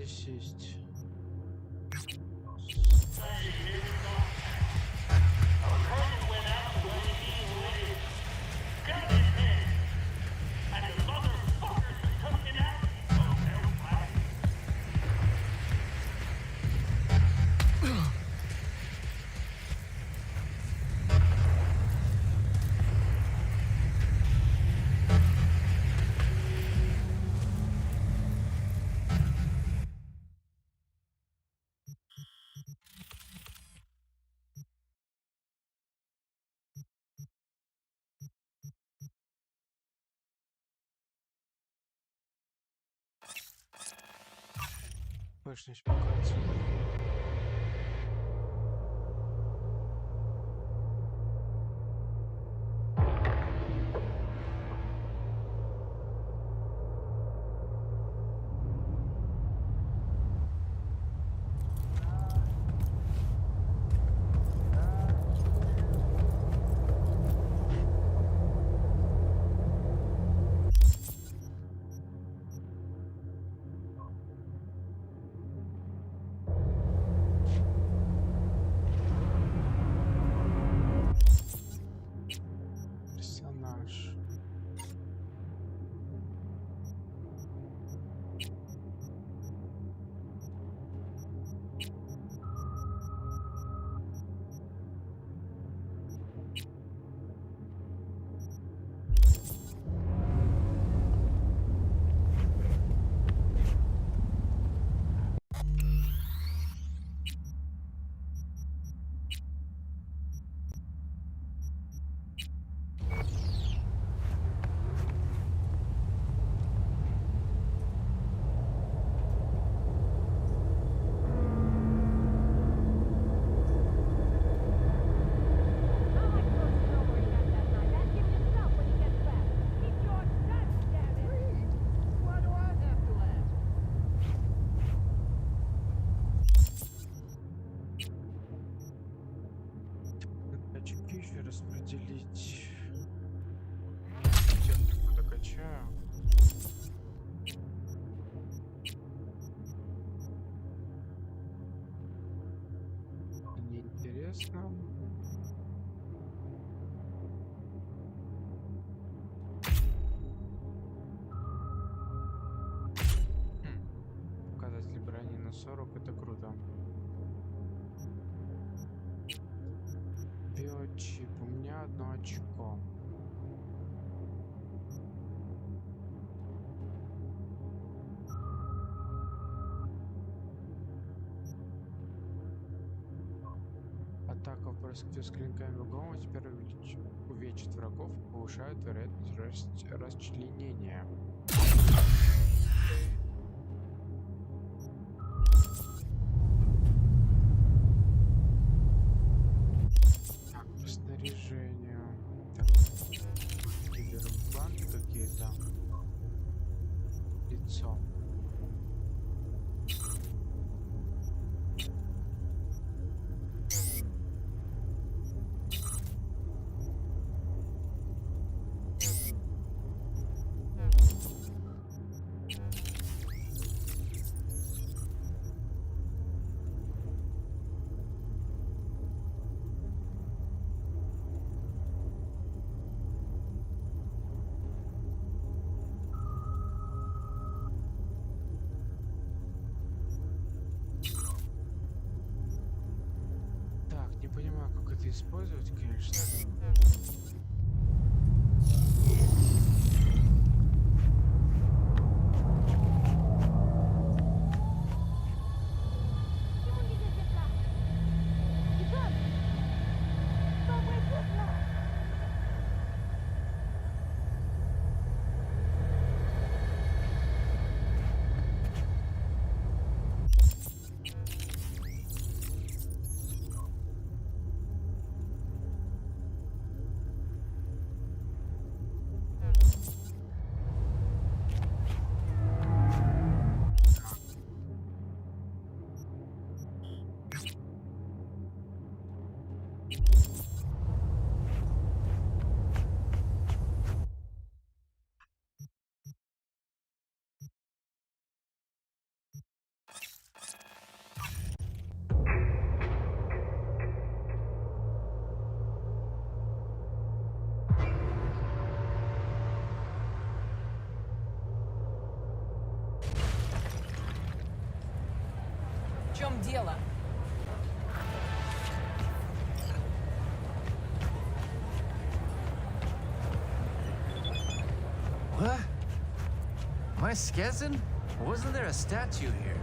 Сесть. Мощность пока отсюда. распределить. Технику докачаю. Неинтересно. Показатель брони на 40, это круто. Биочип, у меня одно очко. Атака в броске с клинками в голову теперь увечит врагов, повышает вероятность расчленения. Так, по снаряжению. Так, киберпанк какие-то. Лицо. Не понимаю, как это использовать, конечно. В чем дело? What? Am I skezzing? Wasn't there a statue here?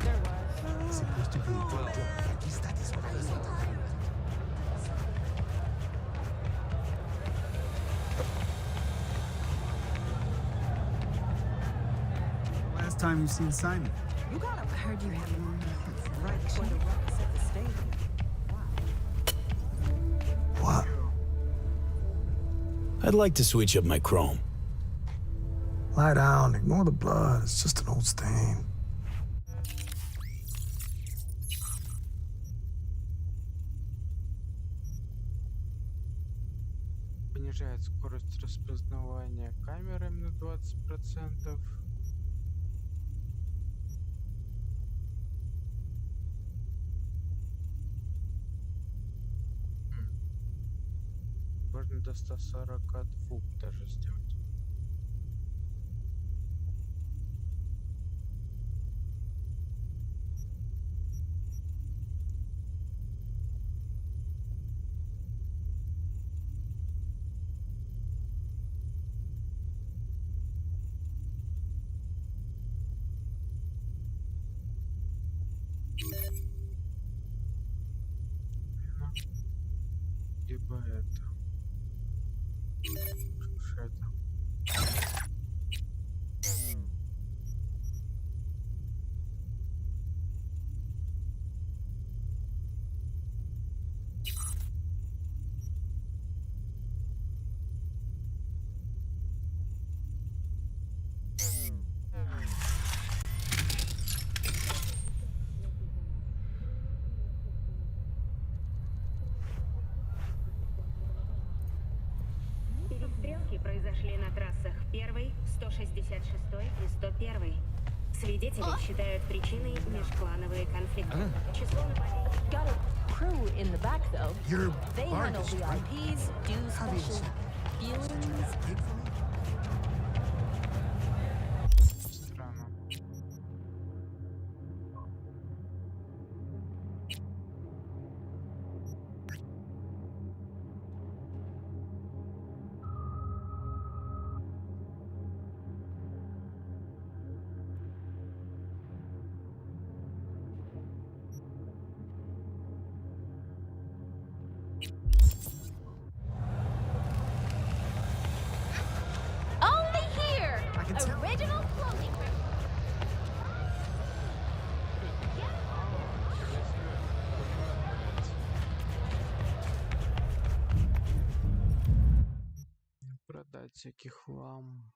There was. Supposed to be well. Last time you've seen Simon? You got him. I heard you had one right before the ruckus at the stadium. What? I'd like to switch up my chrome. Lie down, ignore the blood. It's just an old stain. Понижает скорость распознавания камерами на 20%. Можно до 142 даже сделать. Либо это. Что это? Стычки произошли на трассах 1, 166 и 101. Свидетели считают причиной межклановые конфликты. Число нападений... Got a crew in the back, though. You're They handle Vargas, right? VIPs, do special feelings. Странно. Only here! Original clothing. Продать всякий хлам.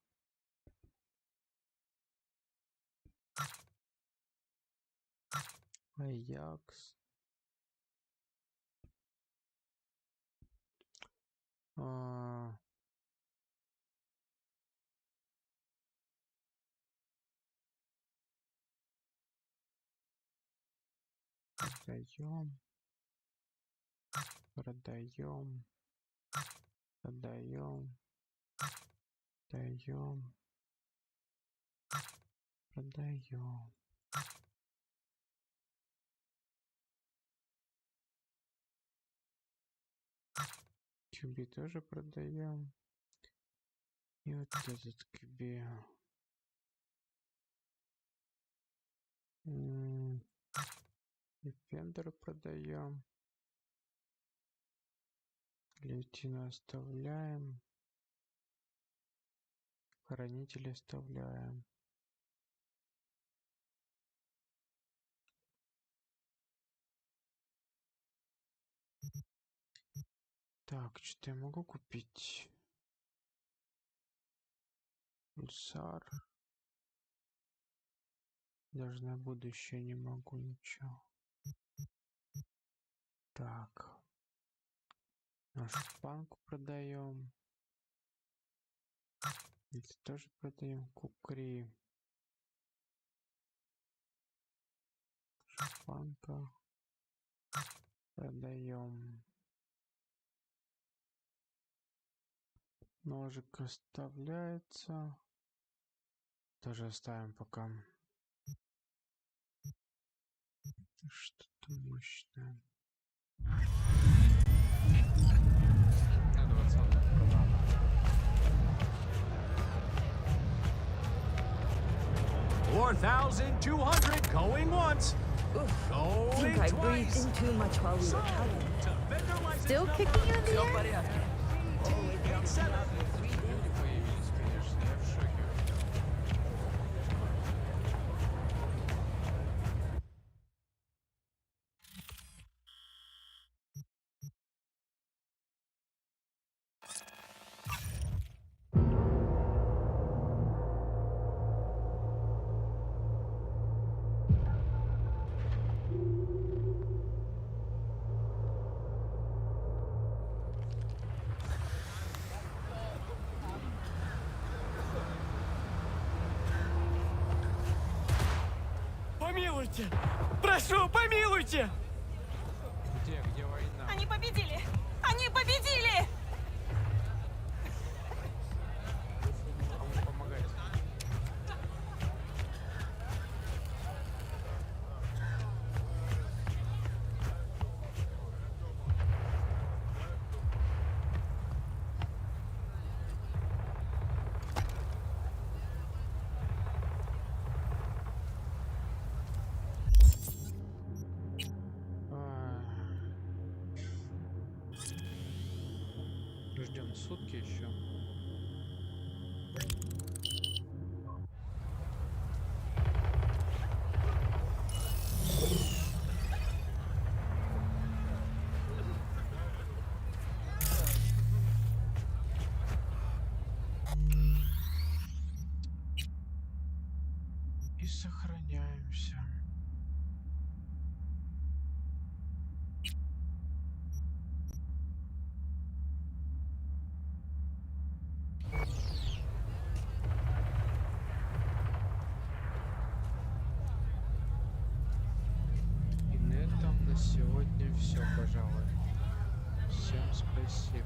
Аякс. Продаем. Продаем. Продаем. Продаем. Продаем. Чуби тоже продаем. И вот этот киби. Defender продаем. Лютину оставляем. Хранитель оставляем. Так, что я могу купить? Пульсар. Даже на будущее не могу ничего. Так. Нашу банку продаем. Это тоже продаем. Кукри. Шпанка. Продаем. Ножик оставляется. Тоже оставим пока. Что-то мощное. На 20 продам. $4,200 going once. Think I breathed in too much while we were hugging. Still kicking you in the air? Появились, конечно, я в шоке. Помилуйте! Прошу, помилуйте! Где война? Они победили! Они победили! Кому помогать? Ждем сутки еще. И сохраняемся. пожалуй. Всем спасибо.